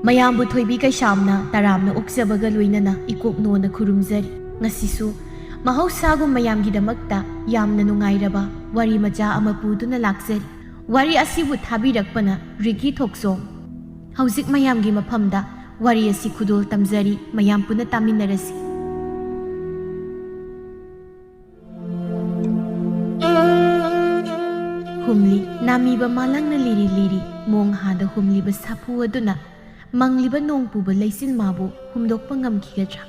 ꯃꯌꯥꯝꯕꯨ ꯊꯣꯏꯕꯤ ꯀꯩꯁꯥꯝꯅ ꯇꯔꯥꯝꯅ ꯑꯣꯛꯆꯕꯒ ꯂꯣꯏꯅꯅ ꯏꯀꯣꯛꯅꯣꯅ ꯈꯨꯔꯨꯝꯖꯔꯤ꯫ ꯉꯁꯤꯁꯨ ꯃꯍꯧꯁꯥꯒꯨꯝ ꯃꯌꯥꯝꯒꯤꯗꯃꯛꯇ ꯌꯥꯝꯅ ꯅꯨꯡꯉꯥꯏꯔꯕ ꯋꯥꯔꯤ ꯃꯆꯥ ꯑꯃ ꯄꯨꯗꯨꯅ ꯂꯥꯛꯆꯔꯤ꯫ ꯋꯥꯔꯤ ꯑꯁꯤꯕꯨ ꯊꯥꯕꯤꯔꯛꯄꯅ ꯔꯤꯀꯤ ꯊꯣꯛꯆꯣꯝ꯫ ꯍꯧꯖꯤꯛ ꯃꯌꯥꯝꯒꯤ ꯃꯐꯝꯗ ꯋꯥꯔꯤ ꯑꯁꯤ ꯈꯨꯗꯣꯜ ꯇꯝꯖꯔꯤ, ꯃꯌꯥꯝ ꯄꯨꯟꯅ ꯇꯥꯃꯤꯟꯅꯔꯁꯤ꯫ ꯍꯨꯝꯂꯤ ꯅꯥꯃꯤꯕ ꯃꯥꯂꯪꯅ ꯂꯤꯔꯤ ꯂꯤꯔꯤ ꯃꯣꯡ ꯍꯥꯗ ꯍꯨꯝꯂꯤꯕ ꯁꯥꯐꯨ ꯑꯗꯨꯅ ꯃꯪꯂꯤꯕ ꯅꯣꯡ ꯄꯨꯕ ꯂꯩꯆꯤꯜ ꯃꯥꯕꯨ ꯍꯨꯝꯗꯣꯛꯄ ꯉꯝꯈꯤꯒꯗ꯭ꯔꯥ?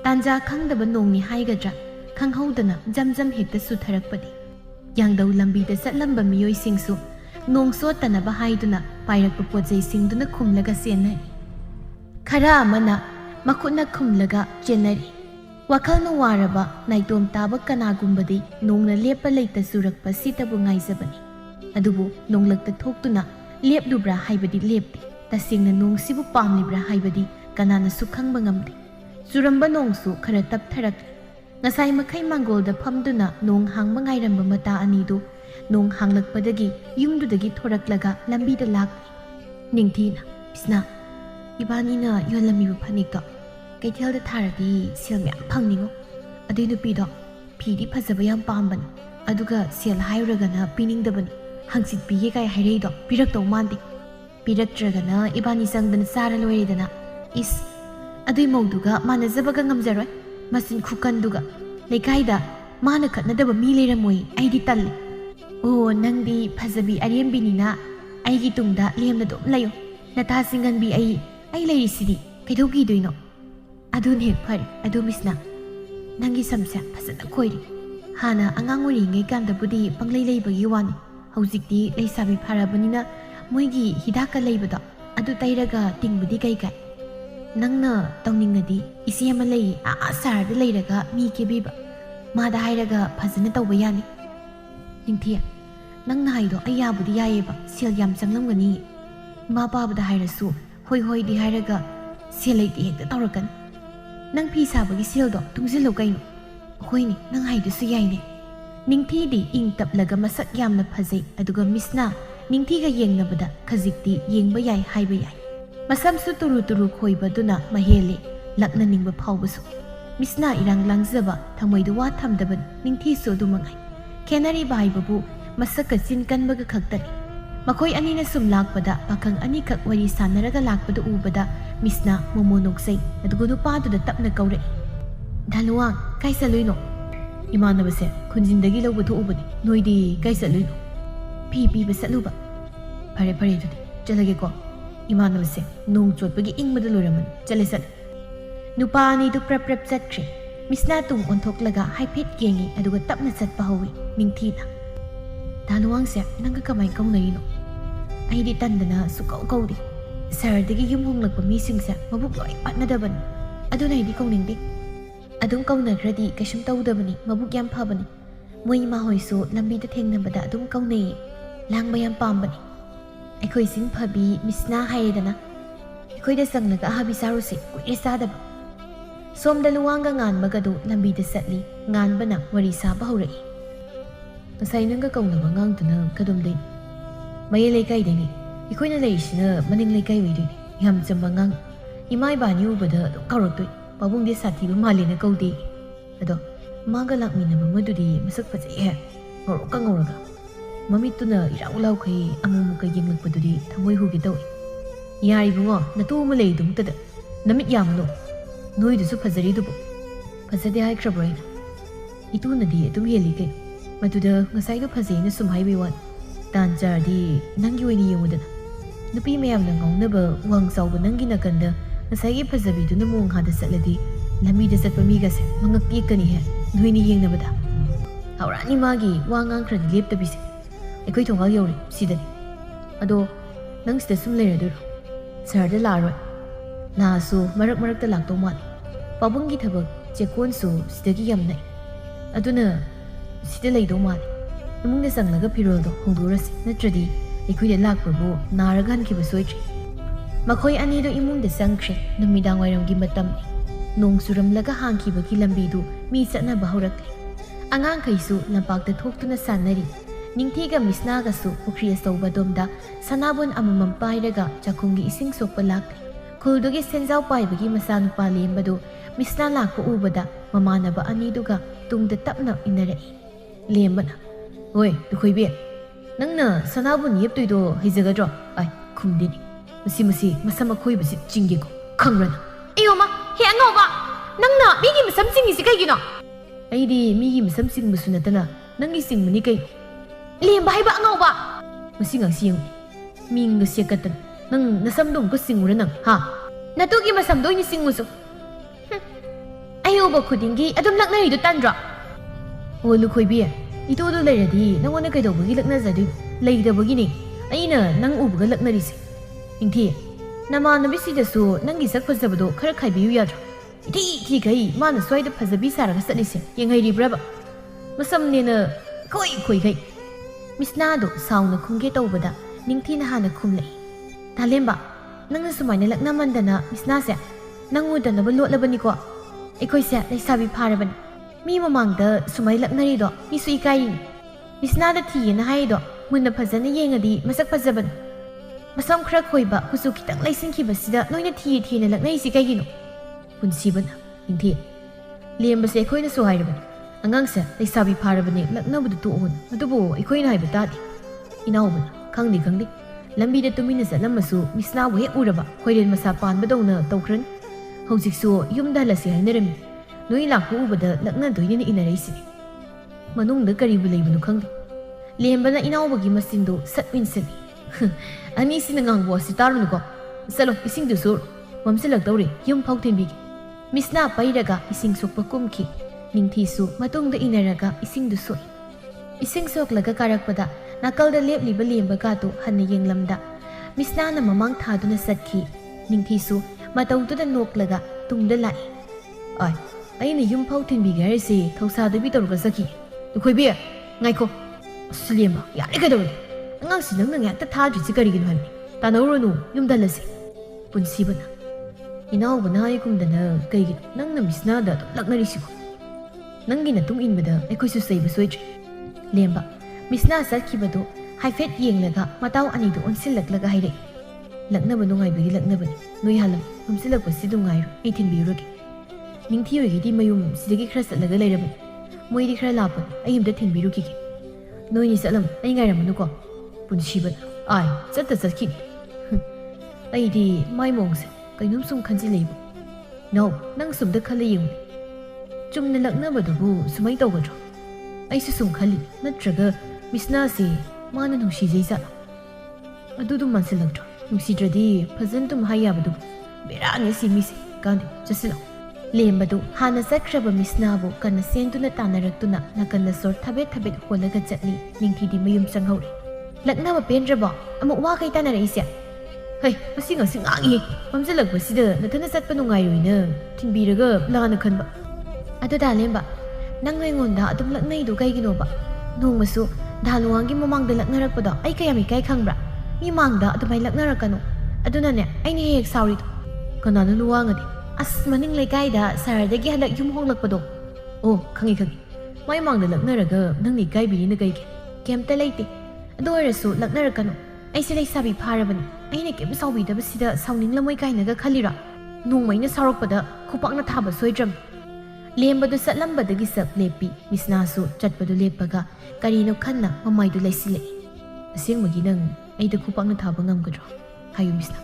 ꯇꯥꯟꯖꯥ ꯈꯪꯗꯕ ꯅꯣꯡꯅꯤ ꯍꯥꯏꯒꯗ꯭ꯔꯥ? ꯈꯪꯍꯧꯗꯅ ꯖꯝ ꯍꯦꯛꯇ ꯆꯨꯊꯔꯛꯄꯗꯤ ꯌꯥꯡꯗꯧ ꯂꯝꯕꯤꯗ ꯆꯠꯂꯝꯕ ꯃꯤꯑꯣꯏꯁꯤꯡꯁꯨ ꯅꯣꯡ ꯆꯣꯠꯇꯅꯕ ꯍꯥꯏꯗꯨꯅ ꯄꯥꯏꯔꯛꯄ ꯄꯣꯠꯆꯩꯁꯤꯡꯗꯨꯅ ꯈꯨꯝꯂꯒ ꯆꯦꯟꯅꯔꯤ꯫ ꯈꯔ ꯑꯃꯅ ꯃꯈꯨꯠꯅ ꯈꯨꯝꯂꯒ ꯆꯦꯟꯅꯔꯤ꯫ ꯋꯥꯈꯜꯅ ꯋꯥꯔꯕ ꯅꯥꯏꯇꯣꯝ ꯇꯥꯕ ꯀꯅꯥꯒꯨꯝꯕꯗꯤ ꯅꯣꯡꯅ ꯂꯦꯞꯄ ꯂꯩꯇ ꯆꯨꯔꯛꯄ ꯁꯤꯇꯕꯨ ꯉꯥꯏꯖꯕꯅꯤ꯫ ꯑꯗꯨꯕꯨ ꯅꯣꯡꯂꯛꯇ ꯊꯣꯛꯇꯨꯅ ꯂꯦꯞꯂꯨꯕ꯭ꯔꯥ ꯍꯥꯏꯕꯗꯤ ꯂꯦꯞꯇꯦ꯫ ꯇꯁꯦꯡꯅ ꯅꯣꯡꯁꯤꯕꯨ ꯄꯥꯝꯂꯤꯕ꯭ꯔꯥ ꯍꯥꯏꯕꯗꯤ ꯀꯅꯥꯅꯁꯨ ꯈꯪꯕ ꯉꯝꯗꯦ꯫ ꯆꯨꯔꯝꯕ ꯅꯣꯡꯁꯨ ꯈꯔ ꯇꯞꯊꯔꯛꯂꯤ꯫ ꯉꯁꯥꯏ ꯃꯈꯩ ꯃꯥꯡꯒꯣꯜꯗ ꯐꯝꯗꯨꯅ ꯅꯣꯡ ꯍꯥꯡꯕ ꯉꯥꯏꯔꯝꯕ ꯃꯇꯥ ꯑꯅꯤꯗꯨ ꯅꯣꯡ ꯍꯥꯡꯂꯛꯄꯗꯒꯤ ꯌꯨꯝꯗꯨꯗꯒꯤ ꯊꯣꯔꯛꯂꯒ ꯂꯝꯕꯤꯗ ꯂꯥꯛꯂꯤ꯫ ꯅꯤꯡꯊꯤꯅ, "ꯕꯤꯁꯅꯥ, ꯏꯕꯥꯅꯤꯅ ꯌꯣꯜꯂꯝꯃꯤꯕ ꯐꯅꯦꯛꯇꯣ ꯀꯩꯊꯦꯜꯗ ꯊꯥꯔꯗꯤ ꯁꯦꯜ ꯃꯌꯥꯝ ꯐꯪꯅꯤꯉꯣ꯫ ꯑꯗꯨꯏ ꯅꯨꯄꯤꯗꯣ ꯐꯤꯗꯤ ꯐꯖꯕ ꯌꯥꯝ ꯄꯥꯝꯕꯅꯤ, ꯑꯗꯨꯒ ꯁꯦꯜ ꯍꯥꯏꯔꯨꯔꯒꯅ ꯄꯤꯅꯤꯡꯗꯕꯅꯤ꯫ ꯍꯪꯆꯤꯠ ꯄꯤꯒꯦ ꯀꯥꯏ ꯍꯥꯏꯔꯛꯏꯗꯣ ꯄꯤꯔꯛꯇꯧ ꯃꯥꯟꯗꯦ꯫ ꯄꯤꯔꯛꯇ꯭ꯔꯒꯅ ꯏꯕꯥꯅꯤ ꯆꯪꯗꯅ ꯆꯥꯔ ꯂꯣꯏꯔꯦꯗꯅ꯫ ꯏꯁ, ꯑꯗꯨꯏ ꯃꯧꯗꯨꯒ ꯃꯥꯟꯅꯖꯕꯒ ꯉꯝꯖꯔꯣꯏ꯫ ꯃꯆꯤꯟ ꯈꯨꯀꯟꯗꯨꯒ ꯂꯩꯀꯥꯏꯗ ꯃꯥꯅ ꯈꯠꯅꯗꯕ ꯃꯤ ꯂꯩꯔꯝꯃꯣꯏ꯫ ꯑꯩꯗꯤ ꯇꯜꯂꯦ꯫ ꯑꯣ, ꯅꯪꯗꯤ ꯐꯖꯕꯤ ꯑꯔꯦꯝꯕꯤꯅꯤꯅ ꯑꯩꯒꯤ ꯇꯨꯡꯗ ꯂꯦꯝꯅ ꯑꯗꯨꯝ ꯂꯩꯌꯣ꯫ ꯅꯇꯥ ꯆꯤꯡꯒꯟꯕꯤ ꯑꯩ ꯂꯩꯔꯤꯁꯤꯗꯤ ꯀꯩꯗꯧ ꯀꯤꯗꯣꯏꯅꯣ? ꯑꯗꯨꯅ ꯍꯦꯛ ꯐꯔꯦ꯫ ꯑꯗꯨ ꯕꯤꯁꯅꯥ, ꯅꯪꯒꯤ ꯁꯝꯁꯦ ꯐꯖꯅ ꯈꯣꯏꯔꯤ꯫ ꯍꯥꯟꯅ ꯑꯉꯥꯡ ꯑꯣꯏꯔꯤꯉꯩ ꯀꯥꯟꯗꯕꯨꯗꯤ ꯄꯪꯂꯩ ꯂꯩꯕꯒꯤ ꯋꯥꯅꯤ꯫ ꯍꯧꯖꯤꯛꯇꯤ ꯂꯩꯁꯥꯕꯤ ꯐꯔꯕꯅꯤꯅ ꯃꯣꯏꯒꯤ ꯍꯤꯗꯥꯛꯀ ꯂꯩꯕꯗꯣ ꯑꯗꯨ ꯇꯩꯔꯒ ꯇꯤꯡꯕꯗꯤ ꯀꯩ ꯀꯥꯏ? ꯅꯪꯅ ꯇꯧꯅꯤꯡꯉꯗꯤ ꯏꯆꯦ ꯑꯃ ꯂꯩꯌꯦ, ꯁꯍꯔꯗ ꯂꯩꯔꯒ ꯃꯤ ꯀꯦꯕꯤꯕ꯫ ꯃꯥꯗ ꯍꯥꯏꯔꯒ ꯐꯖꯅ ꯇꯧꯕ ꯌꯥꯅꯤ꯫ ꯅꯤꯡꯊꯤ, ꯅꯪꯅ ꯍꯥꯏꯗꯣ ꯑꯩ ꯌꯥꯕꯨꯗꯤ ꯌꯥꯏꯌꯦꯕ, ꯁꯦල් ꯌꯥꯝ ꯆꯪꯂꯝꯒꯅꯤ꯫ ꯏꯃꯥ ꯄꯥꯕꯗ ꯍꯥꯏꯔꯁꯨ ꯍꯣꯏ ꯍꯣꯏꯗꯤ ꯍꯥꯏꯔꯒ ꯁꯦꯜ ꯂꯩꯇꯦ ꯍꯦꯛꯇ ꯇꯧꯔꯛꯀꯅꯤ꯫ ꯅꯪ ꯐꯤ ꯁꯥꯕꯒꯤ ꯁꯦꯜꯗꯣ ꯇꯨꯡꯁꯤꯜꯂꯨ ꯀꯩꯅꯣ꯫ ꯍꯣꯏꯅꯦ, ꯅꯪ ꯍꯥꯏꯗꯨꯁꯨ ꯌꯥꯏꯅꯦ꯫ ꯅꯤꯡꯊꯤꯗꯤ ꯏꯪ ꯇꯞꯂꯒ ꯃꯁꯛ ꯌꯥꯝꯅ ꯐꯖꯩ, ꯑꯗꯨꯒ ꯃꯤꯁꯅ ꯅꯤꯡꯊꯤꯒ ꯌꯦꯡꯅꯕꯗ ꯈꯖꯤꯛꯇꯤ ꯌꯦꯡꯕ ꯌꯥꯏ ꯍꯥꯏꯕ ꯌꯥꯏ꯫ ꯃꯁꯝꯁꯨ ꯇꯨꯔꯨ ꯇꯨꯔꯨ ꯈꯣꯏꯕꯗꯨꯅ ꯃꯍꯦꯜꯂꯤ, ꯂꯛꯅꯅꯤꯡꯕ ꯐꯥꯎꯕꯁꯨ꯫ ꯃꯤꯁꯅ ꯏꯔꯥꯡ ꯂꯥꯡꯖꯕ, ꯊꯃꯣꯏꯗ ꯋꯥ ꯊꯝꯗꯕꯅꯤ, ꯅꯤꯡꯊꯤꯁꯨ ꯑꯗꯨꯃꯉꯥꯏ꯫ ꯈꯦꯅꯔꯤꯕ ꯍꯥꯏꯕꯕꯨ ꯃꯁꯛꯀ ꯆꯤꯟ ꯀꯟꯕꯒ ꯈꯛꯇꯅꯤ꯫ ꯃꯈꯣꯏ ꯑꯅꯤꯅ ꯁꯨꯝ ꯂꯥꯛꯄꯗ ꯄꯥꯈꯪ ꯑꯅꯤꯈꯛ ꯋꯥꯔꯤ ꯁꯥꯟꯅꯔꯒ ꯂꯥꯛꯄꯗ ꯎꯕꯗ ꯃꯤꯁꯅ ꯃꯣꯃꯣ ꯅꯣꯛꯆꯩ, ꯑꯗꯨꯒ ꯅꯨꯄꯥꯗꯨꯗ ꯇꯞꯅ ꯀꯧꯔꯛꯏ꯫ ꯙꯥꯂꯨꯋꯥꯡ, ꯀꯥꯏ ꯆꯠꯂꯨꯏꯅꯣ? ꯏꯃꯥꯟꯅꯕꯁꯦ ꯈꯨꯟꯖꯤꯟꯗꯒꯤ ꯂꯧꯕ ꯊꯣꯛꯎꯕꯅꯤ꯫ ꯅꯣꯏꯗꯤ ꯀꯥꯏ ꯆꯠꯂꯨꯏꯅꯣ? ꯐꯤ ꯄꯤꯕ ꯆꯠꯂꯨꯕ꯫ ꯐꯔꯦ ꯑꯗꯨꯗꯤ ꯆꯠꯂꯒꯦꯀꯣ꯫ ꯏꯃꯥꯟꯅꯕꯁꯦ ꯅꯣꯡ ꯆꯣꯠꯄꯒꯤ ꯏꯪꯕꯗ ꯂꯣꯏꯔꯝꯃꯅꯤ꯫ ꯆꯠꯂꯦ꯫ ꯅꯨꯄꯥ ꯑꯅꯤꯗꯨ ꯄ꯭ꯔꯞ ꯆꯠꯈ꯭ꯔꯦ꯫ ꯃꯤꯁꯅ ꯇꯨꯡ ꯑꯣꯟꯊꯣꯛꯂꯒ ꯍꯥꯏꯐꯦꯠ ꯌꯦꯡꯉꯤ, ꯑꯗꯨꯒ ꯇꯞꯅ ꯆꯠꯄ ꯍꯧꯏ꯫ ꯅꯤꯡꯊꯤꯅ, ꯙꯥꯂꯨꯋꯥꯡꯁꯦ ꯅꯪꯒ ꯀꯃꯥꯏꯅ ꯀꯧꯅꯔꯤꯅꯣ? ꯑꯩꯗꯤ ꯇꯟꯗꯅ ꯁꯨꯀꯧ ꯀꯧꯗꯦ꯫ ꯁꯍꯔꯗꯒꯤ ꯌꯨꯝ ꯍꯣꯡꯂꯛꯄ ꯃꯤꯁꯤꯡꯁꯦ ꯃꯕꯨꯛ ꯂꯣꯏ ꯄꯠꯅꯗꯕꯅꯤ, ꯑꯗꯨꯅ ꯑꯩꯗꯤ ꯀꯧꯅꯤꯡꯗꯦ꯫ ꯑꯗꯨꯝ ꯀꯧꯅꯈ꯭ꯔꯗꯤ ꯀꯩꯁꯨꯝ ꯇꯧꯗꯕꯅꯤ, ꯃꯕꯨꯛ ꯌꯥꯝ ꯐꯕꯅꯤ꯫ ꯃꯣꯏ ꯏꯃꯥꯍꯣꯏꯁꯨ ꯂꯝꯕꯤꯗ ꯊꯦꯡꯅꯕꯗ ꯑꯗꯨꯝ ꯀꯧꯅꯩꯌꯦ, ꯂꯥꯡꯕ ꯌꯥꯝ ꯄꯥꯝꯕꯅꯤ꯫ ꯑꯩꯈꯣꯏ ꯆꯤꯡ ꯐꯕꯤ ꯃꯤꯁꯅ ꯍꯥꯏꯔꯦꯗꯅ꯫ ꯑꯩꯈꯣꯏꯗ ꯆꯪꯂꯒ ꯑꯍꯥꯕꯤ ꯆꯥꯔꯨꯁꯤ, ꯀꯨꯏꯔꯦ ꯆꯥꯗꯕ꯫ ꯁꯣꯝꯗ ꯂꯨꯋꯥꯡꯒ ꯉꯥꯟꯕꯒꯗꯨ ꯂꯝꯕꯤꯗ ꯆꯠꯂꯤ꯫ ꯉꯥꯟꯕꯅ ꯋꯥꯔꯤ ꯁꯥꯕ ꯍꯧꯔꯛꯏ꯫ ꯉꯁꯥꯏ ꯅꯪꯒ ꯀꯧꯅꯕ ꯑꯉꯥꯡꯗꯨꯅ ꯀꯗꯣꯝꯗꯩꯅꯤ? ꯃꯌꯥꯏ ꯂꯩꯀꯥꯏꯗꯩꯅꯤ꯫ ꯑꯩꯈꯣꯏꯅ ꯂꯩꯔꯤꯁꯤꯅ ꯃꯅꯤꯡ ꯂꯩꯀꯥꯏ ꯑꯣꯏꯗꯣꯏꯅꯤ꯫ ꯌꯥꯝ ꯆꯝꯕ ꯑꯉꯥꯡ, ꯏꯃꯥ ꯏꯕꯥꯅꯤ ꯎꯕꯗ ꯑꯗꯨꯝ ꯀꯧꯔꯛꯇꯣꯏ꯫ ꯄꯥꯕꯨꯡꯗꯤ ꯁꯥꯊꯤꯕ ꯃꯥꯜꯂꯦꯅ ꯀꯧꯗꯦ꯫ ꯑꯗꯣ ꯃꯥꯒ ꯂꯥꯛꯃꯤꯟꯅꯕ ꯃꯗꯨꯗꯤ ꯃꯁꯛ ꯐꯖꯩꯍꯦ, ꯉꯧꯔꯣꯛꯀ ꯉꯧꯔꯒ꯫ ꯃꯃꯤꯠꯇꯨꯅ ꯏꯔꯥꯎ ꯂꯥꯎꯈꯩ ꯑꯃꯨꯛꯀ ꯌꯦꯡꯂꯛꯄꯗꯨꯗꯤ ꯊꯃꯣꯏ ꯍꯨꯒꯦ ꯇꯧꯏ꯫ ꯌꯥꯔꯤꯕꯨꯡꯉꯣ, ꯅꯇꯨ ꯑꯃ ꯂꯩꯔꯤꯗꯨꯃꯛꯇꯗ ꯅꯃꯤꯠ ꯌꯥꯝꯃꯅꯨ꯫ ꯅꯣꯏꯗꯨꯁꯨ ꯐꯖꯔꯤꯗꯨꯕꯨ꯫ ꯐꯖꯗꯦ ꯍꯥꯏꯈ꯭ꯔꯕ꯭ꯔꯣ ꯑꯩꯅ? ꯏꯇꯨꯅꯗꯤ ꯑꯗꯨꯝ ꯍꯦꯜꯂꯤ ꯀꯩꯅꯣ꯫ ꯃꯗꯨꯗ ꯉꯁꯥꯏꯗꯣ ꯐꯖꯩꯅ ꯁꯨꯝ ꯍꯥꯏꯕꯩ ꯋꯥꯅꯤ꯫ ꯇꯥꯟ ꯆꯥꯔꯗꯤ ꯅꯪꯒꯤ ꯑꯣꯏꯅ ꯌꯦꯡꯉꯨꯗꯅ꯫ ꯅꯨꯄꯤ ꯃꯌꯥꯝꯅ ꯉꯥꯎꯅꯕ ꯋꯥꯡ ꯆꯥꯎꯕ ꯅꯪꯒꯤ ꯅꯥꯀꯟꯗ ꯉꯁꯥꯏꯒꯤ ꯐꯖꯕꯤꯗꯨꯅ ꯃꯣꯡ ꯍꯥꯗ ꯆꯠꯂꯗꯤ ꯂꯝꯕꯤꯗ ꯆꯠꯄ ꯃꯤꯒꯁꯦ ꯃꯉꯛ ꯇꯦꯛꯀꯅꯤꯍꯦ, ꯅꯣꯏꯅ ꯌꯦꯡꯅꯕꯗ꯫ ꯍꯧꯔꯛꯑꯅꯤ ꯃꯥꯒꯤ ꯋꯥ ꯉꯥꯡꯈ꯭ꯔꯗꯤ ꯂꯦꯞꯇꯕꯤꯁꯦ꯫ ꯑꯩꯈꯣই ꯊꯣꯡꯒꯥꯜ ꯌꯧꯔꯦ, ꯁꯤꯗꯅꯤ꯫ ꯑꯗꯣ ꯅꯪ ꯁꯤꯗ ꯁꯨꯝ ꯂꯩꯔꯗꯣꯏꯔꯣ? ꯁꯍꯔꯗ ꯂꯥꯛꯑꯔꯣꯏ? ꯂꯥꯛꯑꯁꯨ ꯃꯔꯛ ꯃꯔꯛꯇ ꯂꯥꯛꯇꯧ ꯃꯥꯜꯂꯤ꯫ ꯄꯥꯕꯨꯡꯒꯤ ꯊꯕꯛ ꯆꯦꯛꯀꯣꯟꯁꯨ ꯁꯤꯗꯒꯤ ꯌꯥꯝ ꯅꯛꯏ, ꯑꯗꯨꯅ ꯁꯤꯗ ꯂꯩꯗꯧ ꯃꯥꯜꯂꯤ꯫ ꯏꯃꯨꯡꯗ ꯆꯪꯂꯒ ꯐꯤꯔꯣꯜꯗꯣ ꯍꯣꯡꯗꯣꯛꯎꯔꯁꯤ, ꯅꯠꯇ꯭ꯔꯗꯤ ꯑꯩꯈꯣꯏꯗ ꯂꯥꯛꯄꯕꯨ ꯅꯥꯔꯒ ꯍꯟꯈꯤꯕ ꯁꯣꯏꯗ꯭ꯔꯤ꯫ ꯃꯈꯣꯏ ꯑꯅꯤꯗꯨ ꯏꯃꯨꯡꯗ ꯆꯪꯈ꯭ꯔꯦ꯫ ꯅꯨꯃꯤꯗꯥꯡ ꯋꯥꯏꯔꯝꯒꯤ ꯃꯇꯝꯅꯤ꯫ Nong suramlaga hangkibagi lambidu mi chatnaba haurakli. Angankhaisu lampakta thoktuna sanari. Ningthiga misnagasu pukri asauba domda sanabon amamam pairaga chakhungi ising sokpa lakli. Khuldugi senjau paibagi masanupa lembadu misna lakpa ubada mamanaba aniduga tungda tapna inarai. Lembana, "Oi, Lukhoibi, nangna sanabon yeptoido haizagadro? Ai, khumdini. Masi masama khoibasi chingiko. Khangrana." "Ayoma, he angauba. Nangna migi masam singisi kaigino?" "Aidi migi masam singmusu natana nangi singmani kai." "Lemba haiba angauba." "Masi siyang minga siakatan nang nasamdong ko singura nang ha? Natugi masamdong ni singmusu." "Ayoba khudingi adum laknarido tandra." "O Lukhoibi, itodo lairadi nangona kaidobagi laknazadu laidabagi ni aina nang ubaga laknarise. Ningthi namanabisidasu nangi sak fazabado khara khaibiyu yadra. Iti kai mana swaida fazabi saraga satlise yengairibraba. Masamnena koi kai." Misnado sauna khumge tawbada ningthina hana khumlei. "Talemba, nangna sumaina laknamandana misnase nangudanaba lotlabani ko. Ekoise laisabi pharabani. Mi mamangda sumai laknarido misu ikaini. Misnada thiyena haido munna phajana yengadi masak phajaban. Masam khara khoiba kusu khitang laisinkhibasida noina thiyena laknaisi kaigino." "Punsibana ningthi lembase ekhoina su hairaban. Angangse laisabi pharabani laknabudu tuon adubo ekhoina haiba tadi. Inaubana khangdi lambida tumina zatlamasu misnabu he uraba khoiren masa panbadona tawkran. Hojiksu yumda halasi hainarami. Noi lakpa ubada lakna doinina inaraisini. Manungda karibu leibanu khangdi. Lembana inaubagi masindo satwinsani. Anisina ngangbo sitarunuko. Salo isingdu sur. Mamsilagdawri yum phautinbigi. Misna pairaga ising sokpa kumki. Ningthisu matungda inaraga isingdu soi. Ising soklaga karakpada nakalda lepliba lemba gato hanna yenglamda. Misna na mamang thaduna satki. Ningthisu matawduda noklaga tungda lai. "Ai, aina yum phautinbigi harise thausadbi tawraga saki. Lukhoibi, ngaiko. Lemba yare kadawri. Angangsi nangna ngakta thadrisi karigino haibni. Tanawranu yumdalasi." Punsibana inaubana haigumdana kaigino nangna misnada laknarisiko. "Nangi natung inbada ekhoisu saiba soidri." Lemba misna satkibado haifet yenglaga mataw anido onsillaklaga haire. "Laknaba nungaibagi laknabani. Noi halam mamsilakpasi dungairu ai thinbiruragi. Ningthi oigidi mayum sidagi khara satlaga lairabani. Moidi khara lapani ayumda thinbirukigi. Noini satlam ai ngairamanu." Punsibana "Ai, satkini. Aidi mai mongse kainum sum khanji leibu. No, nang sumda khala yeng. Chumna laknabadubu sumai tawgadro. Aisu sum khali natraga misna se mana nungsi jaisa. Adudu mansilagdro. Nungsidradi phazantum hayabadu. Berani simisi kandi jasila." Lembadu hana sakraba misnabu kana sentuna tanaraktuna nakana sor thabet holaga chatli ningthidi mayum sanghauri. "Laknaba pendraba amuk wa kai tanaraise." "Hai, masi ngangi mamjalakbasida nathana satpa nungairoina thinbiraga lana khanba." "Adu Lemba, nang ngonda adum laknaidu kaiginoba? Nongmasu dhaluwangi mamangda laknarakpada ai kayami kai khangbra. Mi mangda adumai laknarakanu. Adunane aini hek saurido." "Kanana luwangadi? As maning leikaida saradagi halak yum honglakpado." "Oh, khangi. Mai mangda laknaraga nangni kaibirina kaige. Kemta leite. Adu oirasu laknarakanu. Aise laisabi pharabani. Aina kem saubidabasida sauninglamoi kainaga khalira. Nongmaina saurokpada khupakna thaba soidram." Lembadu satlambadagi sak lepi misnasu chatpadu lepaga karino khanna mamaidu laisilei. "Asengmagi nang aida khupakna thaba ngamgadro? Hayu misna.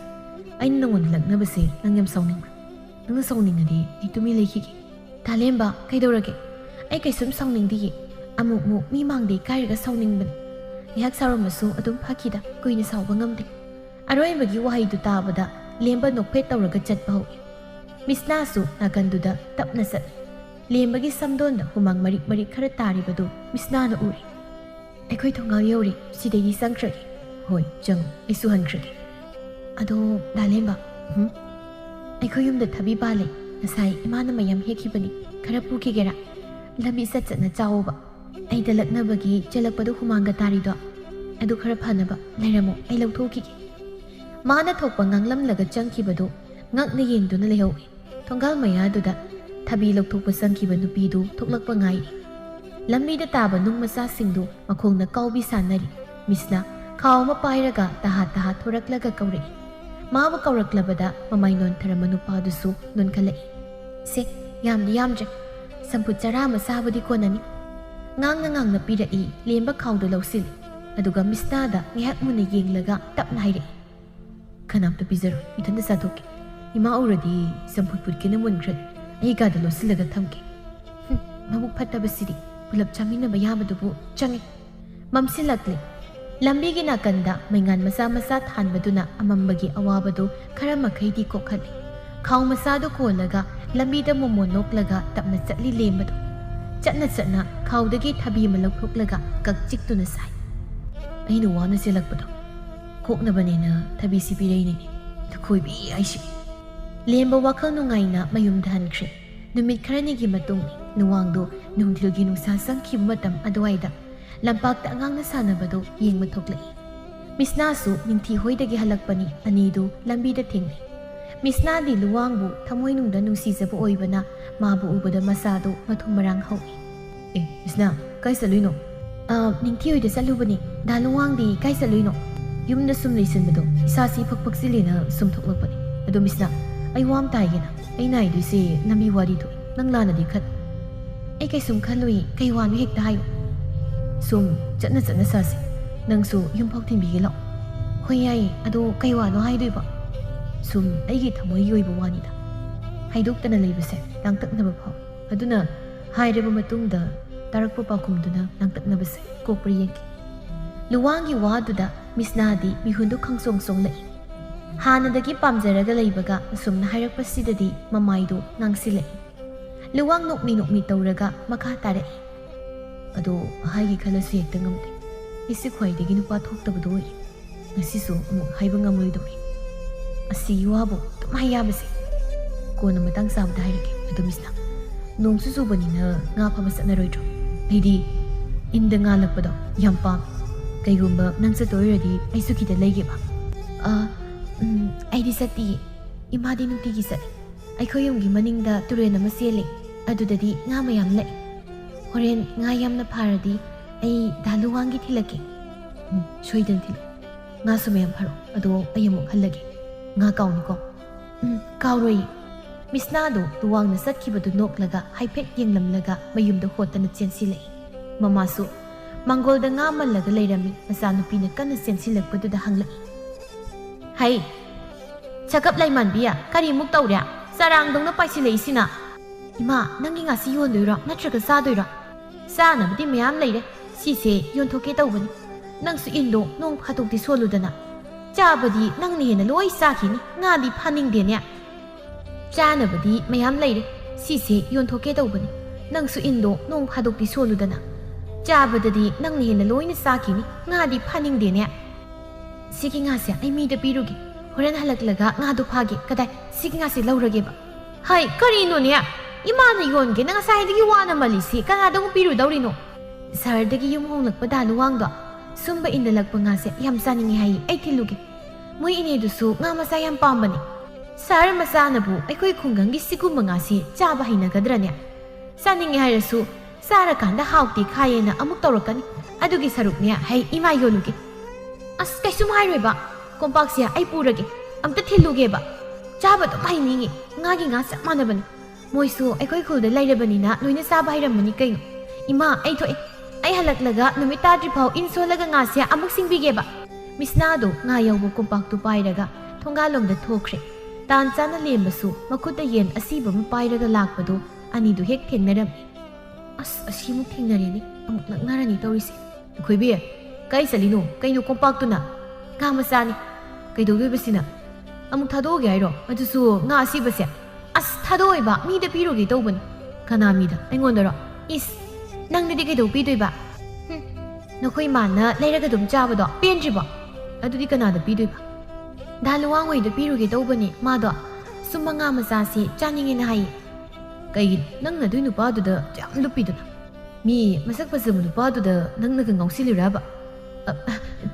Aina nangona laknabase nang yam sauningbra. Nangna sauningadi itumi leikigi." "Talemba kaidorage? Ai kaisum sauningdi. Amuk mi mangde kairaga sauningbani. Ihak saramasu adum phakida kuina sauba ngamde." Aroibagi wahaidu tabada lemba nokphet tawraga chatpa hoyi. Misnasu nakanduda tapna sat. Lembagi samdonda humang marik khara taribadu misnana uri. "Ekhoi thongal yori sidagi sangkragi." "Hoi, jang aisu hankragi." "Ado Lemba, ekhoi yumda thabi bale nasai imana mayam hekhibani khara pukigera. Labi satna chawoba. Aida laknabagi chalakpadu humanga tarido. Adu khara phanaba lairamo ai lauthokigi." Mana thokpa nganglamlaga changkibadu ngakna yengduna lehowi. ꯊꯣꯡꯒꯥꯜ ꯃꯌꯥꯗꯨꯗ ꯊꯕꯤ ꯂꯧꯊꯣꯛꯄ ꯆꯪꯈꯤꯕ ꯅꯨꯄꯤꯗꯨ ꯊꯣꯛꯂꯛꯄ ꯉꯥꯏꯔꯤ꯫ ꯂꯝꯕꯤꯗ ꯇꯥꯕ ꯅꯨꯡ ꯃꯆꯥꯁꯤꯡꯗꯨ ꯃꯈꯣꯡꯅ ꯀꯥꯎꯕꯤ ꯁꯥꯟꯅꯔꯤ꯫ ꯃꯤꯁꯅ ꯈꯥꯎ ꯑꯃ ꯄꯥꯏꯔꯒ ꯇꯍꯥ ꯊꯣꯔꯛꯂꯒ ꯀꯧꯔꯛꯏ꯫ ꯃꯥꯕꯨ ꯀꯧꯔꯛꯂꯕꯗ ꯃꯃꯥꯏ ꯅꯣꯟꯊꯔꯝꯕ ꯅꯨꯄꯥꯗꯨꯁꯨ ꯅꯣꯟꯈꯠꯂꯛꯏ꯫ ꯁꯦ ꯌꯥꯝꯗꯤ ꯌꯥꯝꯗ꯭ꯔꯦ, ꯆꯝꯐꯨꯠ ꯆꯔꯥ ꯑꯃ ꯆꯥꯕꯗꯤ ꯀꯣꯟꯅꯅꯤ꯫ ꯉꯥꯡꯅ ꯄꯤꯔꯛꯏ꯫ ꯂꯦꯝꯕ ꯈꯥꯎꯗꯨ ꯂꯧꯁꯤꯜꯂꯤ꯫ ꯑꯗꯨꯒ ꯃꯤꯁꯅꯥꯗ ꯉꯥꯏꯍꯥꯛ ꯃꯨꯟꯅ ꯌꯦꯡꯂꯒ ꯇꯞꯅ ꯍꯥꯏꯔꯛꯏ, ꯀꯅꯥꯝꯇ ꯄꯤꯖꯔꯣ, ꯏꯊꯟꯇ ꯆꯥꯊꯣꯛꯀꯦ꯫ ꯏꯃꯥ ꯎꯔꯗꯤ ꯆꯝꯐꯨꯠ ꯐꯨꯠꯀꯦꯅ ꯃꯨꯟꯈ꯭ꯔꯗꯤ ꯑꯩ ꯀꯥꯗ ꯂꯣꯠꯁꯤꯜꯂꯒ ꯊꯝꯒꯦ꯫ ꯃꯕꯨꯛ ꯐꯠꯇꯕꯁꯤꯗꯤ ꯄꯨꯂꯞ ꯆꯥꯃꯤꯟꯅꯕ ꯌꯥꯕꯗꯨꯕꯨ ꯆꯪꯉꯤ꯫ ꯃꯝꯁꯤꯜꯂꯛꯂꯤ꯫ ꯂꯝꯕꯤꯒꯤ ꯅꯥꯀꯟꯗ ꯃꯩꯉꯥꯟ ꯃꯆꯥ ꯊꯥꯟꯕꯗꯨꯅ ꯑꯃꯝꯕꯒꯤ ꯑꯋꯥꯕꯗꯨ ꯈꯔ ꯃꯈꯩꯗꯤ ꯀꯣꯛꯍꯜꯂꯤ꯫ ꯈꯥꯎ ꯃꯆꯥꯗꯨ ꯀꯣꯜꯂꯒ ꯂꯝꯕꯤꯗ ꯃꯣꯃꯣ ꯅꯣꯛꯂꯒ ꯇꯞꯅ ꯆꯠꯂꯤ ꯂꯦꯝꯕꯗꯨ꯫ ꯆꯠꯅ ꯈꯥꯎꯗꯒꯤ ꯊꯕꯤ ꯑꯃ ꯂꯧꯊꯣꯛꯂꯒ ꯀꯛ ꯆꯤꯛꯇꯨꯅ ꯁꯥꯏ꯫ ꯑꯩꯅ ꯋꯥꯅ ꯆꯦꯜꯂꯛꯄꯗꯣ ꯀꯣꯛꯅꯕꯅꯦꯅ ꯊꯕꯤꯁꯤ ꯄꯤꯔꯛꯏꯅꯤꯅꯦ, ꯈꯣꯏꯕꯤ ꯍꯥꯏꯁꯤ꯫ ꯂꯦꯝꯕ ꯋꯥꯈꯜ ꯅꯨꯡꯉꯥꯏꯅ ꯃꯌꯨꯝꯗ ꯍꯟꯈ꯭ꯔꯦ꯫ ꯅꯨꯃꯤꯠ ꯈꯔꯅꯤꯒꯤ ꯃꯇꯨꯡ ꯅꯨꯋꯥꯡꯗꯣ ꯅꯨꯡꯊꯤꯜꯒꯤ ꯅꯨꯡꯁꯥ ꯆꯪꯈꯤꯕ ꯃꯇꯝ ꯑꯗꯨꯋꯥꯏꯗ ꯂꯝꯄꯥꯛꯇ ꯑꯉꯥꯡꯅ ꯁꯥꯟꯅꯕꯗꯨ ꯌꯦꯡꯕ ꯊꯣꯛꯂꯛꯏ꯫ ꯃꯤꯁꯅꯥꯁꯨ ꯅꯤꯡꯊꯤ ꯍꯣꯏꯗꯒꯤ ꯍꯜꯂꯛꯄꯅꯤ꯫ ꯑꯅꯤꯗꯨ ꯂꯝꯕꯤꯗ ꯊꯦꯡꯅꯩ꯫ ꯃꯤꯁꯅꯥꯗꯤ ꯂꯨꯋꯥꯡꯕꯨ ꯊꯃꯣꯏꯅꯨꯡꯗ ꯅꯨꯡꯁꯤꯖꯕ ꯑꯣꯏꯕꯅ ꯃꯥꯕꯨ ꯎꯕꯗ ꯃꯁꯥꯗꯨ ꯃꯊꯨꯝ ꯃꯔꯥꯡ ꯍꯧꯏ꯫ ꯃꯤꯁꯅꯥ, ꯀꯥꯏ ꯆꯠꯂꯨꯏꯅꯣ? ꯅꯤꯡꯊꯤ ꯍꯣꯏꯗ ꯆꯠꯂꯨꯕꯅꯤ꯫ ꯗꯥ ꯂꯨꯋꯥꯡꯗꯤ ꯀꯥꯏ ꯆꯠꯂꯨꯏꯅꯣ? ꯌꯨꯝꯗ ꯁꯨꯝ ꯂꯩꯁꯤꯟꯕꯗꯣ ꯏꯁꯥꯁꯤ ꯐꯛꯆꯤꯜꯂꯦꯅ ꯁꯨꯝ ꯊꯣꯛꯂꯛꯄꯅꯤ꯫ ꯑꯗꯣ ꯃꯤꯁꯅꯥ, ꯑꯩ ꯋꯥ ꯑꯃ ꯇꯥꯏꯒꯦꯅ꯫ ꯑꯩꯅ ꯍꯥꯏꯗꯣꯏꯁꯦ ꯂꯝꯕꯤ ꯋꯥꯔꯤ ꯊꯣꯛꯏ, ꯅꯪ ꯂꯥꯟꯅꯗꯤ ꯈꯟ꯫ ꯑꯩ ꯀꯩꯁꯨꯝ ꯈꯜꯂꯨꯏ, ꯀꯩ ꯋꯥꯅꯣ ꯍꯦꯛꯇ ꯍꯥꯏꯌꯨ꯫ ꯁꯨꯝ ꯆꯠꯅ ꯆꯥꯁꯤ, ꯅꯪꯁꯨ ꯌꯨꯝꯐꯥꯎ ꯊꯤꯟꯕꯤꯒꯦ ꯂꯥꯛꯑꯣ꯫ ꯍꯣꯏ ꯌꯥꯏꯌꯦ, ꯑꯗꯣ ꯀꯩ ꯋꯥꯅꯣ ꯍꯥꯏꯗꯣꯏꯕ? ꯁꯨꯝ ꯑꯩꯒꯤ ꯊꯃꯣꯏꯒꯤ ꯑꯣꯏꯕ ꯋꯥꯅꯤꯗ꯫ ꯍꯥꯏꯗꯣꯛꯇꯅ ꯂꯩꯕꯁꯦ ꯂꯥꯡꯇꯛꯅꯕ ꯐꯥꯎꯏ꯫ ꯑꯗꯨꯅ ꯍꯥꯏꯔꯕ ꯃꯇꯨꯡꯗ ꯇꯥꯔꯛꯄ ꯄꯥꯎꯈꯨꯝꯗꯨꯅ ꯂꯥꯡꯇꯛꯅꯕꯁꯦ ꯀꯣꯛꯄ꯭ꯔꯥ ꯌꯦꯡꯒꯦ꯫ ꯂꯨꯋꯥꯡꯒꯤ ꯋꯥꯗꯨꯗ ꯃꯤꯁꯅꯥꯗꯤ ꯃꯤꯍꯨꯟꯗꯨ ꯈꯪꯆꯣꯡ ꯆꯣꯡꯂꯛꯏ꯫ ꯍꯥꯟꯅꯗꯒꯤ ꯄꯥꯝꯖꯔꯒ ꯂꯩꯕꯒ ꯑꯁꯨꯝꯅ ꯍꯥꯏꯔꯛꯄꯁꯤꯗꯗꯤ ꯃꯃꯥꯏꯗꯨ ꯉꯥꯡꯁꯤꯜꯂꯛꯏ꯫ ꯂꯨꯋꯥꯡ ꯅꯣꯛꯃꯤ ꯇꯧꯔꯒ ꯃꯈꯥ ꯇꯥꯔꯛꯏ꯫ ꯑꯗꯣ ꯍꯥꯏꯒꯦ ꯈꯜꯂꯁꯨ ꯍꯦꯛꯇ ꯉꯝꯗꯦ꯫ ꯑꯩꯁꯦ ꯈ꯭ꯋꯥꯏꯗꯒꯤ ꯅꯨꯄꯥ ꯊꯣꯛꯇꯕꯗꯣ ꯑꯣꯏꯔꯤ꯫ ꯉꯁꯤꯁꯨ ꯑꯃꯨꯛ ꯍꯥꯏꯕ ꯉꯝꯂꯣꯏꯗꯧꯔꯤ꯫ ꯑꯁꯤꯒꯤ ꯋꯥꯕꯨ ꯑꯗꯨꯝ ꯍꯥꯏ ꯌꯥꯕꯁꯦ? ꯀꯣꯟꯅ ꯃꯇꯥꯡ ꯆꯥꯕꯗ ꯍꯥꯏꯔꯒꯦ꯫ ꯑꯗꯣ ꯃꯤꯁꯅꯥ, ꯅꯣꯡꯁꯨ ꯆꯨꯕꯅꯤꯅ ꯉꯥ ꯐꯥꯕ ꯆꯠꯅꯔꯣꯏꯗ꯭ꯔꯣ? ꯑꯩꯗꯤ ꯏꯟꯗ ꯉꯥ ꯂꯛꯄꯗꯣ ꯌꯥꯝ ꯄꯥꯝꯃꯦ꯫ ꯀꯩꯒꯨꯝꯕ ꯅꯪ ꯆꯠꯇꯣꯏꯔꯗꯤ ꯑꯩꯁꯨ ꯈꯤꯇ ꯂꯩꯒꯦꯕ꯫ ꯑꯩꯗꯤ ꯆꯠꯇꯤꯌꯦ꯫ ꯏꯃꯥꯗꯤ ꯅꯨꯡꯇꯤꯒꯤ ꯆꯠꯂꯤ꯫ ꯑꯩꯈꯣꯏ ꯌꯨꯝꯒꯤ ꯃꯅꯤꯡꯗ ꯇꯨꯔꯦꯟ ꯑꯃ ꯆꯦꯜꯂꯤ꯫ ꯑꯗꯨꯗꯗꯤ ꯉꯥ ꯃꯌꯥꯝ ꯂꯛꯏ꯫ ꯍꯣꯔꯦꯟ ꯉꯥ ꯌꯥꯝꯅ ꯐꯥꯔꯗꯤ ꯑꯩ ꯗꯥ ꯂꯨꯋꯥꯡꯒꯤ ꯊꯤꯜꯂꯛꯀꯦ꯫ ꯁꯣꯏꯗꯅ ꯊꯤꯜꯂꯛꯑꯣ꯫ ꯉꯥꯁꯨ ꯃꯌꯥꯝ ꯐꯥꯔꯛꯑꯣ꯫ ꯑꯗꯣ ꯑꯩ ꯑꯃꯨꯛ ꯍꯜꯂꯒꯦ꯫ ꯉꯥ ꯀꯥꯎꯅꯤꯀꯣ? ꯀꯥꯎꯔꯣꯏꯌꯦ꯫ ꯃꯤꯁꯅꯥꯗꯣ ꯂꯨꯋꯥꯡꯅ ꯆꯠꯈꯤꯕꯗꯨ ꯅꯣꯛꯂꯒ ꯍꯥꯏꯐꯦꯠ ꯌꯦꯡꯂꯝꯂꯒ ꯃꯌꯨꯝꯗ ꯍꯣꯠꯇꯅ ꯆꯦꯟꯁꯤꯜꯂꯛꯏ꯫ ꯃꯃꯥꯁꯨ ꯃꯥꯡꯒꯣꯜꯗ ꯉꯥ ꯃꯜꯂꯒ ꯂꯩꯔꯝꯃꯤ꯫ ꯃꯆꯥꯅꯨꯄꯤꯅ ꯀꯟꯅ ꯆꯦꯟꯁꯤꯜꯂꯛꯄꯗꯨꯗ ꯍꯪꯂꯛꯏ, ꯍꯩ ꯁꯀꯞ ꯂꯩꯃꯥꯟꯕꯤ, ꯀꯔꯤꯃꯨꯛ ꯇꯧꯔꯦ? ꯆꯔꯥꯡꯗꯧꯅ ꯄꯥꯏꯁꯤꯜꯂꯛꯏꯁꯤꯅ? ꯏꯃꯥ, ꯅꯪꯒꯤ ꯉꯥꯁꯤ ꯌꯣꯟꯗꯣꯏꯔꯣ ꯅꯠꯇ꯭ꯔꯒ ꯆꯥꯗꯣꯏꯔꯣ? ꯆꯥꯅꯕꯗꯤ ꯃꯌꯥꯝ ꯂꯩꯔꯦ, ꯁꯤꯁꯦ ꯌꯣꯟꯊꯣꯛꯀꯦ ꯇꯧꯕꯅꯤ꯫ ꯅꯪꯁꯨ ꯏꯟꯗꯣ ꯅꯣꯡ ꯐꯥꯗꯣꯛꯇꯤ ꯁꯣꯜꯂꯨꯗꯅ꯫ ꯆꯥꯕꯗꯤ ꯅꯪꯅ ꯍꯦꯟꯅ ꯂꯣꯏ ꯆꯥꯈꯤꯅꯤ, ꯉꯥꯗꯤ ꯐꯥꯅꯤꯡꯗꯦꯅꯦ꯫ ꯆꯥꯅꯕꯗꯤ ꯃꯌꯥꯝ ꯂꯩꯔꯦ, ꯁꯤꯁꯦ ꯌꯣꯟꯊꯣꯛꯀꯦ ꯇꯧꯕꯅꯤ꯫ ꯅꯪꯁꯨ ꯏꯟꯗꯣ ꯅꯣꯡ ꯐꯥꯗꯣꯛꯇꯤ ꯁꯣꯜꯂꯨꯗꯅ꯫ ꯆꯥꯕꯗꯗꯤ ꯅꯪꯅ ꯍꯦꯟꯅ ꯂꯣꯏꯅ ꯆꯥꯈꯤꯅꯤ, ꯉꯥꯗꯤ ꯐꯥꯅꯤꯡꯗꯦꯅꯦ꯫ ꯁꯤꯒꯤ ꯉꯥꯁꯦ ꯑꯩ ꯃꯤꯗ ꯄꯤꯔꯨꯒꯦ, ꯍꯣꯔꯦꯟ ꯍꯜꯂꯛꯂꯒ ꯉꯥꯗꯣ ꯐꯥꯒꯦ꯫ ꯀꯗꯥꯏ, ꯁꯤꯒꯤ ꯉꯥꯁꯦ ꯂꯧꯔꯒꯦꯕ? ꯍꯥꯏ ꯀꯔꯤꯅꯣꯅꯦ? ꯏꯃꯥꯅ ꯌꯣꯟꯒꯦꯅ ꯉꯁꯥꯏꯗꯒꯤ ꯋꯥꯅ ꯃꯜꯂꯤꯁꯤ ꯀꯅꯥꯗ ꯑꯃꯨꯛ ꯄꯤꯔꯨꯗꯧꯔꯤꯅꯣ? ꯁꯍꯔꯗꯒꯤ ꯌꯨꯝ ꯍꯣꯡꯂꯛꯄ ꯗꯥ ꯂꯨꯋꯥꯡꯗꯣ ꯁꯨꯝꯕ ꯏꯟꯗꯂꯛꯄ ꯉꯥꯁꯦ ꯌꯥꯝ ꯆꯥꯅꯤꯡꯉꯦ ꯍꯥꯏꯌꯦ, ꯑꯩ ꯊꯤꯜꯂꯨꯒꯦ꯫ ꯃꯣꯏ ꯏꯅꯦꯗꯨꯁꯨ ꯉꯥ ꯃꯆꯥ ꯌꯥꯝ ꯄꯥꯝꯕꯅꯤ꯫ ꯁꯍꯔ ꯃꯆꯥꯅꯕꯨ ꯑꯩꯈꯣꯏ ꯈꯨꯡꯒꯪꯒꯤ ꯁꯤꯒꯨꯝꯕ ꯉꯥꯁꯤ ꯆꯥꯕ ꯍꯩꯅꯒꯗ꯭ꯔꯅꯦ? ꯆꯥꯅꯤꯡꯉꯦ ꯍꯥꯏꯔꯁꯨ ꯆꯥꯔꯀꯥꯟꯗ ꯍꯥꯎꯇꯦ ꯈꯥꯏꯌꯦꯅ ꯑꯃꯨꯛ ꯇꯧꯔꯛꯀꯅꯤ꯫ ꯑꯗꯨꯒꯤ ꯁꯔꯨꯛꯅꯦ ꯍꯩ ꯏꯃꯥ ꯌꯣꯜꯂꯨꯒꯦ꯫ ꯑꯁ ꯀꯩꯁꯨꯝ ꯍꯥꯏꯔꯣꯏꯕ, ꯀꯣꯝꯄꯥꯛꯁꯦ ꯑꯩ ꯄꯨꯔꯒꯦ, ꯑꯝꯇ ꯊꯤꯜꯂꯨꯒꯦꯕ꯫ ꯆꯥꯕ ꯑꯗꯨꯝ ꯍꯩꯅꯤꯡꯉꯤ, ꯉꯥꯒꯤ ꯉꯥ ꯆꯞ ꯃꯥꯟꯅꯕꯅꯤ꯫ ꯃꯣꯏꯁꯨ ꯑꯩꯈꯣꯏ ꯈꯨꯜꯗ ꯂꯩꯔꯕꯅꯤꯅ ꯂꯣꯏꯅ ꯆꯥꯕ ꯍꯩꯔꯝꯃꯅꯤ ꯀꯩꯅꯣ꯫ ꯏꯃꯥ, ꯑꯩ ꯊꯣꯛꯑꯦ꯫ ꯑꯩ ꯍꯜꯂꯛꯂꯒ ꯅꯨꯃꯤꯠ ꯇꯥꯗ꯭ꯔꯤꯐꯥꯎ ꯏꯟ ꯁꯣꯜꯂꯒ ꯉꯥꯁꯦ ꯑꯃꯨꯛ ꯁꯤꯡꯕꯤꯒꯦꯕ꯫ ꯃꯤꯁꯅꯥꯗꯣ ꯉꯥ ꯌꯧꯕ ꯀꯣꯝꯄꯥꯛꯇꯨ ꯄꯥꯏꯔꯒ ꯊꯣꯡꯒꯥꯜꯂꯣꯝꯗ ꯊꯣꯛꯈ꯭ꯔꯦ꯫ ꯇꯥꯟ ꯆꯥꯅ ꯂꯦꯝꯕꯁꯨ ꯃꯈꯨꯠꯇ ꯌꯦꯟ ꯑꯁꯤꯕ ꯑꯃ ꯄꯥꯏꯔꯒ ꯂꯥꯛꯄꯗꯣ ꯑꯅꯤꯗꯨ ꯍꯦꯛ ꯊꯦꯡꯅꯔꯝꯃꯤ꯫ ꯑꯁ ꯑꯁꯤꯃꯨꯛ ꯊꯦꯡꯅꯔꯦꯅꯦ, ꯑꯃꯨꯛ ꯅꯛꯅꯔꯅꯤ ꯇꯧꯔꯤꯁꯦ꯫ ꯑꯩꯈꯣꯏꯕꯤ, ꯀꯥꯏ ꯆꯠꯂꯤꯅꯣ? ꯀꯩꯅꯣ ꯀꯣꯝꯄꯥꯛꯇꯨꯅ? ꯉꯥ ꯃꯆꯥꯅꯤ꯫ ꯀꯩꯗꯧꯗꯣꯏꯕꯁꯤꯅ? ꯑꯃꯨꯛ ꯊꯥꯗꯣꯛꯑꯒꯦ ꯍꯥꯏꯔꯣ? ꯑꯗꯨꯁꯨ ꯉꯥ ꯑꯁꯤꯕꯁꯦ? ꯑꯁ ꯊꯥꯗꯣꯛꯑꯣꯏꯕ, ꯃꯤꯗ ꯄꯤꯔꯨꯒꯦ ꯇꯧꯕꯅꯤ꯫ ꯀꯅꯥ ꯃꯤꯗ? ꯑꯩꯉꯣꯟꯗꯔꯣ? ꯏꯁ, ꯅꯪꯗꯗꯤ ꯀꯩꯗꯧ ꯄꯤꯗꯣꯏꯕ? ꯅꯈꯣꯏ ꯃꯥꯅ ꯂꯩꯔꯒ ꯑꯗꯨꯝ ꯆꯥꯕꯗꯣ ꯄꯦꯟꯗ꯭ꯔꯤꯕꯣ? ꯑꯗꯨꯗꯤ ꯀꯅꯥꯗ ꯄꯤꯗꯣꯏꯕ? ꯗꯥ ꯂꯨꯋꯥꯡ ꯍꯣꯏꯗ ꯄꯤꯔꯨꯒꯦ ꯇꯧꯕꯅꯤ꯫ ꯃꯥꯗꯣ ꯁꯨꯝꯕ ꯉꯥ ꯃꯆꯥꯁꯤ ꯆꯥꯅꯤꯡꯉꯦꯅ ꯍꯥꯏꯌꯦ꯫ ꯀꯩꯒꯤꯅꯣ ꯅꯪꯅ ꯑꯗꯨꯏ ꯅꯨꯄꯥꯗꯨꯗ ꯌꯥꯝ ꯂꯨꯞꯄꯤꯗꯨꯅ? ꯃꯤ ꯃꯁꯛ ꯐꯖꯕ ꯅꯨꯄꯥꯗꯨꯗ ꯅꯪꯅꯒ ꯉꯥꯎꯁꯤꯜꯂꯤꯔꯕ?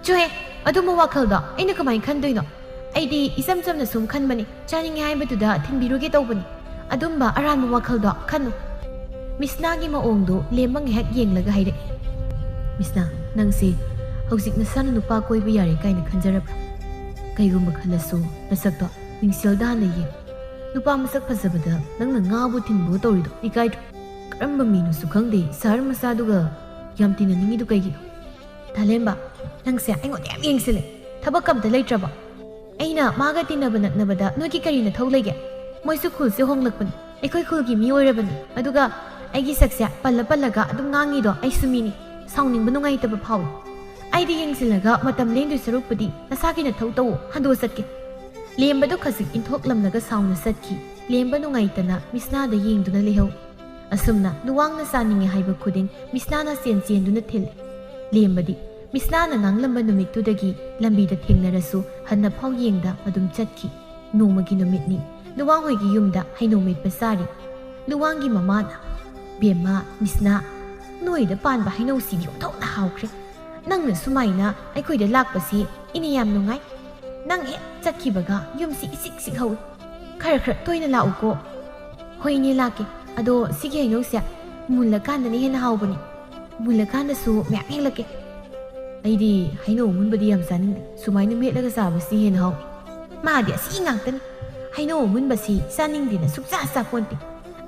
ꯆꯣꯍꯦ, ꯑꯗꯨꯝꯕ ꯋꯥꯈꯜꯗꯣ ꯑꯩꯅ ꯀꯃꯥꯏꯅ ꯈꯟꯗꯣꯏꯅꯣ? ꯑꯩꯗꯤ ꯏꯆꯝ ꯆꯝꯅ ꯁꯨꯝ ꯈꯟꯕꯅꯤ, ꯆꯥꯅꯤꯡꯉꯦ ꯍꯥꯏꯕꯗꯨꯗ ꯊꯤꯟꯕꯤꯔꯨꯒꯦ ꯇꯧꯕꯅꯤ꯫ ꯑꯗꯨꯝꯕ ꯑꯔꯥꯟꯕ ꯋꯥꯈꯜꯗꯣ ꯈꯟꯅꯨ ꯃꯤꯁꯅꯥꯒꯤ ꯃꯑꯣꯡꯗꯣ ꯂꯦꯝꯕ ꯉꯥꯏꯍꯥꯛ ꯌꯦꯡꯂꯒ ꯍꯥꯏꯔꯛꯏ ꯃꯤꯁꯅꯥ ꯅꯪꯁꯦ ꯍꯧꯖꯤꯛ ꯅꯁꯥꯅ ꯅꯨꯄꯥ ꯀꯣꯏꯕ ꯌꯥꯔꯦ ꯀꯥꯏꯅ ꯈꯟꯖꯔꯕ꯭ꯔꯥ ꯀꯩꯒꯨꯝꯕ ꯈꯜꯂꯁꯨ ꯅꯁꯛꯇꯣ ꯃꯤꯡꯁꯦꯜꯗ ꯍꯥꯟꯅ ꯌꯦꯡ ꯅꯨꯄꯥ ꯃꯁꯛ ꯐꯖꯕꯗ ꯅꯪꯅ ꯉꯥꯕꯨ ꯊꯤꯟꯕꯨ ꯇꯧꯔꯤꯗꯣ ꯏꯀꯥꯏꯗ꯭ꯔꯣ ꯀꯔꯝꯕ ꯃꯤꯅꯣꯁꯨ ꯈꯪꯗꯦ ꯁꯍꯔ ꯃꯆꯥꯗꯨꯒ ꯌꯥꯝ ꯇꯤꯟꯅꯅꯤꯡꯉꯤꯗꯨ ꯀꯩꯒꯤꯅꯣ ꯊꯥꯂꯦꯝꯕ ꯅꯪꯁꯦ ꯑꯩꯉꯣꯟꯗ ꯌꯥꯝ ꯌꯦꯡꯁꯤꯜꯂꯦ ꯊꯕꯛ ꯑꯝꯇ ꯂꯩꯇ꯭ꯔꯕꯣ ꯑꯩꯅ ꯃꯥꯒ ꯇꯤꯟꯅꯕ ꯅꯛꯅꯕꯗ ꯅꯣꯏꯒꯤ ꯀꯔꯤ ꯅꯊꯧ ꯂꯩꯒꯦ ꯃꯣꯏꯁꯨ ꯈꯨꯜꯁꯦ ꯍꯣꯡꯂꯛꯄꯅꯤ ꯑꯩꯈꯣꯏ ꯈꯨꯜꯒꯤ ꯃꯤ ꯑꯣꯏꯔꯕꯅꯤ ꯑꯗꯨꯒ ꯑꯩꯒꯤ ꯁꯛꯁꯦ ꯄꯜꯂꯒ ꯑꯗꯨꯝ ꯉꯥꯡꯉꯤꯗꯣ ꯑꯩꯁꯨ ꯃꯤꯅꯤ ꯁꯥꯎꯅꯤꯡꯕ ꯅꯨꯡꯉꯥꯏꯇꯕ ꯐꯥꯎꯏ ꯑꯩꯗꯤ ꯌꯦꯡꯁꯤꯜꯂꯒ ꯃꯇꯝ ꯂꯦꯟꯗꯣꯏ ꯁꯔꯨꯛꯄꯨꯗꯤ ꯅꯁꯥꯒꯤ ꯅꯊꯧ ꯇꯧ ꯍꯟꯗꯣꯛ ꯆꯠꯀꯦ ꯂꯦꯝꯕꯗꯨ ꯈꯖꯤꯛ ꯏꯟꯊꯣꯛꯂꯝꯂꯒ ꯁꯥꯎꯅ ꯆꯠꯈꯤ ꯂꯦꯝꯕ ꯅꯨꯡꯉꯥꯏꯇꯅ ꯃꯤꯁꯅꯥꯗ ꯌꯦꯡꯗꯨꯅ ꯂꯩꯍꯧ ꯑꯁꯨꯝꯅ ꯂꯨꯋꯥꯡꯅ ꯆꯥꯅꯤꯡꯉꯦ ꯍꯥꯏꯕ ꯈꯨꯗꯤꯡ ꯃꯤꯁꯅꯥꯅ ꯆꯦꯟꯗꯨꯅ ꯊꯤꯜꯂꯤ ꯂꯦꯝꯕꯗꯤ ꯃꯤꯁꯅꯥꯅ ꯉꯥꯡꯂꯝꯕ ꯅꯨꯃꯤꯠꯇꯨꯗꯒꯤ ꯂꯝꯕꯤꯗ ꯊꯦꯡꯅꯔꯁꯨ ꯍꯟꯅ ꯐꯥꯎ ꯌꯦꯡꯗ ꯑꯗꯨം ꯆꯠꯈꯤ ꯅꯣꯡꯃꯒꯤ ꯅꯨꯃꯤꯠꯅꯤ ꯂꯨꯋꯥꯡ ꯍꯣꯏꯒꯤ ꯌꯨꯝꯗ ꯍꯩꯅꯧ ꯃꯦꯠꯄ ꯆꯥꯔꯤ ꯂꯨꯋꯥꯡꯒꯤ ꯃꯃꯥꯅ ꯕꯦꯝꯃ ꯃꯤꯁꯅꯥ ꯅꯣꯏꯗ ꯄꯥꯟꯕ ꯍꯩꯅꯧꯁꯤꯗꯤ ꯑꯣꯟꯊꯣꯛꯅ ꯍꯥꯎꯈ꯭ꯔꯦ ꯅꯪꯅ ꯁꯨꯃꯥꯏꯅ ꯑꯩꯈꯣꯏꯗ ꯂꯥꯛꯄꯁꯤ ꯏꯅꯦ ꯌꯥꯝ ꯅꯨꯡꯉꯥꯏ ꯅꯪ ꯍꯦꯛ ꯆꯠꯈꯤꯕꯒ ꯌꯨꯝꯁꯤ ꯏꯆꯤꯛ ꯍꯧꯏ ꯈꯔ ꯇꯣꯏꯅ ꯂꯥꯛꯎꯀꯣ ꯍꯣꯏ ꯏꯅꯦ ꯂꯥꯛꯀꯦ ꯑꯗꯣ ꯁꯤꯒꯤ ꯍꯩꯅꯧꯁꯦ ꯃꯨꯜꯂꯀꯥꯟꯗꯅ ꯍꯦꯟꯅ ꯍꯥꯎꯕꯅꯤ ꯃꯨꯜꯂꯀꯥꯟꯗꯁꯨ ꯃꯌꯥꯝ ꯍꯦꯛꯂꯛꯀꯦ ꯑꯩꯗꯤ ꯍꯩꯅꯧ ꯑꯃꯨꯟꯕꯗꯤ ꯌꯥꯝ ꯆꯥꯅꯤꯡꯗꯦ ꯁꯨꯃꯥꯏꯅ ꯃꯦꯠꯂꯒ ꯆꯥꯕꯁꯤ ꯍꯦꯟꯅ ꯍꯥꯎꯏ ꯃꯥꯗꯤ ꯑꯁꯤ ꯉꯥꯛꯇꯅꯤ ꯍꯩꯅꯧ ꯑꯃꯨꯟꯕꯁꯤ ꯆꯥꯅꯤꯡꯗꯦꯅ ꯁꯨꯛꯆꯥ ꯆꯥꯄꯣꯟꯇꯦ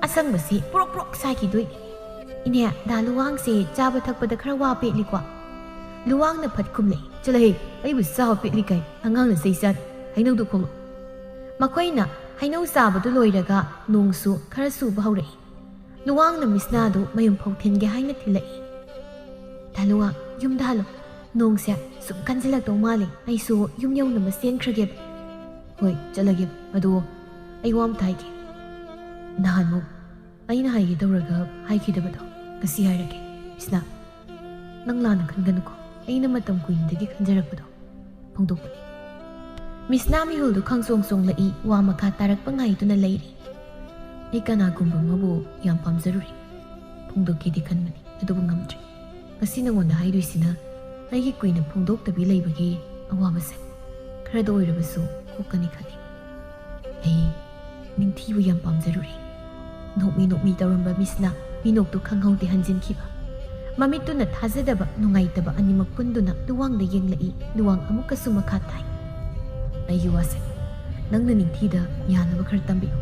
ꯑꯁꯪꯕꯁꯤ ꯄ꯭ꯔꯣꯛ ꯁꯥꯏꯈꯤꯗꯣꯏꯅꯤ ꯏꯅꯦ ꯗꯥ ꯂꯨꯋꯥꯡꯁꯦ ꯆꯥꯕ ꯊꯛꯄꯗ ꯈꯔ ꯋꯥ ꯄꯦꯠꯂꯤꯀꯣ ꯂꯨꯋꯥꯡꯅ ꯐꯠ ꯈꯨꯝꯂꯛꯏ ꯆꯠꯂꯍꯦ ꯑꯩꯕꯨ ꯆꯥꯕ ꯄꯦꯠꯂꯤ ꯀꯥꯏ ꯑꯉꯥꯡꯅ ꯆꯩ ꯆꯥꯗꯦ ꯍꯩꯅꯧꯗꯨ ꯈꯣꯛꯂꯛ ꯃꯈꯣꯏꯅ ꯍꯩꯅꯧ ꯆꯥꯕꯗꯨ ꯂꯣꯏꯔꯒ ꯅꯣꯡꯁꯨ ꯈꯔ ꯆꯨꯕ ꯍꯧꯔꯛꯏ ꯂꯨꯋꯥꯡꯅ ꯃꯤꯁꯅꯥꯗꯨ ꯃꯌꯨꯝꯐꯥꯎ ꯊꯤꯟꯒꯦ ꯍꯥꯏꯅ ꯊꯤꯜꯂꯛꯏ ꯗꯥ ꯂꯨꯋꯥꯡ ꯌꯨꯝꯗ ꯍꯜꯂꯣ ꯅꯣꯡꯁꯦ ꯁꯨꯝ ꯀꯟꯁꯤꯜꯂꯛꯇꯧ ꯃꯥꯜꯂꯤ ꯑꯩꯁꯨ ꯌꯨꯝ ꯌꯧꯅꯕ ꯆꯦꯟꯈ꯭ꯔꯒꯦꯕ ꯍꯣꯏ ꯆꯠꯂꯒꯦꯕ ꯑꯗꯣ ꯑꯩ ꯋꯥ ꯑꯝꯇ ꯍꯥꯏꯒꯦ ꯅꯍꯥꯟꯃꯨꯛ ꯑꯩꯅ ꯍꯥꯏꯒꯦ ꯇꯧꯔꯒ ꯍꯥꯏꯈꯤꯗꯕꯗꯣ ꯉꯁꯤ ꯍꯥꯏꯔꯒꯦ ꯃꯤꯁꯅꯥ ꯅꯪ ꯂꯥꯟꯅ ꯈꯟꯒꯅꯨꯀꯣ ꯑꯩꯅ ꯃꯇꯝ ꯀꯨꯏꯅꯗꯒꯤ ꯈꯟꯖꯔꯛꯄꯗꯣ ꯐꯣꯡꯗꯣꯛꯄꯅꯤ ꯃꯤꯁꯅꯥ ꯃꯤꯍꯨꯜꯗꯨ ꯈꯪꯆꯣꯡ ꯆꯣꯡꯂꯛꯏ ꯋꯥ ꯃꯈꯥ ꯇꯥꯔꯛꯄ ꯉꯥꯏꯗꯨꯅ ꯂꯩꯔꯤ ꯑꯩ ꯀꯅꯥꯒꯨꯝꯕ ꯑꯃꯕꯨ ꯌꯥꯝ ꯄꯥꯝꯖꯔꯨꯔꯤ ꯐꯣꯡꯗꯣꯛꯀꯦꯗꯤ ꯈꯟꯕꯅꯤ ꯑꯗꯨꯕꯨ ꯉꯝꯗ꯭ꯔꯤ ꯉꯁꯤ ꯅꯉꯣꯟꯗ ꯍꯥꯏꯗꯣꯏꯁꯤꯅ ꯑꯩꯒꯤ ꯀꯨꯏꯅ ꯐꯣꯡꯗꯣꯛꯇꯕꯤ ꯂꯩꯕꯒꯤ ꯑꯋꯥꯕꯁꯦ ꯈꯔꯗ ꯑꯣꯏꯔꯕꯁꯨ ꯀꯣꯛꯀꯅꯤ ꯈꯜꯂꯤ ꯑꯩ ꯅꯤꯡꯊꯤꯕꯨ ꯌꯥꯝ ꯄꯥꯝꯖꯔꯨꯔꯤ ꯅꯣꯛꯃꯤ ꯇꯧꯔꯝꯕ ꯃꯤꯁꯅ ꯃꯤꯅꯣꯛꯇꯨ ꯈꯪꯍꯧꯗꯦ ꯍꯟꯖꯤꯟꯈꯤꯕ ꯃꯃꯤꯠꯇꯨꯅ ꯊꯥꯖꯗꯕ ꯅꯨꯡꯉꯥꯏꯇꯕ ꯑꯅꯤꯃꯛ ꯄꯨꯟꯗꯨꯅ ꯂꯨꯋꯥꯡꯗ ꯌꯦꯡꯂꯛꯏ ꯂꯨꯋꯥꯡ ꯑꯃꯨꯛꯀꯁꯨ ꯃꯈꯥ ꯇꯥꯏ ꯑꯩꯒꯤ ꯋꯥꯁꯦ ꯅꯪꯅ ꯅꯤꯡꯊꯤꯗ ꯌꯥꯅꯕ ꯈꯔ ꯇꯝꯕꯤꯌꯨ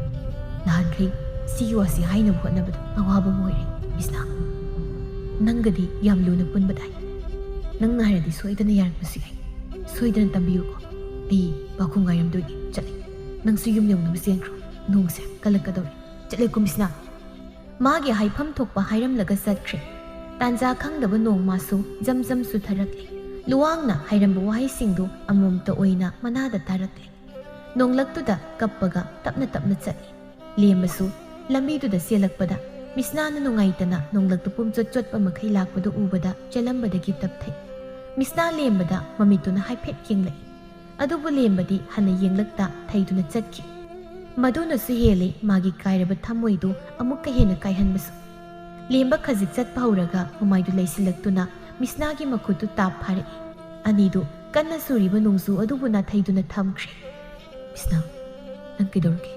ꯅꯍꯥꯟꯈꯩ ꯁꯤꯒꯤ ꯋꯥꯁꯤ ꯍꯥꯏꯅꯕ ꯍꯣꯠꯅꯕꯗ ꯑꯋꯥꯕ ꯑꯃ ꯑꯣꯏꯔꯦ ꯃꯤꯁꯅꯥ ꯅꯪꯒꯗꯤ ꯌꯥꯝ ꯂꯨꯅ ꯄꯨꯟꯕ ꯇꯥꯏ ꯅꯪꯅ ꯍꯥꯏꯔꯗꯤ ꯁꯣꯏꯗꯅ ꯌꯥꯔꯛꯄꯁꯨ ꯌꯥꯏ ꯁꯣꯏꯗꯅ ꯇꯝꯕꯤꯌꯨꯀꯣ ꯑꯩ ꯄꯥꯎꯈꯨꯝ ꯉꯥꯏꯔꯝꯗꯣꯏꯅꯤ ꯆꯠꯂꯦ ꯅꯪꯁꯨ ꯌꯨꯝ ꯌꯧꯅꯕ ꯆꯦꯟꯈ꯭ꯔꯣ ꯅꯣꯡꯁꯦ ꯀꯜꯂꯛꯀꯗꯧꯔꯦ ꯆꯠꯂꯦꯀꯣ ꯃꯤꯁꯅꯥ ꯃꯥꯒꯤ ꯍꯥꯏꯐꯝ ꯊꯣꯛꯄ ꯍꯥꯏꯔꯝꯂꯒ ꯆꯠꯈ꯭ꯔꯦ ꯇꯥꯟꯖꯥ ꯈꯪꯗꯕ ꯅꯣꯡꯃꯁꯨ ꯖꯝ ꯆꯨꯊꯔꯛꯂꯤ ꯂꯨꯋꯥꯡꯅ ꯍꯥꯏꯔꯝꯕ ꯋꯥꯍꯩꯁꯤꯡꯗꯨ ꯑꯃꯃꯝꯇ ꯑꯣꯏꯅ ꯃꯅꯥꯗ ꯇꯥꯔꯛꯂꯤ ꯅꯣꯡꯂꯛꯇꯨꯗ ꯀꯞꯄꯒ ꯇꯞꯅ ꯆꯠꯂꯤ ꯂꯦꯝꯕꯁꯨ ꯂꯝꯕꯤꯗꯨꯗ ꯆꯦꯜꯂꯛꯄꯗ ꯃꯤꯁꯅꯥꯅ ꯅꯨꯡꯉꯥꯏꯇꯅ ꯅꯣꯡꯂꯛꯇꯨ ꯄꯨꯝꯆꯣꯠꯄ ꯃꯈꯩ ꯂꯥꯛꯄꯗꯨ ꯎꯕꯗ ꯆꯦꯜꯂꯝꯕꯗꯒꯤ ꯇꯞꯊꯩ ꯃꯤꯁꯅꯥ ꯂꯦꯝꯕꯗ ꯃꯃꯤꯠꯇꯨꯅ ꯍꯥꯏꯐꯦꯠ ꯌꯦꯡꯂꯛꯏ ꯑꯗꯨꯕꯨ ꯂꯦꯝꯕꯗꯤ ꯍꯟꯅ ꯌꯦꯡꯂꯛꯇ ꯊꯩꯗꯨꯅ ꯆꯠꯈꯤ ꯃꯗꯨꯅꯁꯨ ꯍꯦꯜꯂꯤ ꯃꯥꯒꯤ ꯀꯥꯏꯔꯕ ꯊꯃꯣꯏꯗꯨ ꯑꯃꯨꯛꯀ ꯍꯦꯟꯅ ꯀꯥꯏꯍꯟꯕꯁꯨ ꯂꯦꯝꯕ ꯈꯖꯤꯛ ꯆꯠꯄ ꯍꯧꯔꯒ ꯃꯃꯥꯏꯗꯨ ꯂꯩꯁꯤꯜꯂꯛꯇꯨꯅ ꯃꯤꯁꯅꯥꯒꯤ ꯃꯈꯨꯠꯇꯨ ꯇꯥꯞ ꯐꯥꯔꯛꯏ ꯑꯅꯤꯗꯨ ꯀꯟꯅ ꯆꯨꯔꯤꯕ ꯅꯣꯡꯖꯨ ꯑꯗꯨꯕꯨ ꯅꯥꯊꯩꯗꯨꯅ ꯊꯝꯈ꯭ꯔꯦ ꯃꯤꯁꯅꯥ ꯅꯪ ꯀꯩꯗꯧꯔꯒꯦ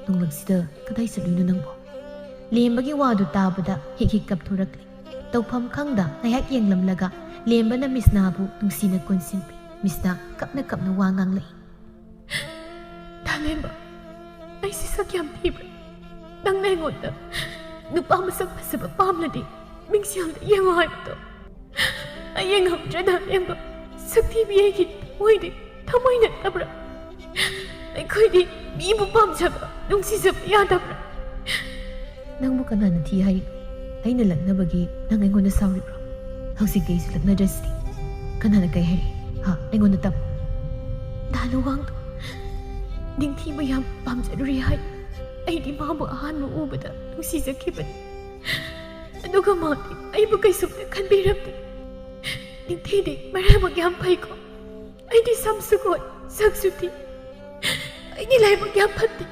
ꯅꯣꯡꯂꯛꯁꯤꯗ ꯀꯗꯥꯏ ꯆꯠꯂꯨꯏꯅꯣ ꯅꯪꯕꯣ ꯂꯦꯝꯕꯒꯤ ꯋꯥꯗꯨ ꯇꯥꯕꯗ ꯍꯤꯛ ꯀꯞꯊꯣꯔꯛꯂꯤ ꯇꯧꯐꯝ ꯈꯪꯗ ꯉꯥꯏꯍꯥꯛ ꯌꯦꯡꯂꯝꯂꯒ ꯂꯦꯝꯕꯅ ꯃꯤꯁꯅꯥꯕꯨ ꯅꯨꯡꯁꯤꯅ ꯀꯣꯟꯁꯤꯟꯕꯤ ꯃꯤꯁꯅꯥ ꯀꯞꯅ ꯋꯥ ꯉꯥꯡꯂꯛꯏ ꯊꯥꯂꯦꯝꯕ ꯑꯩꯁꯤ ꯁꯛ ꯌꯥꯝ ꯊꯤꯕ꯭ꯔꯥ ꯅꯪꯅ ꯑꯩꯉꯣꯟꯗ ꯅꯨꯄꯥ ꯃꯁꯛ ꯐꯖꯕ ꯄꯥꯝꯂꯗꯤ ꯃꯤꯡꯁꯦꯜꯗ ꯌꯦꯡꯉꯣ ꯍꯥꯏꯕꯗꯣ ꯑꯩ ꯌꯦꯡꯍꯧꯗ꯭ꯔꯦ ꯊꯥꯂꯦꯝꯕ ꯁꯛ ꯊꯤꯕꯤ ꯑꯩꯒꯤ ꯊꯃꯣꯏ ꯅꯠꯇꯕ꯭ꯔꯥ ꯑꯩꯈꯣꯏꯗꯤ ꯃꯤꯕꯨ ꯄꯥꯝꯖꯕ ꯅꯨꯡꯁꯤꯖꯕ ꯌꯥꯗꯕ꯭ꯔꯥ ꯅꯪꯕꯨ ꯀꯅꯥꯅ ꯊꯤ ꯍꯥꯏꯔꯤꯅꯣ ꯑꯩꯅ ꯂꯛꯅꯕꯒꯤ ꯅꯪ ꯑꯩꯉꯣꯟꯗ ꯁꯥꯎꯔꯤꯕ꯭ꯔꯣ ꯍꯧꯖꯤꯛꯇꯤ ꯑꯩꯁꯨ ꯂꯛꯅꯗ꯭ꯔꯁꯤꯗꯤ ꯀꯅꯥꯅ ꯀꯩ ꯍꯥꯏꯔꯤ ꯑꯩꯉꯣꯟꯗ ꯇꯝ ꯗꯥ ꯂꯨꯋꯥꯡꯗꯣ ꯅꯤꯡꯊꯤꯕ ꯌꯥꯝ ꯄꯥꯝꯖꯔꯨꯔꯤ ꯍꯥꯏ ꯑꯩꯗꯤ ꯃꯥꯕꯨ ꯑꯍꯥꯟꯕ ꯎꯕꯗ ꯅꯨꯡꯁꯤꯖꯈꯤꯕꯅꯤ ꯑꯗꯨꯒ ꯃꯥꯗꯤ ꯑꯩꯕꯨ ꯀꯩꯁꯨꯝꯇ ꯈꯟꯕꯤꯔꯝꯗꯦ ꯅꯤꯡꯊꯤꯗꯤ ꯃꯔꯥꯏꯕꯛ ꯌꯥꯝ ꯐꯩꯀꯣ ꯑꯩꯗꯤ ꯁꯝꯁꯨ ꯀꯣꯏ ꯁꯛꯁꯨ ꯊꯤ ꯑꯩꯒꯤ ꯂꯥꯏꯕꯛ ꯌꯥꯝ ꯐꯠꯇꯦ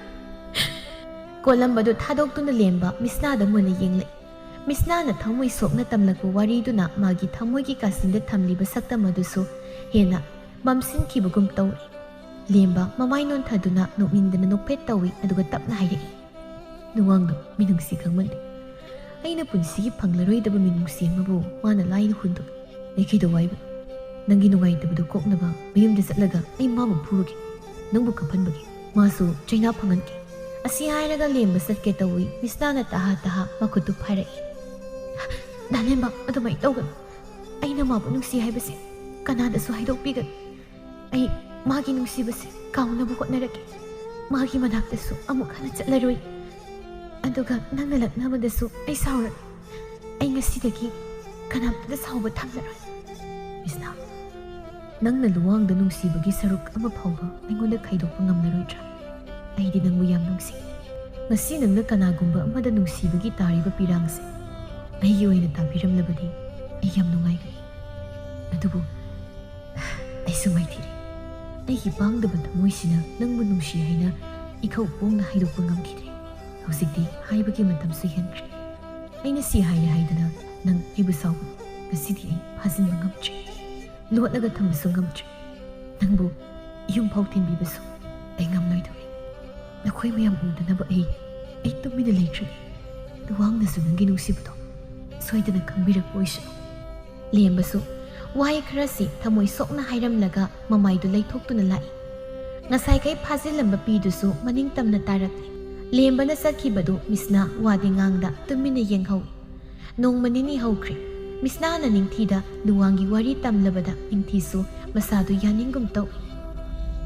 ꯀꯣꯂꯝꯕꯗꯨ ꯊꯥꯗꯣꯛꯇꯨꯅ ꯂꯦꯝꯕ ꯃꯤꯁꯅꯥꯗ ꯃꯨꯟꯅ ꯌꯦꯡꯂꯛꯏ ꯃꯤꯁꯅꯥꯅ ꯊꯃꯣꯏ ꯁꯣꯛꯅ ꯇꯝꯂꯛꯄ ꯋꯥꯔꯤꯗꯨꯅ ꯃꯥꯒꯤ ꯊꯃꯣꯏꯒꯤ ꯀꯥꯆꯤꯟꯗ ꯊꯝꯂꯤꯕ ꯁꯛꯇꯝ ꯑꯗꯨꯁꯨ ꯍꯦꯟꯅ ꯃꯝꯁꯤꯟꯈꯤꯕꯒꯨꯝ ꯇꯧꯔꯤ ꯂꯦꯝꯕ ꯃꯃꯥꯏ ꯅꯣꯟꯊꯗꯨꯅ ꯅꯣꯛꯅꯤꯡꯗꯅ ꯅꯣꯛꯐꯦꯠ ꯇꯧꯏ ꯑꯗꯨꯒ ꯇꯞꯅ ꯍꯥꯏꯔꯛꯏ ꯅꯨꯡꯋꯥꯡꯗꯣ ꯃꯤꯅꯨꯡꯁꯤ ꯈꯪꯃꯜꯂꯤ ꯑꯩꯅ ꯄꯨꯟꯁꯤꯒꯤ ꯐꯪꯂꯔꯣꯏꯗꯕ ꯃꯤꯅꯨꯡꯁꯤ ꯑꯃꯕꯨ ꯃꯥꯅ ꯂꯥꯏꯅ ꯍꯨꯟꯗꯣꯛ ꯑꯩ ꯀꯩꯗꯧꯋꯥꯏꯕ ꯅꯪꯒꯤ ꯅꯨꯡꯉꯥꯏꯇꯕꯗꯨ ꯀꯣꯛꯅꯕ ꯃꯌꯨꯝꯗ ꯆꯠꯂꯒ ꯑꯩ ꯃꯥꯕꯨ ꯐꯨꯔꯨꯒꯦ ꯅꯪꯕꯨ ꯀꯞꯍꯟꯕꯒꯤ ꯃꯥꯁꯨ ꯆꯩꯅꯥ ꯐꯪꯍꯟꯒꯦ ꯑꯁꯤ ꯍꯥꯏꯔꯒ ꯂꯦꯝꯕ ꯆꯠꯀꯦ ꯇꯧꯏ ꯃꯤꯁꯅꯥꯅ ꯇꯍꯥ ꯃꯈꯨꯠꯇꯨ ꯐꯥꯔꯛꯏ ꯗꯥꯂꯦꯝꯕ ꯑꯗꯨꯃꯥꯏꯅ ꯇꯧꯒꯅꯨ ꯑꯩꯅ ꯃꯥꯕꯨ ꯅꯨꯡꯁꯤ ꯍꯥꯏꯕꯁꯦ ꯀꯅꯥꯗꯁꯨ ꯍꯥꯏꯗꯣꯛꯄꯤꯒꯅꯨ ꯑꯩ ꯃꯥꯒꯤ ꯅꯨꯡꯁꯤꯕꯁꯦ ꯀꯥꯎꯅꯕ ꯍꯣꯠꯅꯔꯒꯦ ꯃꯥꯒꯤ ꯃꯅꯥꯛꯇꯁꯨ ꯑꯃꯨꯛ ꯍꯟꯅ ꯆꯠꯂꯔꯣꯏ ꯑꯗꯨꯒ ꯅꯪꯅ ꯂꯛꯅꯕꯗꯁꯨ ꯑꯩ ꯁꯥꯎꯔꯣꯏ ꯑꯩ ꯉꯁꯤꯗꯒꯤ ꯀꯅꯥꯝꯇꯗ ꯁꯥꯎꯕ ꯊꯝꯂꯔꯣꯏ ꯃꯤꯁꯅꯥ ꯅꯪꯅ ꯂꯨꯋꯥꯡꯗ ꯅꯨꯡꯁꯤꯕꯒꯤ ꯁꯔꯨꯛ ꯑꯃ ꯐꯥꯎꯕ ꯑꯩꯉꯣꯟꯗ ꯈꯥꯏꯗꯣꯛꯄ ꯉꯝꯂꯔꯣꯏꯗ꯭ꯔꯥ ꯑꯩꯗꯤ ꯅꯪꯕꯨ ꯌꯥꯝ ꯅꯨꯡꯁꯤ ꯉꯁꯤ ꯅꯪꯅ ꯀꯅꯥꯒꯨꯝꯕ ꯑꯃꯗ ꯅꯨꯡꯁꯤꯕꯒꯤ ꯇꯥꯔꯤꯕ ꯄꯤꯔꯥꯡꯁꯦ ꯑꯩꯒꯤ ꯑꯣꯏꯅ ꯇꯥꯕꯤꯔꯝꯂꯕꯗꯤ ꯑꯩ ꯌꯥꯝ ꯅꯨꯡꯉꯥꯏꯒꯅꯤ ꯑꯗꯨꯕꯨ ꯑꯩꯁꯨ ꯃꯥꯏꯊꯤꯔꯦ ꯑꯩꯒꯤ ꯄꯥꯡꯗꯕ ꯊꯃꯣꯏꯁꯤꯅ ꯅꯪꯕꯨ ꯅꯨꯡꯁꯤ ꯍꯥꯏꯅ ꯏꯈꯧ ꯄꯣꯡꯅ ꯍꯥꯏꯗꯣꯛꯄ ꯉꯝꯈꯤꯗ꯭ꯔꯦ ꯍꯧꯖꯤꯛꯇꯤ ꯍꯥꯏꯕꯒꯤ ꯃꯇꯝꯁꯨ ꯍꯦꯟꯈ꯭ꯔꯦ ꯑꯩꯅ ꯁꯤ ꯍꯥꯏꯔꯦ ꯍꯥꯏꯗꯅ ꯅꯪ ꯑꯩꯕꯨ ꯁꯥꯎꯒꯅꯨ ꯉꯁꯤꯗꯤ ꯑꯩ ꯐꯥꯖꯤꯟꯕ ꯉꯝꯗ꯭ꯔꯦ ꯂꯣꯠꯂꯒ ꯊꯝꯕꯁꯨ ꯉꯝꯗ꯭ꯔꯦ ꯅꯪꯕꯨ ꯌꯨꯝ ꯐꯥꯎ ꯊꯤꯟꯕꯤꯕꯁꯨ ꯑꯩ ꯉꯝꯂꯣꯏꯗꯧꯔꯤ ꯅꯈꯣꯏ ꯃꯌꯥꯝ ꯎꯗꯅꯕ ꯑꯩ ꯇꯨꯃꯤꯟꯅ ꯂꯩꯇ꯭ꯔꯗꯤ ꯂꯨꯋꯥꯡꯅꯁꯨ ꯅꯪꯒꯤ ꯅꯨꯡꯁꯤꯕꯗꯣ ꯁꯣꯏꯗꯅ ꯈꯪꯕꯤꯔꯛꯄ ꯑꯣꯏꯁꯅꯨ ꯂꯦꯝꯕꯁꯨ ꯋꯥꯍꯩ ꯈꯔꯁꯤ ꯊꯃꯣꯏ ꯁꯣꯛꯅ ꯍꯥꯏꯔꯝꯂꯒ ꯃꯃꯥꯏꯗꯨ ꯂꯩꯊꯣꯛꯇꯨꯅ ꯂꯥꯛꯏ ꯉꯁꯥꯏꯈꯩ ꯐꯥꯖꯤꯜꯂꯝꯕ ꯄꯤꯗꯨꯁꯨ ꯃꯅꯤꯡ ꯇꯝꯅ ꯇꯥꯔꯛꯂꯤ ꯂꯦꯝꯕꯅ ꯆꯠꯈꯤꯕꯗꯨ ꯃꯤꯁꯅꯥ ꯋꯥꯗꯤꯉꯥꯡꯗ ꯇꯨꯃꯤꯟꯅ ꯌꯦꯡꯍꯧꯏ ꯅꯣꯡꯃ ꯅꯤꯅꯤ ꯍꯧꯈ꯭ꯔꯦ ꯃꯤꯁꯅꯥꯅ ꯅꯤꯡꯊꯤꯗ ꯂꯨꯋꯥꯡꯒꯤ ꯋꯥꯔꯤ ꯇꯝꯂꯕꯗ ꯅꯤꯡꯊꯤꯁꯨ ꯃꯁꯥꯗꯨ ꯌꯥꯅꯤꯡꯒꯨꯝ ꯇꯧꯏ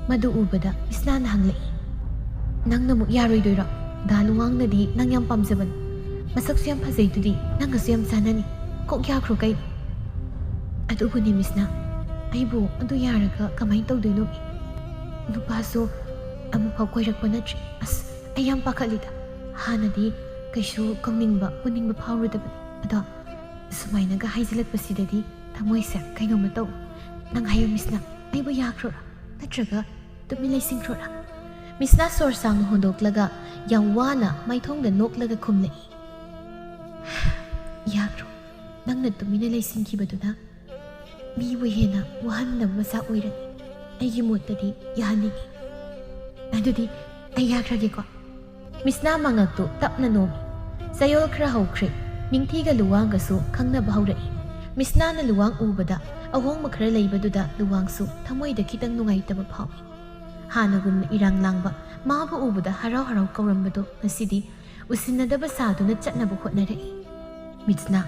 ꯃꯗꯨ ꯎꯕꯗ ꯃꯤꯁꯅꯥꯅ ꯍꯪꯂꯛꯏ ꯅꯪꯅꯃꯨꯛ ꯌꯥꯔꯣꯏꯗꯣꯏꯔꯣ ꯗꯥ ꯂꯨꯋꯥꯡꯅꯗꯤ ꯅꯪ ꯌꯥꯝ ꯄꯥꯝꯖꯕꯅꯤ ꯃꯁꯛꯁꯨ ꯌꯥꯝ ꯐꯖꯩꯗꯨꯗꯤ ꯅꯪꯒꯁꯨ ꯌꯥꯝ ꯆꯥꯟꯅꯅꯤ ꯀꯣꯛ ꯌꯥꯈ꯭ꯔꯣ ꯀꯩꯅꯣ ꯑꯗꯨꯕꯨꯅꯤ ꯃꯤꯁꯅꯥ ꯑꯩꯕꯨ ꯑꯗꯨ ꯌꯥꯔꯒ ꯀꯃꯥꯏꯅ ꯇꯧꯗꯣꯏꯅꯣ ꯅꯨꯄꯥꯁꯨ ꯑꯃꯨꯛꯐꯥꯎ ꯀꯣꯏꯔꯛꯄ ꯅꯠꯇ꯭ꯔꯤ ꯑꯁ ꯑꯩ ꯌꯥꯝ ꯄꯥꯈꯠꯂꯤꯗ ꯍꯥꯟꯅꯗꯤ ꯀꯩꯁꯨ ꯀꯧꯅꯤꯡꯕ ꯄꯨꯅꯤꯡꯕ ꯐꯥꯎꯔꯨꯗꯕꯅꯤ ꯑꯗꯣ ꯁꯨꯃꯥꯏꯅꯒ ꯍꯥꯏꯖꯤꯜꯂꯛꯄꯁꯤꯗꯗꯤ ꯊꯃꯣꯏꯁꯦ ꯀꯩꯅꯣꯝꯃ ꯇꯧ ꯅꯪ ꯍꯥꯏꯌꯨ ꯃꯤꯁꯅꯥ ꯑꯩꯕꯨ ꯌꯥꯈ꯭ꯔꯣꯔꯥ ꯅꯠꯇ꯭ꯔꯒ ꯇꯨꯃꯤꯟ ꯂꯩꯁꯤꯟꯈ꯭ꯔꯣꯔꯥ ꯃꯤꯁꯅꯥ ꯁꯣꯔ ꯁꯥꯡꯅ ꯍꯣꯟꯗꯣꯛꯂꯒ ꯌꯥꯝ ꯋꯥꯅ ꯃꯥꯏꯊꯣꯡꯗ ꯅꯣꯛꯂꯒ ꯈꯨꯝꯂꯛꯏ ꯌꯥꯈ꯭ꯔꯣ ꯅꯪꯅ ꯇꯨꯃꯤꯟꯅ ꯂꯩꯁꯤꯟꯈꯤꯕꯗꯨꯅ ꯃꯤꯕꯨ ꯍꯦꯟꯅ ꯋꯥꯍꯟꯅꯕ ꯃꯆꯥꯛ ꯑꯣꯏꯔꯅꯤ ꯑꯩꯒꯤ ꯃꯣꯠꯇꯗꯤ ꯌꯥꯍꯟꯅꯤꯡꯉꯤ ꯑꯗꯨꯗꯤ ꯑꯩ ꯌꯥꯈ꯭ꯔꯒꯦꯀꯣ ꯃꯤꯁꯅꯥ ꯃꯉꯛꯇꯨ ꯇꯞꯅ ꯅꯣꯝꯃꯤ ꯆꯌꯣꯜ ꯈꯔ ꯍꯧꯈ꯭ꯔꯦ ꯅꯤꯡꯊꯤꯒ ꯂꯨꯋꯥꯡꯒꯁꯨ ꯈꯪꯅꯕ ꯍꯧꯔꯛꯏ ꯃꯤꯁꯅꯥꯅ ꯂꯨꯋꯥꯡ ꯎꯕꯗ ꯑꯍꯣꯡꯕ ꯈꯔ ꯂꯩꯕꯗꯨꯗ ꯂꯨꯋꯥꯡꯁꯨ ꯊꯃꯣꯏꯗ ꯈꯤꯇꯪ ꯅꯨꯡꯉꯥꯏꯇꯕ ꯐꯥꯎꯏ ꯍꯥꯟꯅꯒꯨꯝꯅ ꯏꯔꯥꯡ ꯂꯥꯡꯕ ꯃꯥꯕꯨ ꯎꯕꯗ ꯍꯔꯥꯎ ꯍꯔꯥꯎ ꯀꯧꯔꯝꯕꯗꯣ ꯉꯁꯤꯗꯤ ꯎꯁꯤꯟꯅꯗꯕ ꯁꯥꯗꯨꯅ ꯆꯠꯅꯕ ꯍꯣꯠꯅꯔꯛꯏ ꯃꯤꯁꯅꯥ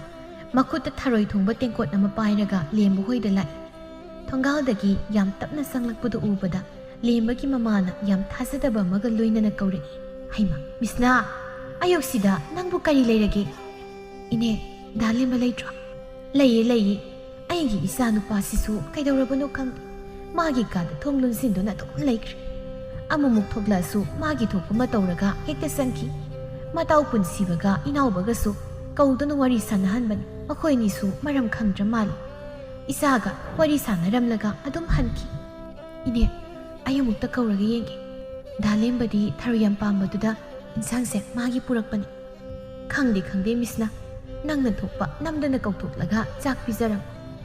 ꯃꯈꯨꯠꯇ ꯊꯔꯣꯏ ꯊꯣꯡꯕ ꯇꯦꯡꯀꯣꯠ ꯑꯃ ꯄꯥꯏꯔꯒ ꯂꯦꯝꯕ ꯍꯣꯏꯗ ꯂꯥꯛꯏ ꯊꯣꯡꯒꯥꯜꯗꯒꯤ ꯌꯥꯝ ꯇꯞꯅ ꯆꯪꯂꯛꯄꯗꯨ ꯎꯕꯗ ꯂꯦꯝꯕꯒꯤ ꯃꯃꯥꯅ ꯌꯥꯝ ꯊꯥꯖꯗꯕ ꯑꯃꯒ ꯂꯣꯏꯅꯅ ꯀꯧꯔꯛꯏ ꯍꯩꯃꯥ ꯃꯤꯁꯅꯥ ꯑꯌꯨꯛꯁꯤꯗ ꯅꯪꯕꯨ ꯀꯔꯤ ꯂꯩꯔꯒꯦ ꯏꯅꯦ ꯗꯥ ꯂꯦꯝꯕ ꯂꯩꯇ꯭ꯔꯣ ꯂꯩꯌꯦ ꯑꯩꯒꯤ ꯏꯆꯥ ꯅꯨꯄꯥꯁꯤꯁꯨ ꯀꯩꯗꯧꯔꯕꯅꯣ ꯈꯪꯗꯦ ꯃꯥꯒꯤ ꯀꯥꯗ ꯊꯣꯡ ꯂꯣꯟꯁꯤꯟꯗꯨꯅ ꯑꯗꯨꯝ ꯂꯩꯈ꯭ꯔꯦ ꯑꯃꯨꯛ ꯊꯣꯛꯂꯛꯑꯁꯨ ꯃꯥꯒꯤ ꯊꯣꯛꯄ ꯑꯃ ꯇꯧꯔꯒ ꯍꯦꯛꯇ ꯆꯪꯈꯤ ꯃꯇꯥꯎ ꯄꯨꯟꯁꯤꯕꯒ ꯏꯅꯥꯎꯕꯒꯁꯨ ꯀꯧꯗꯨꯅ ꯋꯥꯔꯤ ꯁꯥꯟꯅꯍꯟꯕꯅꯤ ꯃꯈꯣꯏꯅꯤꯁꯨ ꯃꯔꯝ ꯈꯪꯗ꯭ꯔ ꯃꯥꯜꯂꯤ ꯏꯆꯥꯒ ꯋꯥꯔꯤ ꯁꯥꯟꯅꯔꯝꯂꯒ ꯑꯗꯨം ꯍꯟꯈꯤ ꯏꯅꯦ ꯑꯩ ꯑꯃꯨꯛꯇ ꯀꯧꯔꯒ ꯌꯦꯡꯒꯦ ꯗꯥ ꯂꯦꯝꯕꯗꯤ ꯊꯔꯣꯏ ꯌꯥꯝ ꯄꯥꯝꯕꯗꯨꯗ ꯏꯟꯁꯥꯡꯁꯦ ꯃꯥꯒꯤ ꯄꯨꯔꯛꯄꯅꯤ ꯈꯪꯗꯦ ꯃꯤꯁꯅꯥ ꯅꯪꯅ ꯊꯣꯛꯄ ꯅꯝꯗꯅ ꯀꯧꯊꯣꯛꯂꯒ ꯆꯥꯛ ꯄꯤꯖꯔꯝ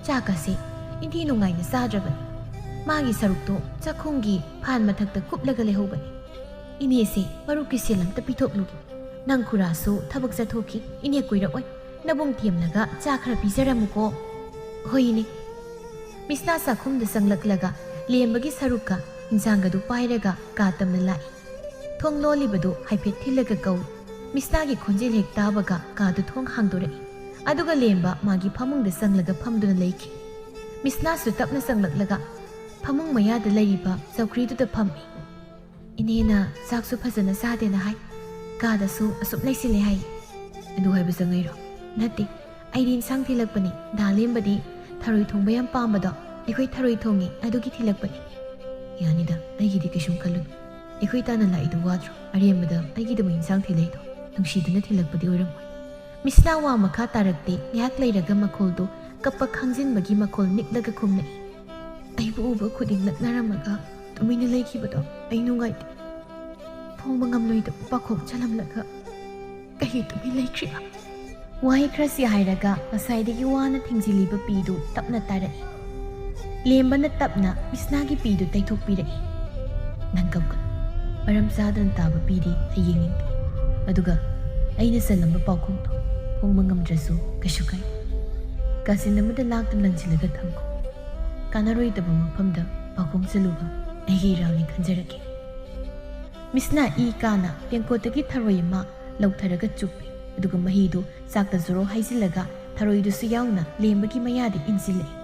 ꯆꯥꯛꯀꯁꯦ ꯏꯟꯊꯤ ꯅꯨꯡꯉꯥꯏꯅ ꯆꯥꯗ꯭ꯔꯕꯅꯤ ꯃꯥꯒꯤ ꯁꯔꯨꯛꯇꯣ ꯆꯥꯛꯈꯨꯝꯒꯤ ꯐꯥꯟ ꯃꯊꯛꯇ ꯀꯨꯞꯂꯒ ꯂꯩꯍꯧꯕꯅꯤ ꯏꯅꯦꯁꯦ ꯃꯔꯨꯞꯀꯤ ꯁꯦꯜ ꯑꯝꯇ ꯄꯤꯊꯣꯛꯂꯨꯒꯦ ꯅꯪ ꯈꯨꯔꯥꯁꯨ ꯊꯕꯛ ꯆꯠꯊꯣꯛꯈꯤ ꯏꯅꯦ ꯀꯨꯏꯔꯛꯑꯣꯏ ꯅꯕꯨꯡ ꯊꯦꯝꯂꯒ ꯆꯥ ꯈꯔ ꯄꯤꯖꯔꯝꯃꯨꯀꯣ ꯍꯣꯏ ꯏꯅꯦ ꯃꯤꯁꯅꯥ ꯆꯥꯛꯈꯨꯝꯗ ꯆꯪꯂꯛꯂꯒ ꯂꯦꯝꯕꯒꯤ ꯁꯔꯨꯛꯀ ꯏꯟꯁꯥꯡꯒꯗꯨ ꯄꯥꯏꯔꯒ ꯀꯥ ꯇꯝꯅ ꯂꯥꯛꯏ ꯊꯣꯡ ꯂꯣꯜꯂꯤꯕꯗꯨ ꯍꯥꯏꯐꯦꯠ ꯊꯤꯜꯂꯒ ꯀꯧꯏ ꯃꯤꯁꯅꯥꯒꯤ ꯈꯣꯟꯖꯦꯜ ꯍꯦꯛ ꯇꯥꯕꯒ ꯀꯥꯗꯨ ꯊꯣꯡ ꯍꯥꯡꯗꯣꯔꯛꯏ ꯑꯗꯨꯒ ꯂꯦꯝꯕ माꯒꯤ ꯐꯃꯨꯡꯗ ꯆꯪꯂꯒ ꯐꯝꯗꯨꯅ ꯂꯩꯈꯤ ꯃꯤꯁꯅꯥꯁꯨ ꯇꯞꯅ ꯆꯪꯂꯛꯂꯒ ꯐꯃꯨꯡ ꯃꯌꯥꯗ ꯂꯩꯔꯤꯕ ꯆꯧꯀ꯭ꯔꯤꯗꯨꯗ ꯐꯝꯃꯤ ꯏꯅꯦꯅ ꯆꯥꯛꯁꯨ ꯐꯖꯅ ꯆꯥꯗꯦꯅ ꯍꯥꯏ ꯀꯥꯗꯁꯨ ꯑꯁꯨꯛ ꯂꯩꯁꯤꯜꯂꯦ ꯍꯥꯏ ꯑꯗꯨ ꯍꯥꯏꯕ ꯆꯪꯉꯩꯔꯣ ꯅꯠꯇꯦ ꯑꯩꯗꯤ ꯏꯟꯁꯥꯡ ꯊꯤꯜꯂꯛꯄꯅꯤ ꯗꯥ ꯂꯦꯝꯕꯗꯤ ꯊꯔꯣꯏ ꯊꯣꯡꯕ ꯌꯥꯝ ꯄꯥꯝꯕꯗꯣ ꯑꯩꯈꯣꯏ ꯊꯔꯣꯏ ꯊꯣꯡꯉꯤ ꯑꯗꯨꯒꯤ ꯊꯤꯜꯂꯛꯄꯅꯤ ꯌꯥꯅꯤꯗ ꯑꯩꯒꯤꯗꯤ ꯀꯩꯁꯨꯝ ꯈꯜꯂꯨꯅꯨ ꯑꯩꯈꯣꯏ ꯇꯥꯅ ꯂꯥꯛꯏꯗꯨ ꯋꯥꯗ꯭ꯔꯣ ꯑꯔꯦꯝꯕꯗ ꯑꯩꯒꯤꯗꯃꯛ ꯏꯟꯁꯥꯡ ꯊꯤꯜꯂꯛꯏꯗꯣ ꯅꯨꯡꯁꯤꯗꯨꯅ ꯊꯤꯜꯂꯛꯄꯗꯤ ꯑꯣꯏꯔꯝꯃꯣꯏ ꯃꯤꯁꯅꯥ ꯋꯥ ꯃꯈꯥ ꯇꯥꯔꯛꯇꯦ ꯉꯥꯏꯍꯥꯛ ꯂꯩꯔꯒ ꯃꯈꯣꯜꯗꯨ ꯀꯞꯄ ꯈꯥꯡꯖꯤꯟꯕꯒꯤ ꯃꯈꯣꯜ ꯅꯤꯛꯂꯒ ꯈꯨꯝꯂꯛꯏ ꯑꯩꯕꯨ ꯎꯕ ꯈꯨꯗꯤꯡ ꯂꯛꯅꯔꯝꯃꯒ ꯇꯨꯃꯤꯟꯅ ꯂꯩꯈꯤꯕꯗꯣ ꯑꯩ ꯅꯨꯡꯉꯥꯏꯇꯦ ꯐꯣꯡꯕ ꯉꯝꯂꯣꯏꯗꯕ ꯄꯥꯈꯣꯡ ꯆꯜꯂꯝꯂꯒ ꯀꯩ ꯇꯨꯃꯤꯟ ꯂꯩꯈ꯭ꯔꯤꯕ ꯋꯥꯍꯩ ꯈꯔꯁꯤ ꯍꯥꯏꯔꯒ ꯉꯁꯥꯏꯗꯒꯤ ꯋꯥꯅ ꯊꯤꯡꯖꯤꯜꯂꯤꯕ ꯄꯤꯗꯨ ꯇꯞꯅ ꯇꯥꯔꯛꯏ ꯂꯦꯝꯕꯅ ꯇꯞꯅ ꯃꯤꯁꯅꯥꯒꯤ ꯄꯤꯗꯨ ꯇꯩꯊꯣꯛꯄꯤꯔꯛꯏ ꯅꯪ ꯀꯞꯀꯅꯨ ꯃꯔꯝ ꯆꯥꯗꯅ ꯇꯥꯕ ꯄꯤꯗꯤ ꯑꯩ ꯌꯦꯡꯅꯤꯡꯗꯦ ꯑꯗꯨꯒ ꯑꯩꯅ ꯆꯜꯂꯝꯕ ꯄꯥꯎꯈꯣꯡꯗꯣ ꯐꯣꯡꯕ ꯉꯝꯗ꯭ꯔꯁꯨ ꯀꯩꯁꯨ ꯀꯥꯏꯗꯦ. ꯀꯥꯆꯤꯟ ꯑꯃꯗ ꯂꯥꯛꯇꯨꯅ ꯂꯪꯁꯤꯜꯂꯒ ꯊꯝꯈꯣ. ꯀꯥꯟꯅꯔꯣꯏꯗꯕ ꯃꯐꯝꯗ ꯄꯥꯎꯈꯣꯡ ꯆꯜꯂꯨꯕ ꯑꯩꯒꯤ ꯏꯔꯥꯜꯅꯤ ꯈꯟꯖꯔꯒꯦ. ꯃꯤꯁꯅ ꯏ ꯀꯥꯅ ꯇꯦꯡꯀꯣꯠꯇꯒꯤ ꯊꯔꯣꯏ ꯑꯃ ꯂꯧꯊꯔꯒ ꯆꯨꯞꯄꯤ. ꯑꯗꯨꯒ ꯃꯍꯤꯗꯨ ꯆꯥꯛꯇ ꯖꯣꯔꯣ ꯍꯩꯖꯤꯜꯂꯒ ꯊꯔꯣꯏꯗꯨꯁꯨ ꯌꯥꯎꯅ ꯂꯦꯝꯕꯒꯤ ꯃꯌꯥꯗ ꯏꯟꯁꯤꯜꯂꯛꯏ.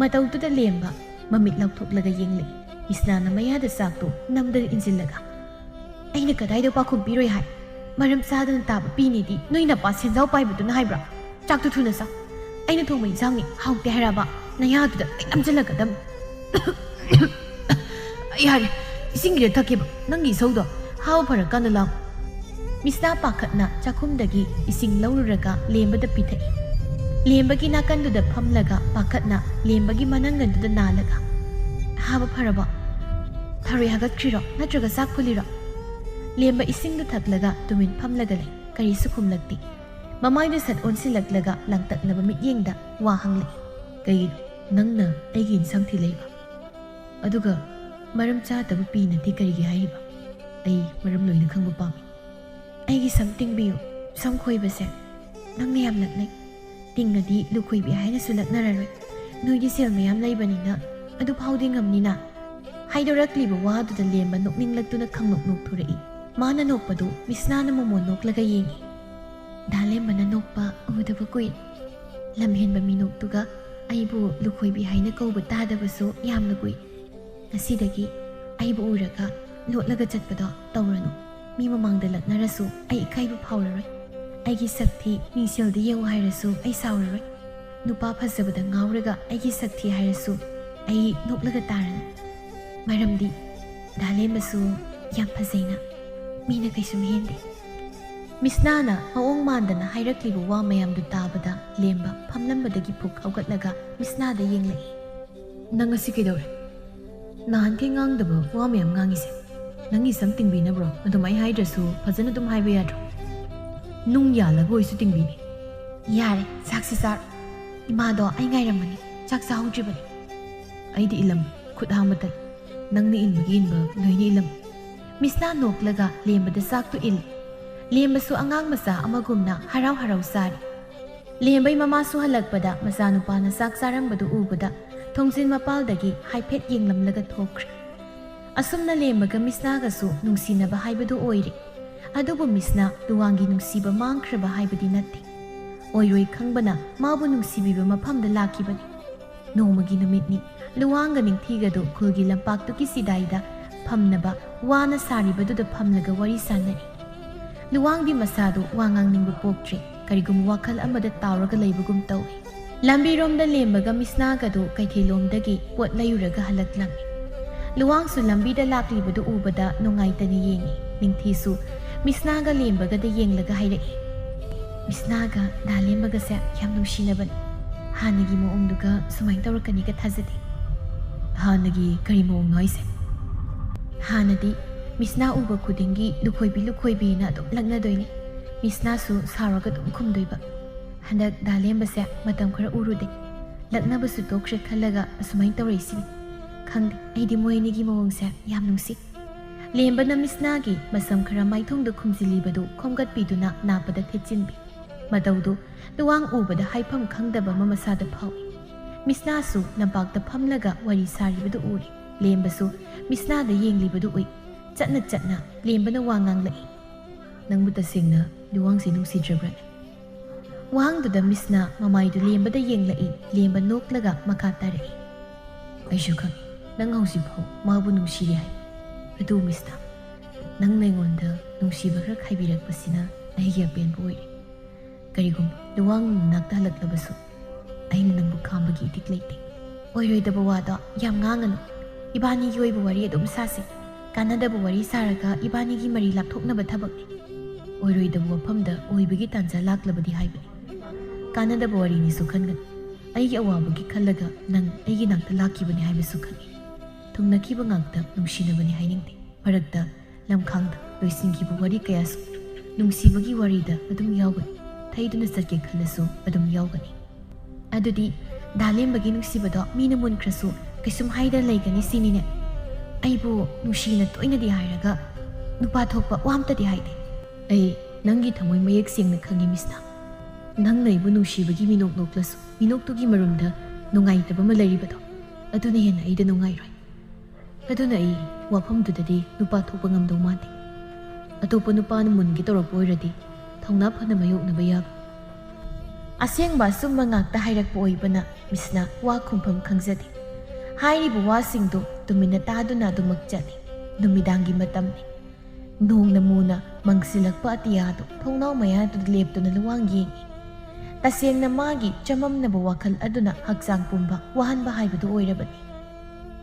ꯃꯇꯧꯗꯨꯗ ꯂꯦꯝꯕ ꯃꯃꯤꯠ ꯂꯥꯎꯊꯣꯛꯂꯒ ꯌꯦꯡꯂꯛꯏ. ꯃꯤꯁꯅꯥꯅ ꯃꯌꯥꯗ ꯆꯥꯛꯇꯨ ꯅꯝꯗꯅ ꯏꯟꯁꯤꯜꯂꯒ, ꯑꯩꯅ ꯀꯗꯥꯏꯗ ꯄꯥꯎꯈꯨꯝ ꯄꯤꯔꯣꯏ ꯍꯥꯏ? ꯃꯔꯝ ꯆꯥꯗꯅ ꯇꯥꯕ ꯄꯤꯅꯤꯗꯤ ꯅꯣꯏ ꯅꯄꯥ ꯁꯦꯟꯖꯥꯎ ꯄꯥꯏꯕꯗꯨꯅ ꯍꯥꯏꯕ꯭ꯔꯥ? ꯆꯥꯛꯇꯨ ꯊꯨꯅ ꯆꯥꯎ. ꯑꯩꯅ ꯊꯣꯡꯕ ꯏꯟꯁꯥꯡꯅꯤ, ꯍꯥꯎꯇꯦ ꯍꯥꯏꯔꯕ ꯅꯌꯥꯗꯨꯗ ꯑꯩ ꯅꯝꯁꯤꯜꯂꯛꯀꯗꯝ. ꯑꯩ ꯍꯥꯏꯔꯦ, ꯏꯁꯤꯡꯒꯤꯗ ꯊꯛꯀꯦꯕ. ꯅꯪꯒꯤ ꯏꯁꯧꯗꯣ ꯍꯥꯎ ꯐꯔꯀꯥꯟꯗ ꯂꯥꯎ. ꯃꯤꯁꯅꯥ ꯄꯥꯈꯠꯅ ꯆꯥꯛꯈꯨꯝꯗꯒꯤ ꯏꯁꯤꯡ ꯂꯧꯔꯨꯔꯒ ꯂꯦꯝꯕꯗ ꯄꯤꯊꯛꯏ. ꯂꯦꯝꯕꯒꯤ ナꯀꯟꯗꯨꯗ ꯐꯝꯂꯒ ꯄꯥꯈꯠꯅ ꯂꯦꯝꯕꯒꯤ ꯃꯅꯪꯒꯟꯗꯨꯗ ꯅꯥꯜꯂꯒ, ꯍꯥꯕ ꯐꯔꯕꯣ? ꯊꯔꯣꯏ ꯍꯥꯒꯠꯈ꯭ꯔꯤꯔꯣ ꯅꯠꯇ꯭ꯔꯒ ꯆꯥꯛ ꯐꯨꯜꯂꯤꯔꯣ? ꯂꯦꯝꯕ ꯏꯁꯤꯡꯗꯨ ꯊꯛꯂꯒ ꯇꯨꯃꯤꯟ ꯐꯝꯂꯒ ꯂꯩ. ꯀꯔꯤꯁꯨ ꯈꯨꯝꯂꯛꯇꯦ. ꯃꯃꯥꯏꯗꯨ ꯁꯠ ꯑꯣꯟꯁꯤꯜꯂꯛꯂꯒ ꯂꯥꯡꯇꯛꯅꯕ ಮಿꯠꯌꯦꯡꯗ ꯋꯥ ꯍꯪꯂꯛꯏ. ꯀꯩꯒꯤꯅꯣ ꯅꯪꯅ ꯑꯩꯒꯤ ꯏꯟꯁꯥꯡ ꯊꯤꯜꯂꯛꯏꯕ? ꯑꯗꯨꯒ ꯃꯔꯝ ꯆꯥꯗꯕ ꯄꯤꯅꯗꯤ ꯀꯔꯤꯒꯤ ꯍꯥꯏꯔꯤꯕ? ꯑꯩ ꯃꯔꯝ ꯂꯣꯏꯅ ꯈꯪꯕ ꯄꯥꯝꯃꯤ. ꯑꯩꯒꯤ ꯁꯝ ꯇꯤꯡꯕꯤꯌꯨ. ꯁꯝ ꯈꯣꯏꯕꯁꯦ ꯅꯪꯅ ꯌꯥꯝ ꯂꯛꯅꯩ. ꯇꯤꯡꯉꯗꯤ ꯂꯨꯈꯣꯏꯕꯤ ꯍꯥꯏꯅꯁꯨ ꯂꯛꯅꯔꯔꯣꯏ. ꯅꯣꯏꯗꯤ ꯁꯦꯜ ꯃꯌꯥꯝ ꯂꯩꯕꯅꯤꯅ ꯑꯗꯨ ꯐꯥꯎꯗꯤ ꯉꯝꯅꯤꯅ. ꯍꯥꯏꯗꯣꯔꯛꯂꯤꯕ ꯋꯥꯗꯨꯗ ꯂꯦꯝꯕ ꯅꯣꯛꯅꯤꯡꯂꯛꯇꯨꯅ ꯈꯪꯅꯣꯛ ꯅꯣꯛꯊꯣꯔꯛꯏ. ꯃꯥꯅ ꯅꯣꯛꯄꯗꯨ ꯃꯤꯁꯅꯥꯅ ꯃꯣꯃꯣꯟ ꯅꯣꯛꯂꯒ ꯌꯦꯡꯏ. ꯗꯥꯂꯦꯝꯕꯅ ꯅꯣꯛꯄ ꯎꯗꯕ ꯀꯨꯏꯔꯦ. ꯂꯝꯍꯦꯟꯕ ꯃꯤꯅꯣꯛꯇꯨꯒ ꯑꯩꯕꯨ ꯂꯨꯈꯣꯏꯕꯤ ꯍꯥꯏꯅ ꯀꯧꯕ ꯇꯥꯗꯕꯁꯨ ꯌꯥꯝꯅ ꯀꯨꯏꯔꯦ. ꯉꯁꯤꯗꯒꯤ ꯑꯩꯕꯨ ꯎꯔꯒ ꯂꯣꯠꯂꯒ ꯆꯠꯄꯗꯣ ꯇꯧꯔꯅꯨ. ꯃꯤ ꯃꯃꯥꯡꯗ ꯂꯛꯅꯔꯁꯨ ꯑꯩ ꯏꯀꯥꯏꯕ ꯐꯥꯎꯔꯔꯣই. ꯑꯩꯒꯤ ꯁꯛꯊꯤ ꯃꯤꯡꯁꯦꯜꯗ ꯌꯦꯡꯉꯨ ꯍꯥꯏꯔꯁꯨ ꯑꯩ ꯁꯥꯎꯔꯔꯣꯏ. ꯅꯨꯄꯥ ꯐꯖꯕꯗ ꯉꯥꯎꯔꯒ ꯑꯩꯒꯤ ꯁꯛꯊꯤ ꯍꯥꯏꯔꯁꯨ ꯑꯩ ꯅꯣꯛꯂꯒ ꯇꯥꯔꯅꯤ. ꯃꯔꯝꯗꯤ ꯗꯥꯂꯦꯝꯕꯁꯨ ꯌꯥꯝ ꯐꯖꯩꯅ. ꯃꯤꯅ ꯀꯩꯁꯨꯝ ꯍꯦꯟꯗꯦ. ꯃꯤꯁꯅꯥꯅ ꯃꯑꯣꯡ ꯃꯥꯟꯗꯅ ꯍꯥꯏꯔꯛꯂꯤꯕ ꯋꯥ ꯃꯌꯥꯝꯗꯨ ꯇꯥꯕꯗ ꯂꯦꯝꯕ ꯐꯝꯂꯝꯕꯗꯒꯤ ꯐꯨꯛ ꯍꯧꯒꯠꯂꯒ ꯃꯤꯁꯅꯥꯗ ꯌꯦꯡꯂꯛꯏ. ꯅꯪ ꯉꯁꯤ ꯀꯩꯗꯧꯔꯦ? ꯅꯍꯥꯟꯈꯩ ꯉꯥꯡꯗꯕ ꯋꯥ ꯃꯌꯥꯝ ꯉꯥꯡꯉꯤꯁꯦ. ꯅꯪꯒꯤ ꯁꯝ ꯇꯤꯡꯕꯤꯅꯕ꯭ꯔꯣ? ꯑꯗꯨꯃꯥꯏ ꯍꯥꯏꯗ꯭ꯔꯁꯨ ꯐꯖꯅ ꯑꯗꯨꯝ ꯍꯥꯏꯕ ꯌꯥꯗ꯭ꯔꯣ? ꯅꯨꯡ ꯌꯥꯜꯂꯒ ꯑꯣꯏꯁꯨ ꯇꯤꯡꯕꯤꯅꯤ. ꯌꯥꯔꯦ, ꯆꯥꯛꯁꯤ ꯆꯥꯔꯣ. ꯏꯃꯥꯗꯣ ꯑꯩ ꯉꯥꯏꯔꯝꯃꯅꯤ. ꯆꯥꯛ ꯆꯥꯍꯧꯗ꯭ꯔꯤꯕꯅꯤ. ꯑꯩꯗꯤ ꯏꯂꯝ ꯈꯨꯠ ꯍꯥꯝꯕ ꯇꯜꯂꯤ. ꯅꯪꯅ ꯏꯟꯕꯒꯤ ꯏꯟꯕ ꯂꯣꯏꯅ ꯏꯂꯝ. ꯃꯤꯁꯅꯥ ꯅꯣꯛꯂꯒ ꯂꯦꯝꯕꯗ ꯆꯥꯛꯇꯨ ꯏꯜꯂꯤ. ꯂꯦꯝꯕꯁꯨ ꯑꯉꯥꯡ ꯃꯆꯥ ꯑꯃꯒꯨꯝꯅ ꯍꯔꯥꯎ ꯍꯔꯥꯎ ꯆꯥꯔꯤ. ꯂꯦꯝꯕꯩ ꯃꯃꯥꯁꯨ ꯍꯜꯂꯛꯄꯗ ꯃꯆꯥꯅꯨꯄꯥꯅ ꯆꯥꯛ ꯆꯥꯔꯝꯕꯗꯨ ꯎꯕꯗ ꯊꯣꯡꯖꯤꯟ ꯃꯄꯥꯜꯗꯒꯤ ꯍꯥꯏꯐꯦꯠ ꯌꯦꯡꯂꯝꯂꯒ ꯊꯣꯛꯈ꯭ꯔꯦ. ꯑꯁꯨꯝꯅ ꯂꯦꯝꯕꯒ ꯃꯤꯁꯅꯥꯒꯁꯨ ꯅꯨꯡꯁꯤꯅꯕ ꯍꯥꯏꯕꯗꯨ ꯑꯣꯏꯔꯦ. ꯑꯗꯨꯕꯨ ꯃꯤꯁꯅꯥ ꯂꯨꯋꯥꯡꯒꯤ ꯅꯨꯡꯁꯤꯕ ꯃꯥꯡꯈ꯭ꯔꯕ ꯍꯥꯏꯕꯗꯤ ꯅꯠꯇꯦ. ꯑꯣꯏꯔꯣꯏ ꯈꯪꯕꯅ ꯃꯥꯕꯨ ꯅꯨꯡꯁꯤꯕꯤꯕ ꯃꯐꯝꯗ ꯂꯥꯛꯈꯤꯕꯅꯤ. ꯅꯣꯡꯃꯒꯤ ꯅꯨꯃꯤꯠꯅꯤ. ꯂꯨꯋꯥꯡꯒ ꯅꯤꯡꯊꯤꯒꯗꯨ ꯈꯨꯜꯒꯤ ꯂꯝꯄꯥꯛꯇꯨꯒꯤ ꯁꯤꯗꯥꯏꯗ ꯐꯝꯅꯕ ꯋꯥꯅ ꯁꯥꯔꯤꯕꯗꯨꯗ ꯐꯝꯂꯒ ꯋꯥꯔꯤ ꯁꯥꯟꯅꯔꯤ. ꯂꯨꯋꯥꯡꯗꯤ ꯃꯁꯥꯗꯨ ꯋꯥ ꯉꯥꯡꯅꯤꯡꯕ ꯄꯣꯛꯇ꯭ꯔꯦ. ꯀꯔꯤꯒꯨꯝꯕ ꯋꯥꯈꯜ ꯑꯃꯗ ꯇꯥꯎꯔꯒ ꯂꯩꯕꯒꯨꯝ ꯇꯧꯏ. ꯂꯝꯕꯤꯔꯣꯝꯗ ꯂꯦꯝꯕꯒ ꯃꯤꯁꯅꯥꯒꯗꯨ ꯀꯩꯊꯦꯜꯂꯣꯝꯗꯒꯤ ꯄꯣꯠ ꯂꯩꯔꯨꯔꯒ ꯍꯜꯂꯛꯂꯝꯃꯤ. ꯂꯨꯋꯥꯡꯁꯨ ꯂꯝꯕꯤꯗ ꯂꯥꯛꯂꯤꯕꯗꯨ ꯎꯕꯗ ꯅꯨꯡꯉꯥꯏꯇꯅ ꯌꯦꯡꯏ. ꯅꯤꯡꯊꯤꯁꯨ ꯃꯤꯁꯅꯥꯒ ꯂꯦꯝꯕꯒꯗ ꯌꯦꯡꯂꯒ ꯍꯥꯏꯔꯛꯏ. ꯃꯤꯁꯅꯥꯒ ꯗꯥꯂꯦꯝꯕꯒꯁꯦ ꯌꯥꯝ ꯅꯨꯡꯁꯤꯅꯕꯅꯤ. ꯍꯥꯟꯅꯒꯤ ꯃꯑꯣꯡꯗꯨꯒ ꯁꯨꯃꯥꯏꯅ ꯇꯧꯔꯛꯀꯅꯤꯒ ꯊꯥꯖꯗꯦ. ꯍꯥꯟꯅꯒꯤ ꯀꯔꯤ ꯃꯑꯣꯡꯅꯣ ꯍꯥꯏꯁꯦ? ꯍꯥꯟꯅꯗꯤ ꯃꯤꯁꯅꯥ ꯎꯕ ꯈꯨꯗꯤꯡꯒꯤ ꯂꯨꯈꯣꯏꯕꯤ ꯂꯨꯈꯣꯏꯕꯤꯅ ꯑꯗꯨꯝ ꯂꯛꯅꯗꯣꯏꯅꯤ. ꯃꯤꯁꯅꯥꯁꯨ ꯁꯥꯎꯔꯒ ꯑꯗꯨꯝ ꯈꯨꯝꯗꯣꯏꯕ. ꯍꯟꯗꯛ ꯗꯥꯂꯦꯝꯕꯁꯦ ꯃꯇꯝ ꯈꯔ ꯎꯔꯨꯗꯦ. ꯂꯛꯅꯕꯁꯨ ꯇꯣꯛꯈ꯭ꯔꯦ ꯈꯜꯂꯒ ꯑꯁꯨꯃꯥꯏꯅ ꯇꯧꯔꯛꯏꯁꯤꯅꯤ. ꯈꯪꯗꯦ, ꯑꯩꯗꯤ ꯃꯣꯏ ꯑꯅꯤꯒꯤ ꯃꯑꯣꯡꯁꯦ ꯌꯥꯝ ꯅꯨꯡꯁꯤ. ꯂꯦꯝꯕꯅ ꯃꯤꯁꯅꯥꯒꯤ ꯃꯁꯝ ꯈꯔ ꯃꯥꯏꯊꯣꯡꯗ ꯈꯨꯝꯖꯤꯜꯂꯤꯕꯗꯨ ꯈꯣꯝꯒꯠꯄꯤꯗꯨꯅ ꯅꯥꯄꯗ ꯊꯦꯠꯆꯤꯟꯕꯤ. ꯃꯇꯧꯗꯨ ꯂꯨꯋꯥꯡ ꯎꯕꯗ ꯍꯥꯏꯐꯝ ꯈꯪꯗꯕ ꯑꯃ ꯃꯁꯥꯗ ꯐꯥꯎꯏ. ꯃꯤꯁꯅꯥꯁꯨ ꯂꯝꯄꯥꯛꯇ ꯐꯝꯂꯒ ꯋꯥꯔꯤ ꯁꯥꯔꯤꯕꯗꯨ ꯎꯔꯤ. ꯂꯦꯝꯕꯁꯨ ꯃꯤꯁꯅꯥꯗ ꯌꯦꯡꯂꯤꯕꯗꯨ ꯎꯏ. ꯆꯠꯅ ꯆꯠꯅ ꯂꯦꯝꯕꯅ ꯋꯥ ꯉꯥꯡꯂꯛꯏ. ꯅꯪꯕꯨ ꯇꯁꯦꯡꯅ ꯂꯨꯋꯥꯡꯁꯦ ꯅꯨꯡꯁꯤꯗ꯭ꯔꯕ꯭ꯔꯅꯦ? ꯋꯥꯍꯪꯗꯨꯗ ꯃꯤꯁꯅꯥ ꯃꯃꯥꯏꯗꯨ ꯂꯦꯝꯕꯗ ꯌꯦꯡꯂꯛꯏ. ꯂꯦꯝꯕ ꯅꯣꯛꯂꯒ ꯃꯈꯥ ꯇꯥꯔꯛꯏ. ꯑꯩꯁꯨ ꯈꯪꯏ ꯅꯪ ꯍꯧꯖꯤꯛꯐꯥꯎ ꯃꯥꯕꯨ ꯅꯨꯡꯁꯤꯔꯤ ꯍꯥꯏ. ꯑꯗꯨ ꯃꯤꯁꯅꯥ, ꯅꯪꯅ ꯑꯩꯉꯣꯟꯗ ꯅꯨꯡꯁꯤꯕ ꯈꯔ ꯈꯥꯏꯕꯤꯔꯛꯄꯁꯤꯅ ꯑꯩꯒꯤ ꯑꯄꯦꯟꯕ ꯑꯣꯏꯔꯦ. ꯀꯔꯤꯒꯨꯝꯕ ꯂꯨꯋꯥꯡꯅ ꯅꯅꯥꯛꯇ ꯍꯜꯂꯛꯂꯕꯁꯨ ꯑꯩꯅ ꯅꯪꯕꯨ ꯈꯥꯝꯕꯒꯤ ꯏꯇꯤꯛ ꯂꯩꯇꯦ. ꯑꯣꯏꯔꯣꯏꯗꯕ ꯋꯥꯗꯣ ꯌꯥꯝ ꯉꯥꯡꯒꯅꯨ. ꯏꯕꯥꯅꯤꯒꯤ ꯑꯣꯏꯕ ꯋꯥꯔꯤ ꯑꯗꯨꯝ ꯁꯥꯁꯦ. ꯀꯥꯟꯅꯗꯕ ꯋꯥꯔꯤ ꯁꯥꯔꯒ ꯏꯕꯥꯅꯤꯒꯤ ꯃꯔꯤ ꯂꯥꯞꯊꯣꯛꯅꯕ ꯊꯕꯛꯅꯤ. ꯑꯣꯏꯔꯣꯏꯗꯕ ꯋꯥꯐꯝꯗ ꯑꯣꯏꯕꯒꯤ ꯇꯥꯟꯖꯥ ꯂꯥꯛꯂꯕꯗꯤ ꯍꯥꯏꯕꯅꯤ. ꯀꯥꯟꯅꯗꯕ ꯋꯥꯔꯤꯅꯤꯁꯨ ꯈꯟꯒꯅꯨ. ꯑꯩꯒꯤ ꯑꯋꯥꯕꯒꯤ ꯈꯜꯂꯒ ꯅꯪ ꯑꯩꯒꯤ ꯅꯥꯛꯇ ꯂꯥꯛꯈꯤꯕꯅꯤ ꯍꯥꯏꯕꯁꯨ ꯈꯪꯏ. ꯊꯨꯡꯅꯈꯤꯕ ꯉꯥꯛꯇ ꯅꯨꯡꯁꯤꯅꯕꯅꯤ ꯍꯥꯏꯅꯤꯡꯗꯦ. ꯃꯔꯛꯇ ꯂꯝꯈꯥꯡꯗ ꯂꯣꯏꯁꯤꯟꯈꯤꯕ ꯋꯥꯔꯤ ꯀꯌꯥꯁꯨ ꯅꯨꯡꯁꯤꯕꯒꯤ ꯋꯥꯔꯤꯗ ꯑꯗꯨꯝ ꯌꯥꯎꯒꯅꯤ. ꯊꯩꯗꯨꯅ ꯆꯠꯀꯦ ꯈꯜꯂꯁꯨ ꯑꯗꯨꯝ ꯌꯥꯎꯒꯅꯤ. ꯑꯗꯨꯗꯤ ꯗꯥꯂꯦꯝꯕꯒꯤ ꯅꯨꯡꯁꯤꯕꯗꯣ ꯃꯤꯅ ꯃꯨꯟꯈ꯭ꯔꯁꯨ ꯀꯩꯁꯨꯝ ꯍꯥꯏꯗ ꯂꯩꯒꯅꯤ ꯁꯤꯅꯤꯅꯦ. ꯑꯩꯕꯨ ꯅꯨꯡꯁꯤꯅ ꯇꯣꯏꯅꯗꯤ ꯍꯥꯏꯔꯒ ꯅꯨꯄꯥ ꯊꯣꯛꯄ ꯋꯥ ꯑꯝꯇꯗꯤ ꯍꯥꯏꯗꯦ. ꯑꯩ ꯅꯪꯒꯤ ꯊꯃꯣꯏ ꯃꯌꯦꯛ ꯁꯦꯡꯅ ꯈꯪꯉꯤ ꯃꯤꯁꯅꯥ. ꯅꯪꯅ ꯑꯩꯕꯨ ꯅꯨꯡꯁꯤꯕꯒꯤ ꯃꯤꯅꯣꯛ ꯅꯣꯛꯂꯁꯨ ꯃꯤꯅꯣꯛꯇꯨꯒꯤ ꯃꯔꯨꯝꯗ ꯅꯨꯡꯉꯥꯏꯇꯕ ꯑꯃ ꯂꯩꯔꯤꯕꯗꯣ ꯑꯗꯨꯅ ꯍꯦꯟꯅ ꯑꯩꯗ ꯅꯨꯡꯉꯥꯏꯔꯣꯏ. ꯑꯗꯨꯅ ꯑꯩ ꯋꯥꯐꯝꯗꯨꯗꯗꯤ ꯅꯨꯄꯥ ꯊꯣꯛꯄ ꯉꯝꯗꯧ ꯃꯥꯟꯗꯦ. ꯑꯇꯣꯞꯄ ꯅꯨꯄꯥꯅ ꯃꯨꯟꯒꯦ ꯇꯧꯔꯛꯄ ꯑꯣꯏꯔꯗꯤ ꯊꯧꯅꯥ ꯐꯅ ꯃꯥꯌꯣꯛꯅꯕ ꯌꯥꯕ. ꯑꯁꯦꯡꯕ ꯑꯆꯨꯝꯕ ꯉꯥꯛꯇ ꯍꯥꯏꯔꯛꯄ ꯑꯣꯏꯕꯅ ꯃꯤꯁꯅ ꯋꯥ ꯈꯨꯝꯐꯝ ꯈꯪꯖꯗꯦ. ꯍꯥꯏꯔꯤꯕ ꯋꯥꯁꯤꯡꯗꯨ ꯇꯨꯃꯤꯟꯅ ꯇꯥꯗꯨꯅ ꯑꯗꯨꯃꯛ ꯆꯠꯂꯤ. ꯅꯨꯃꯤꯗꯥꯡꯒꯤ ꯃꯇꯝꯅꯤ. ꯅꯣꯡꯅ ꯃꯨꯅ ꯃꯪꯁꯤꯜꯂꯛꯄ ꯑꯇꯤꯌꯥꯗꯨ ꯊꯣꯡꯅꯥꯎ ꯃꯌꯥꯗꯨꯗ ꯂꯦꯞꯇꯨꯅ ꯂꯨꯋꯥꯡ ꯌꯦꯡꯉꯤ. ꯇꯁꯦꯡꯅ ꯃꯥꯒꯤ ꯆꯃꯝꯅꯕ ꯋꯥꯈꯜ ꯑꯗꯨꯅ ꯍꯛꯆꯥꯡ ꯄꯨꯝꯕ ꯋꯥꯍꯟꯕ ꯍꯥꯏꯕꯗꯨ ꯑꯣꯏꯔꯕꯅꯤ.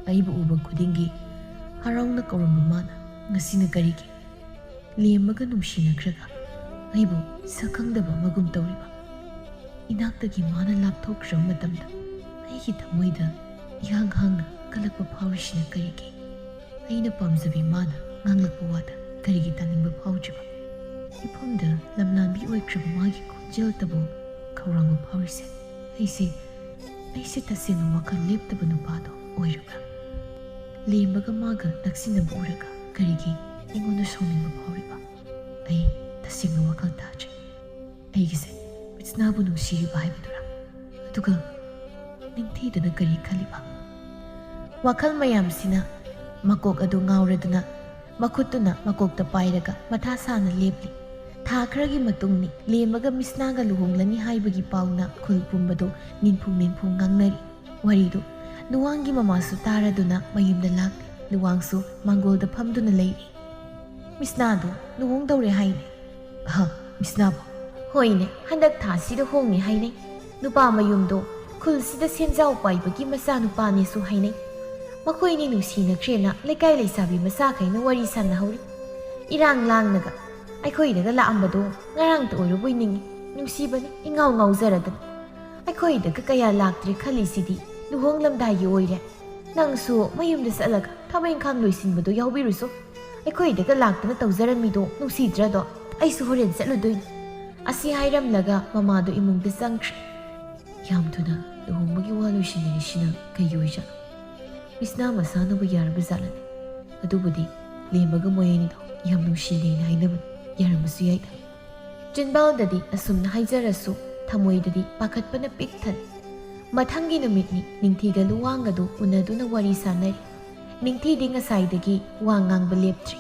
ꯑꯩꯕꯨ ꯎꯕ ꯈꯨꯗꯤꯡꯒꯤ ꯍꯔꯥꯎꯅ ꯀꯧꯔꯝꯕ ꯃꯥꯅ ꯉꯁꯤꯅ ꯀꯔꯤꯒꯤ ꯂꯦꯝꯃꯒ ꯅꯨꯡꯁꯤꯅꯈ꯭ꯔꯒ ꯑꯩꯕꯨ ꯁꯛꯈꯪꯗꯕ ꯑꯃꯒꯨꯝ ꯇꯧꯔꯤꯕ. ꯏꯅꯥꯛꯇꯒꯤ ꯃꯥꯅ ꯂꯥꯞꯊꯣꯛꯈ꯭ꯔꯕ ꯃꯇꯝꯗ ꯑꯩꯒꯤ ꯊꯃꯣꯏꯗ ꯏꯍꯥꯡ ꯍꯥꯡꯅ ꯀꯜꯂꯛꯄ ꯐꯥꯎꯔꯤꯁꯤꯅ ꯀꯔꯤꯒꯤ? ꯑꯩꯅ ꯄꯥꯝꯖꯕꯤ ꯃꯥꯅ ꯉꯥꯡꯂꯛꯄ ꯋꯥꯗ ꯀꯔꯤꯒꯤ ꯇꯥꯅꯤꯡꯕ ꯐꯥꯎꯗ꯭ꯔꯤꯕ? ꯏꯐꯝꯗ ꯂꯝꯂꯥꯟꯕꯤ ꯑꯣꯏꯈ꯭ꯔꯕ ꯃꯥꯒꯤ ꯈꯣꯟꯖꯦꯜꯇꯕꯨ ꯈꯧꯔꯥꯡꯕ ꯐꯥꯎꯔꯤꯁꯦ ꯑꯩꯁꯦ ꯇꯁꯦꯡꯅ ꯋꯥꯈꯜ ꯂꯦꯞꯇꯕ ꯅꯨꯄꯥꯗꯣ ꯑꯣꯏꯔꯕ꯭ꯔꯥ? ꯂꯦꯝꯕꯒ ꯃꯥꯒ ꯅꯛꯁꯤꯟꯅꯕ ꯎꯔꯒ ꯀꯔꯤꯒꯤ ꯑꯩꯉꯣꯟꯗ ꯁꯥꯎꯅꯤꯡꯕ ꯐꯥꯎꯔꯤꯕ? ꯑꯩ ꯇꯁꯦꯡꯅ ꯋꯥꯈꯜ ꯇꯥꯗ꯭ꯔꯦ. ꯑꯩꯒꯤꯁꯦ ꯃꯤꯠꯁꯅꯥꯕꯨ ꯅꯨꯡꯁꯤꯔꯤꯕ ꯍꯥꯏꯕꯗꯨꯔꯥ? ꯑꯗꯨꯒ ꯅꯤꯡꯊꯤꯗꯨꯅ ꯀꯔꯤ ꯈꯜꯂꯤꯕ? ꯋꯥꯈꯜ ꯃꯌꯥꯝꯁꯤꯅ ꯃꯀꯣꯛ ꯑꯗꯨ ꯉꯥꯎꯔꯗꯨꯅ ꯃꯈꯨꯠꯇꯨꯅ ꯃꯀꯣꯛꯇ ꯄꯥꯏꯔꯒ ꯃꯊꯥ ꯁꯥꯅ ꯂꯦꯞꯂꯤ. ꯊꯥ ꯈꯔꯒꯤ ꯃꯇꯨꯡꯅꯤ ꯂꯦꯝꯕꯒ ꯃꯤꯁꯅꯥꯒ ꯂꯨꯍꯣꯡꯂꯅꯤ ꯍꯥꯏꯕꯒꯤ ꯄꯥꯎꯅ ꯈꯨꯜ ꯄꯨꯝꯕꯗꯨ ꯅꯤꯟꯐꯨꯡ ꯉꯥꯡꯅꯔꯤ. ꯋꯥꯔꯤꯗꯨ ꯂꯨꯋꯥꯡꯒꯤ ꯃꯃꯥꯁꯨ ꯇꯥꯔꯗꯨꯅ ꯃꯌꯨꯝꯗ ꯂꯥꯛꯂꯤ. ꯂꯨꯋꯥꯡꯁꯨ ꯃꯥꯡꯒꯣꯜꯗ ꯐꯝꯗꯨꯅ ꯂꯩꯔꯤ. ꯃꯤꯁꯅꯥꯗꯨ ꯂꯨꯍꯣꯡꯗꯧꯔꯦ ꯍꯥꯏꯅꯦ. ꯃꯤꯁꯅꯥꯕꯨ? ꯍꯣꯏꯅꯦ, ꯍꯟꯗꯛ ꯊꯥꯁꯤꯗ ꯍꯣꯡꯅꯤ ꯍꯥꯏꯅꯩ. ꯅꯨꯄꯥ ꯃꯌꯨꯝꯗꯣ ꯈꯨꯜꯁꯤꯗ ꯁꯦꯟꯖꯥꯎ ꯄꯥꯏꯕꯒꯤ ꯃꯆꯥꯅꯨꯄꯥꯅꯦꯁꯨ ꯍꯥꯏꯅꯩ. ꯃꯈꯣꯏꯅꯤ ꯅꯨꯡꯁꯤꯅꯈ꯭ꯔꯦꯅ ꯂꯩꯀꯥꯏ ꯂꯩꯁꯥꯕꯤ ꯃꯆꯥꯈꯩꯅ ꯋꯥꯔꯤ ꯁꯥꯟꯅꯍꯧꯔꯤ. ꯏꯔꯥꯡ ꯂꯥꯡꯅꯒ ꯑꯩꯈꯣꯏꯗꯒ ꯂꯥꯛꯑꯝꯕꯗꯣ ꯉꯔꯥꯡꯇ ꯑꯣꯏꯔꯕꯣꯏ ꯅꯤꯡꯉꯤ. ꯅꯨꯡꯁꯤꯕꯅꯤ ꯏꯉꯥꯎ ꯉꯥꯎꯖꯔꯗꯅ. ꯑꯩꯈꯣꯏꯗꯒ ꯀꯌꯥ ꯂꯥꯛꯇ꯭ꯔꯦ ꯈꯜꯂꯤꯁꯤꯗꯤ ꯂꯨꯍꯣꯡꯂꯝꯗꯥꯏꯒꯤ ꯑꯣꯏꯔꯦ. ꯅꯪꯁꯨ ꯃꯌꯨꯝꯗ ꯆꯠꯂꯒ ꯊꯕꯛ ꯏꯪꯈꯥꯡ ꯂꯣꯏꯁꯤꯟꯕꯗꯣ ꯌꯥꯎꯕꯤꯔꯨꯁꯨ. ꯑꯩꯈꯣꯏꯗꯒ ꯂꯥꯛꯇꯅ ꯇꯧꯖꯔꯝꯃꯤꯗೋ ꯅꯨꯡꯁꯤꯗ꯭ꯔꯗꯣ? ꯑꯩꯁꯨ ꯍꯣꯔꯦꯟ ꯆꯠꯂꯨꯗꯣꯏꯅꯤ. ꯑꯁꯤ ꯍꯥꯏꯔꯝꯂꯒ ꯃꯃꯥꯗꯣ ꯏꯃꯨꯡꯗ ꯆꯪꯈ꯭ꯔꯦ. ꯌꯥꯝ ꯊꯨꯅ ꯂꯨꯍꯣꯡꯕꯒꯤ ꯋꯥ ꯂꯣꯏꯁꯤꯟꯅꯔꯤꯁꯤꯅ ꯀꯩꯒꯤ ꯑꯣꯏꯖꯥꯠꯅꯣ? ꯃꯤꯁꯅꯥ ꯃꯁꯥꯅꯕꯨ ꯌꯥꯔꯕ ꯖꯥꯠꯂꯅꯦ. ꯑꯗꯨꯕꯨꯗꯤ ꯂꯦꯝꯕꯒ ꯃꯣꯏꯅꯤꯗꯣ ꯌꯥꯝ ꯅꯨꯡꯁꯤꯅꯩꯅ ꯍꯥꯏꯅꯕꯅꯤ. ꯌꯥꯔꯝꯕꯁꯨ ꯌꯥꯏꯗ. ꯆꯤꯟꯕꯥꯜꯗꯗꯤ ꯑꯁꯨꯝꯅ ꯍꯥꯏꯖꯔꯁꯨ ꯊꯃꯣꯏꯗꯗꯤ ꯄꯥꯈꯠꯄꯅ ꯄꯤꯛ ꯊꯜꯂꯤ. ꯃꯊꯪꯒꯤ ꯅꯨꯃꯤꯠꯅꯤ ꯅꯤꯡꯊꯤꯒ ꯂꯨꯋꯥꯡꯒꯗꯨ ꯎꯅꯗꯨꯅ ꯋꯥꯔꯤ ꯁꯥꯟꯅꯔꯤ. ꯅꯤꯡꯊꯤꯗꯤ ꯉꯁꯥꯏꯗꯒꯤ ꯋꯥ ꯉꯥꯡꯕ ꯂꯦꯞꯇ꯭ꯔꯤ.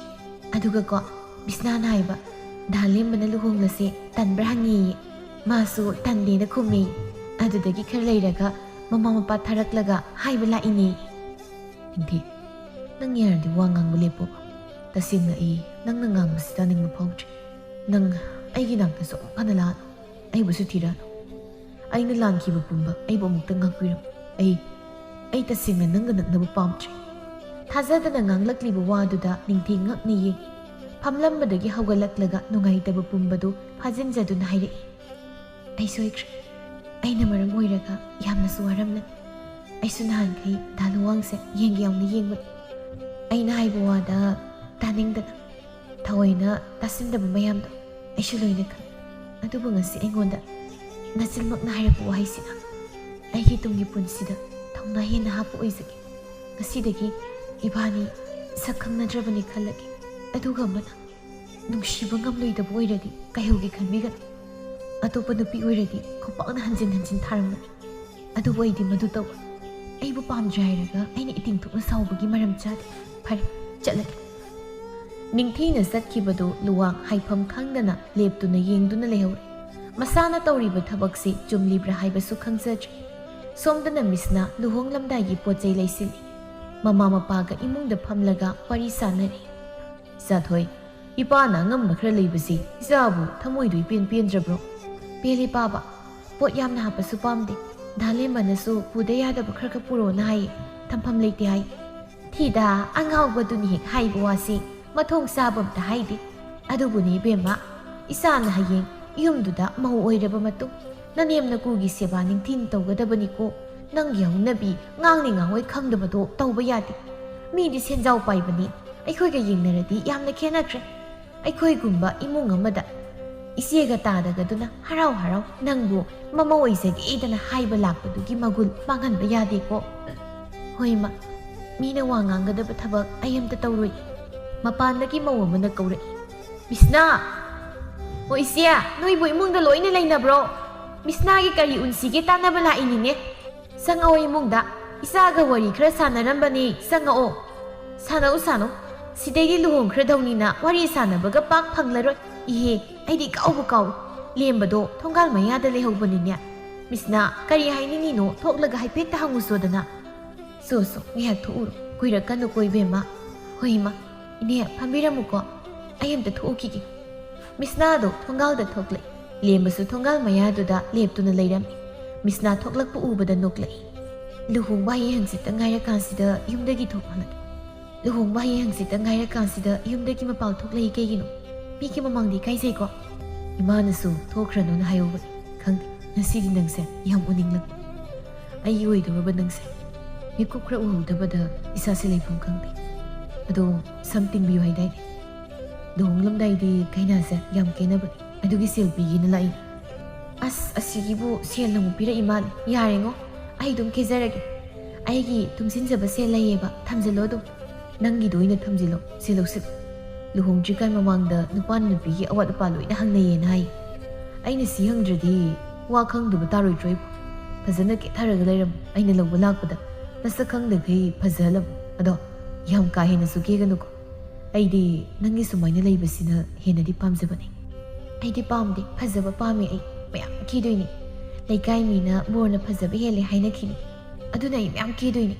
ꯑꯗꯨꯒꯀꯣ ꯃꯤꯁꯅꯥꯅ ꯍꯥꯏꯕ ꯂꯦꯝꯕꯅ ꯂꯨꯍꯣꯡꯂꯁꯦ ꯇꯟꯕ꯭ꯔꯥ ꯍꯪꯉꯤꯌꯦ. ꯃꯥꯁꯨ ꯇꯟꯗꯦꯅ ꯈꯨꯝꯃꯦ. ꯑꯗꯨꯗꯒꯤ ꯈꯔ ꯂꯩꯔꯒ ꯃꯃꯥ ꯃꯄꯥ ꯊꯥꯔꯛꯂꯒ ꯍꯥꯏꯕ ꯂꯥꯛꯏꯅꯦ. ꯅꯤꯡꯊꯤ, ꯅꯪ ꯌꯥꯔꯗꯤ ꯋꯥ ꯉꯥꯡꯕ ꯂꯦꯞꯄꯣꯕ. ꯇꯁꯦꯡꯅ ꯑꯩ ꯅꯪꯅ ꯉꯥꯡꯕꯁꯤ ꯇꯥꯅꯤꯡꯕ ꯐꯥꯎꯗ꯭ꯔꯤ. ꯅꯪ ꯑꯩꯒꯤ ꯅꯥꯛꯇꯁꯨ ꯑꯃꯨꯛ ꯍꯟꯅ ꯂꯥꯛꯑꯅꯨ. ꯑꯩꯕꯨꯁꯨ ꯊꯤꯔꯛꯑꯅꯨ. ꯑꯩꯅ ꯂꯥꯟꯈꯤꯕ ꯄꯨꯝꯕ ꯑꯩꯕꯨ ꯑꯃꯨꯛꯇ ꯉꯥꯛꯄꯤꯔꯝꯃꯨ. ꯑꯩ ꯇꯁꯦꯡꯅ ꯅꯪꯒ ꯅꯛꯅꯕ ꯄꯥꯝꯗ꯭ꯔꯦ. ꯊꯥꯖꯗꯅ ꯉꯥꯡꯂꯛꯂꯤꯕ ꯋꯥꯗꯨꯗ ꯅꯤꯡꯊꯤ ꯉꯛꯅ ꯌꯦꯡꯉꯤ. ꯐꯝꯂꯝꯕꯗꯒꯤ ꯍꯧꯒꯠꯂꯛꯂꯒ ꯅꯨꯡꯉꯥꯏꯇꯕ ꯄꯨꯝꯕꯗꯨ ꯐꯥꯖꯤꯟꯖꯗꯨꯅ ꯍꯥꯏꯔꯛꯏ. ꯑꯩ ꯁꯣꯏꯈ꯭ꯔꯦ. ꯑꯩꯅ ꯃꯔꯝ ꯑꯣꯏꯔꯒ ꯌꯥꯝꯅꯁꯨ ꯋꯥꯔꯝꯂꯅꯤ. ꯑꯩꯁꯨ ꯅꯍꯥꯟꯈꯩ ꯂꯨꯋꯥꯡꯁꯦ ꯌꯥꯝꯅ ꯌꯦꯡꯕꯅꯤ. ꯑꯩꯅ ꯍꯥꯏꯕ ꯋꯥꯗ ꯇꯥꯅꯤꯡꯗꯅ ꯊꯑꯣꯏꯅ ꯇꯥꯁꯤꯟꯗꯕ ꯃꯌꯥꯝꯗꯣ ꯑꯩꯁꯨ ꯂꯣꯏꯅ ꯈꯪꯏ. ꯑꯗꯨꯕꯨ ꯉꯁꯤ ꯑꯩꯉꯣꯟꯗ ꯅꯆꯤꯟꯃꯛꯅ ꯍꯥꯏꯔꯛꯄ ꯋꯥꯍꯩꯁꯤꯅ ꯑꯩꯒꯤ ꯇꯨꯡꯒꯤ ꯄꯨꯟꯁꯤꯗ ꯊꯧꯅꯥ ꯍꯦꯟꯅ ꯍꯥꯞꯄ ꯑꯣꯏꯖꯒꯦ. ꯉꯁꯤꯗꯒꯤ ꯏꯕꯥꯅꯤ ꯁꯛ ꯈꯪꯅꯗ꯭ꯔꯕꯅꯤ ꯈꯜꯂꯒꯦ. ꯑꯗꯨꯒ ꯑꯃꯅ ꯅꯨꯡꯁꯤꯕ ꯉꯝꯂꯣꯏꯗꯕ ꯑꯣꯏꯔꯗꯤ ꯀꯩꯍꯧꯒꯦ ꯈꯟꯕꯤꯒꯅꯨ. ꯑꯇꯣꯞꯄ ꯅꯨꯄꯤ ꯑꯣꯏꯔꯗꯤ ꯈꯨꯄꯥꯛꯅ ꯍꯟꯖꯤꯟ ꯊꯥꯔꯝꯒꯅꯤ. ꯑꯗꯨꯕꯨ ꯑꯩꯗꯤ ꯃꯗꯨ ꯇꯧ. ꯑꯩꯕꯨ ꯄꯥꯝꯗ꯭ꯔꯦ ꯍꯥꯏꯔꯒ ꯑꯩꯅ ꯏꯇꯤꯡ ꯊꯣꯛꯅ ꯁꯥꯎꯕꯒꯤ ꯃꯔꯝ ꯆꯥꯗꯦ. ꯐꯔꯦ, ꯆꯠꯂꯒꯦ. ꯅꯤꯡꯊꯤꯅ ꯆꯠꯈꯤꯕꯗꯨ ꯂꯨꯋꯥꯡ ꯍꯥꯏꯐꯝ ꯈꯪꯗꯅ ꯂꯦꯞꯇꯨꯅ ꯌꯦꯡꯗꯨꯅ ꯂꯩꯍꯧꯔꯦ. ꯃꯁꯥꯅ ꯇꯧꯔꯤꯕ ꯊꯕꯛꯁꯤ ꯆꯨꯝꯂꯤꯕ꯭ꯔꯥ ꯍꯥꯏꯕꯁꯨ ꯈꯪꯖꯗ꯭ꯔꯦ. ꯁꯣꯝꯗꯅ ꯃꯤꯁꯅ ꯂꯨꯍꯣꯡꯂꯝꯗꯥꯏꯒꯤ ꯄꯣꯠꯆꯩ ꯂꯩꯁꯤꯜꯂꯤ. ꯃꯃꯥ ꯃꯄꯥꯒ ꯏꯃꯨꯡꯗ ꯐꯝꯂꯒ ꯋꯥꯔꯤ ꯁꯥꯟꯅꯔꯤ. ꯏꯆꯥꯊꯣꯏ, ꯏꯄꯥꯅ ꯑꯉꯝꯕ ꯈꯔ ꯂꯩꯕꯁꯤ ꯏꯆꯥꯕꯨ ꯊꯃꯣꯏꯗꯨ ꯄꯦꯟꯗ꯭ꯔꯕ꯭ꯔꯣ? ꯄꯦꯜꯂꯤ ꯄꯥꯕ. ꯄꯣꯠ ꯌꯥꯝꯅ ꯍꯥꯞꯄꯁꯨ ꯄꯥꯝꯗꯦ. ꯂꯦꯝꯕꯅꯁꯨ ꯄꯨꯗ ꯌꯥꯗꯕ ꯈꯔ ꯄꯨꯔꯣꯅ ꯍꯥꯏꯌꯦ. ꯊꯝꯐꯝ ꯂꯩꯇꯦ ꯍꯥꯏ. ꯊꯤꯗ ꯑꯉꯥꯎꯕꯗꯨꯅꯤ ꯍꯦꯛ ꯍꯥꯏꯕ ꯋꯥꯁꯤ ꯃꯊꯣꯡ ꯆꯥꯕ ꯑꯝꯇ ꯍꯥꯏꯗꯦ. ꯑꯗꯨꯕꯨꯅꯤ ꯏꯕꯦꯝꯃ, ꯏꯆꯥꯅ ꯍꯌꯦꯡ ꯌꯨꯝꯗꯨꯗ ꯃꯧ ꯑꯣꯏꯔꯕ ꯃꯇꯨꯡ ꯅꯅꯦꯝ ꯅꯀꯨꯒꯤ ꯁꯦꯕꯥ ꯅꯤꯡꯊꯤꯅ ꯇꯧꯒꯗꯕꯅꯤꯀꯣ. ꯅꯪꯒꯤ ꯍꯧꯅꯕꯤ ꯉꯥꯡꯅꯤ ꯉꯥꯡꯉꯣꯏ ꯈꯪꯗꯕꯗꯣ ꯇꯧꯕ ꯌꯥꯗꯦ. ꯃꯤꯗꯤ ꯁꯦꯟꯖꯥꯎ ꯄꯥꯏꯕꯅꯤ. ꯑꯩꯈꯣꯏꯒ ꯌꯦꯡꯅꯔꯗꯤ ꯌꯥꯝꯅ ꯈꯦꯠꯅꯈ꯭ꯔꯦ. ꯑꯩꯈꯣꯏꯒꯨꯝꯕ ꯏꯃꯨꯡ ꯑꯃꯗ ꯏꯆꯦꯒ ꯇꯥꯗꯒꯗꯨꯅ ꯍꯔꯥꯎ ꯍꯔꯥꯎ ꯅꯪꯕꯨ ꯃꯃꯧ ꯑꯣꯏꯖꯒꯦꯗꯅ ꯍꯥꯏꯕ ꯂꯥꯛꯄꯗꯨꯒꯤ ꯃꯒꯨꯟ ꯃꯥꯡꯍꯟꯕ ꯌꯥꯗꯦꯀꯣ. ꯍꯣꯏꯃ, ꯃꯤꯅ ꯋꯥ ꯉꯥꯡꯒꯗꯕ ꯊꯕꯛ ꯑꯩ ꯑꯝꯇ ꯇꯧꯔꯣꯏ. ꯃꯄꯥꯟꯗꯒꯤ ꯃꯧ ꯑꯃꯅ ꯀꯧꯔꯛꯏ. ꯃꯤꯁꯅꯥ! ꯑꯣ ꯏꯆꯦ ꯅꯣꯏꯕꯨ ꯏꯃꯨꯡꯗ ꯂꯣꯏꯅ ꯂꯩꯅꯕ꯭ꯔꯣ? ꯃꯤꯁꯅꯥꯒꯤ ꯀꯔꯤ ꯎꯟꯁꯤꯒꯦ ꯇꯥꯟꯅꯕ ꯂꯥꯛꯏꯅꯤꯅꯦ. ꯆꯪꯉꯛꯑꯣ ꯏꯃꯨꯡꯗ. ꯏꯆꯥꯒ ꯋꯥꯔꯤ ꯈꯔ ꯁꯥꯟꯅꯔꯝꯕꯅꯤ. ꯆꯪꯉꯛꯑꯣ. ꯁꯥꯟꯅꯧ ꯁꯥꯟꯅꯧ. ꯁꯤꯗꯩꯗꯤ ꯂꯨꯍꯣꯡꯈ꯭ꯔꯗꯧꯅꯤꯅ ꯋꯥꯔꯤ ꯁꯥꯟꯅꯕꯒ ꯄꯥꯛ ꯐꯪꯂꯔꯣꯏ. ꯏꯍꯦ ꯑꯩꯗꯤ ꯀꯥꯎꯕ ꯀꯥꯎꯏ. ꯂꯦꯝꯕꯗꯣ ꯊꯣꯡꯒꯥꯜ ꯃꯌꯥꯗ ꯂꯩꯍꯧꯕꯅꯤꯅꯦ. ꯃꯤꯁꯅꯥ ꯀꯔꯤ ꯍꯥꯏꯅꯤꯡꯉꯤꯅꯣ ꯊꯣꯛꯂꯒ ꯍꯥꯏꯐꯦꯠꯇ ꯍꯪꯉꯨꯁꯣꯗꯅ. ꯁꯣ ꯉꯥꯏꯍꯥꯛ ꯊꯣꯛꯎꯔꯣ. ꯀꯨꯏꯔꯛꯀꯅꯨ ꯀꯣ ꯏꯕꯦꯝꯃ. ꯍꯣꯏ ꯏꯃꯥ. ꯏꯅꯦ ꯐꯝꯕꯤꯔꯝꯃꯨꯀꯣ. ꯑꯩ ꯑꯝꯇ ꯊꯣꯛꯎꯈꯤꯒꯦ. ꯃꯤꯁꯅꯥꯗꯣ ꯊꯣꯡꯒꯥꯜꯗ ꯊꯣꯛꯂꯛꯏ. ꯂꯦꯝꯕꯁꯨ ꯊꯣꯡꯒꯥꯜ ꯃꯌꯥꯗꯨꯗ ꯂꯦꯞꯇꯨꯅ ꯂꯩꯔꯝꯃꯤ. ꯃꯤꯁꯅꯥ ꯊꯣꯛꯂꯛꯄ ꯎꯕꯗ ꯅꯣꯛꯂꯛꯏ. ꯂꯨꯍꯣꯡꯕ ꯍꯌꯦꯡ ꯍꯪꯆꯤꯠꯇ ꯉꯥꯏꯔꯀꯥꯟꯁꯤꯗ ꯌꯨꯝꯗꯒꯤ ꯊꯣꯛꯍꯜꯂꯒꯦ. ꯂꯨꯍꯣꯡꯕ ꯍꯌꯦꯡ ꯍꯪꯆꯤꯠꯇ ꯉꯥꯏꯔꯀꯥꯟꯁꯤꯗ ꯌꯨꯝꯗꯒꯤ ꯃꯄꯥꯜ ꯊꯣꯛꯂꯛꯏ ꯀꯩꯒꯤꯅꯣ? ꯃꯤꯒꯤ ꯃꯃꯥꯡꯗꯤ ꯏꯀꯥꯏꯖꯩꯀꯣ. ꯏꯃꯥꯅꯁꯨ ꯊꯣꯛꯈ꯭ꯔꯅꯣꯅ ꯍꯥꯏꯍꯧꯕꯅꯤ. ꯈꯪꯗꯦ ꯉꯁꯤꯗꯤ ꯅꯪꯁꯦ ꯌꯥꯝ ꯎꯅꯤꯡꯂꯛꯄ. ꯑꯩꯒꯤ ꯑꯣꯏꯗꯧꯔꯕ ꯅꯪꯁꯦ ꯃꯤꯀꯨꯞ ꯈꯔ ꯎꯍꯧꯗꯕꯗ ꯏꯁꯥꯁꯦ ꯂꯩꯐꯝ ꯈꯪꯗꯦ. ꯑꯗꯣ ꯁꯝ ꯇꯤꯡꯕꯤꯌꯨ ꯍꯥꯏꯗꯥꯏꯅꯦ. ꯂꯨꯍꯣꯡꯂꯝꯗꯥꯏꯗꯤ ꯀꯩꯅꯥꯁꯦ ꯌꯥꯝ ꯀꯦꯅꯕꯅꯤ. ꯑꯗꯨꯒꯤ ꯁꯦꯜ ꯄꯤꯒꯦꯅ ꯂꯥꯛꯏꯅꯤ. ꯑꯁ ꯑꯁꯤꯒꯤꯕꯨ ꯁꯦꯜ ꯑꯃꯨꯛ ꯄꯤꯔꯛꯏ ꯃꯥꯜꯂꯦ. ꯌꯥꯔꯦꯉꯣ ꯑꯩ ꯑꯗꯨꯝ ꯀꯦꯖꯔꯒꯦ. ꯑꯩꯒꯤ ꯇꯨꯡꯁꯤꯟꯖꯕ ꯁꯦꯜ ꯂꯩꯌꯦꯕ. ꯊꯝꯖꯤꯜꯂꯣ ꯑꯗꯨꯝ. ꯅꯪꯒꯤꯗꯣ ꯑꯣꯏꯅ ꯊꯝꯖꯤꯜꯂꯣ. ꯁꯦ ꯂꯧꯁꯤꯜꯂꯣ. ꯂꯨꯍꯣꯡꯗ꯭ꯔꯤꯀꯥꯟ ꯃꯃꯥꯡꯗ ꯅꯨꯄꯥꯅ ꯅꯨꯄꯤꯒꯤ ꯑꯋꯥꯠ ꯑꯄꯥ ꯂꯣꯏꯅ ꯍꯪꯅꯩꯌꯦꯅ ꯍꯥꯏ. ꯑꯩꯅ ꯁꯤ ꯍꯪꯗ꯭ꯔꯗꯤ ꯋꯥ ꯈꯪꯗꯕ ꯇꯥꯔꯣꯏꯗ꯭ꯔꯣ ꯑꯩꯕꯨ? ꯐꯖꯅ ꯀꯦꯊꯔꯒ ꯂꯩꯔꯝꯃꯨ. ꯑꯩꯅ ꯂꯧꯕ ꯂꯥꯛꯄꯗ ꯅꯁꯛ ꯈꯪꯗꯈꯩ ꯐꯖꯍꯜꯂꯝꯃꯨ. ꯑꯗꯣ ꯌꯥꯝ ꯀꯥ ꯍꯦꯟꯅꯁꯨ ꯀꯦꯒꯅꯨꯀꯣ. ꯑꯩꯗꯤ ꯅꯪꯒꯤ ꯁꯨꯃꯥꯏꯅ ꯂꯩꯕꯁꯤꯅ ꯍꯦꯟꯅꯗꯤ ꯄꯥꯝꯖꯕꯅꯤ. ꯑꯩꯗꯤ ꯄꯥꯝꯗꯦ. ꯐꯖꯕ ꯄꯥꯝꯃꯦ. ꯑꯩ ꯃꯌꯥꯝ ꯀꯦꯗꯣꯏꯅꯤ. ꯂꯩꯀꯥꯏ ꯃꯤꯅ ꯕꯣꯔꯅ ꯐꯖꯕ ꯍꯦꯜꯂꯦ ꯍꯥꯏꯅꯈꯤꯅꯤ. ꯑꯗꯨꯅ ꯑꯩ ꯃꯌꯥꯝ ꯀꯦꯗꯣꯏꯅꯤ.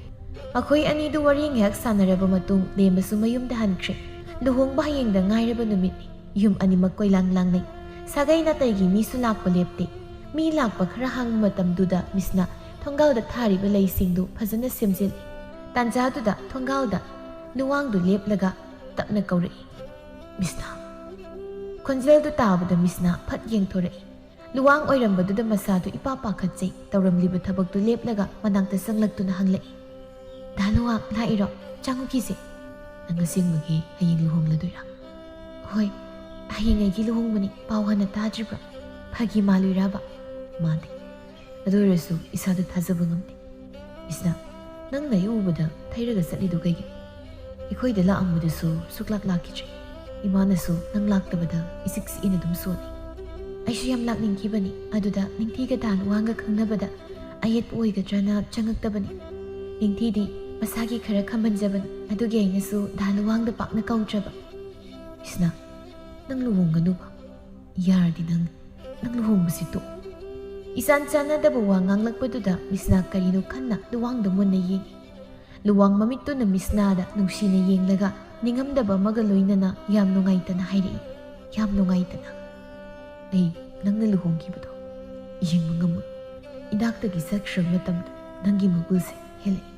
ꯃꯈꯣꯏ ꯑꯅꯤꯗꯨ ꯋꯥꯔꯤ ꯉꯥꯏꯍꯥꯛ ꯁꯥꯟꯅꯔꯕ ꯃꯇꯨꯡ ꯂꯦꯝꯕꯁꯨ ꯃꯌꯨꯝꯗ ꯍꯟꯈ꯭ꯔꯦ. ꯂꯨꯍꯣꯡꯕ ꯍꯌꯦꯡꯗ ꯉꯥꯏꯔꯕ ꯅꯨꯃꯤꯠꯅꯤ. ꯌꯨꯝ ꯑꯅꯤꯃꯛ ꯀꯣꯏꯂꯥꯡ ꯂꯥꯡꯅꯩ. ꯁꯥꯒꯩ ꯅꯥꯇꯩꯒꯤ ꯃꯤꯁꯨ ꯂꯥꯛꯄ ꯂꯦꯞꯇꯦ. ꯃꯤ ꯂꯥꯛꯄ ꯈꯔ ꯍꯥꯡꯕ ꯃꯇꯝꯗꯨꯗ ꯃꯤꯁꯅ ꯊꯣꯡꯒꯥꯜꯗ ꯊꯥꯔꯤꯕ ꯂꯩꯁꯤꯡꯗꯨ ꯐꯖꯅ ꯁꯦꯝꯖꯤꯜꯂꯤ. ꯇꯥꯟꯖꯥꯗꯨꯗ ꯊꯣꯡꯒꯥꯜꯗ ꯂꯨꯋꯥꯡꯗꯨ ꯂꯦꯞꯂꯒ ꯇꯞꯅ ꯀꯧꯔꯛꯏ. ꯃꯤꯁꯅꯥ. ꯈꯣꯟꯖꯦꯜꯗꯨ ꯇꯥꯕꯗ ꯃꯤꯁꯅ ꯐꯠ ꯌꯦꯡꯊꯣꯔꯛꯏ. ꯂꯨꯋꯥꯡ ꯑꯣꯏꯔꯝꯕꯗꯨꯗ ꯃꯁꯥꯗꯨ ꯏꯄꯥ ꯄꯥꯈꯠꯆꯩ. ꯇꯧꯔꯝꯂꯤꯕ ꯊꯕꯛꯇꯨ ꯂꯦꯞꯂꯒ ꯃꯅꯥꯛꯇ ꯆꯪꯂꯛꯇꯨꯅ ꯍꯪꯂꯛꯏ. ꯗꯥ ꯂꯨꯋꯥꯡ ꯂꯥꯛꯏꯔꯣ? ꯆꯪꯉꯨꯈꯤꯁꯦ. ꯅꯪ ꯑꯁꯦꯡꯕꯒꯤ ꯍꯌꯦꯡ ꯂꯨꯍꯣꯡꯂꯗꯣꯏꯔꯥ? ꯍꯣꯏ ꯍꯌꯦꯡ ꯑꯩꯒꯤ ꯂꯨꯍꯣꯡꯕꯅꯤ. ꯄꯥꯎ ꯍꯥꯟꯅ ꯇꯥꯗ꯭ꯔꯤꯕ꯭ꯔꯥ? ꯐꯥꯒꯤ ꯃꯥꯜꯂꯨꯏꯔꯕ? ꯃꯥꯟꯗꯦ. ꯑꯗꯨ ꯑꯣꯏꯔꯁꯨ ꯏꯁꯥꯗ ꯊꯥꯖꯕ ꯉꯝꯗꯦ. ꯃꯤꯁꯅꯥ ꯅꯪꯅ ꯑꯩ ꯎꯕꯗ ꯊꯩꯔꯒ ꯆꯠꯂꯤꯗꯨ ꯀꯩꯒꯤꯅꯣ? ꯑꯩꯈꯣꯏꯗ ꯂꯥꯛꯑꯝꯕꯗꯁꯨ ꯁꯨꯛꯂꯥꯛ ꯂꯥꯛꯈꯤꯗ꯭ꯔꯦ. ꯏꯃꯥꯅꯁꯨ ꯅꯪ ꯂꯥꯛꯇꯕꯗ ꯏꯆꯤꯛ ꯆꯤꯛꯏꯅ ꯑꯗꯨꯝ ꯁꯣꯜꯂꯤ. ꯑꯩꯁꯨ ꯌꯥꯝ ꯂꯥꯛꯅꯤꯡꯈꯤꯕꯅꯤ. ꯑꯗꯨꯗ ꯅꯤꯡꯊꯤꯒ ꯗꯥ ꯂꯨꯋꯥꯡꯒ ꯈꯪꯅꯕꯗ ꯑꯌꯦꯠꯄ ꯑꯣꯏꯒꯗ꯭ꯔꯅ ꯆꯪꯉꯛꯇꯕꯅꯤ. ꯅꯤꯡꯊꯤꯗꯤ ꯃꯁꯥꯒꯤ ꯈꯔ ꯈꯝꯕꯟꯖꯕꯅꯤ. ꯑꯗꯨꯒꯤ ꯑꯩꯅꯁꯨ ꯗꯥ ꯂꯨꯋꯥꯡꯗ ꯄꯥꯛꯅ ꯀꯧꯗ꯭ꯔꯕ. ꯃꯤꯁꯅꯥ ꯅꯪ ꯂꯨꯍꯣꯡꯒꯅꯨꯕ. ꯌꯥꯔꯗꯤ ꯅꯪ ꯂꯨꯍꯣꯡꯕꯁꯤ ꯇꯣꯛꯑꯣ. ꯏꯆꯥꯟ ꯆꯥꯟꯅꯗꯕ ꯋꯥ ꯉꯥꯡꯂꯛꯄꯗꯨꯗ ꯃꯤꯁꯅꯥ ꯀꯔꯤꯅꯣ ꯈꯟꯅ ꯂꯨꯋꯥꯡꯗ ꯃꯨꯟꯅ ꯌꯦꯡꯉꯤ. ꯂꯨꯋꯥꯡ ꯃꯃꯤꯠꯇꯨꯅ ꯃꯤꯁꯅꯥꯗ ꯅꯨꯡꯁꯤꯅ ꯌꯦꯡꯂꯒ ꯅꯤꯡꯉꯝꯗꯕ ꯑꯃꯒ ꯂꯣꯏꯅꯅ ꯌꯥꯝ ꯅꯨꯡꯉꯥꯏꯇꯅ ꯍꯥꯏꯔꯛꯏ. ꯌꯥꯝ ꯅꯨꯡꯉꯥꯏꯇꯅ. ꯑꯩ ꯅꯪꯅ ꯂꯨꯍꯣꯡꯈꯤꯕꯗꯣ ꯌꯦꯡꯕ ꯉꯝꯃꯣꯏ. ꯏꯅꯥꯛꯇꯒꯤ ꯆꯠꯈ꯭ꯔꯕ ꯃꯇꯝꯗ ꯅꯪꯒꯤ ꯃꯒꯨꯜꯁꯦ ꯍꯦꯜꯂꯛꯏ.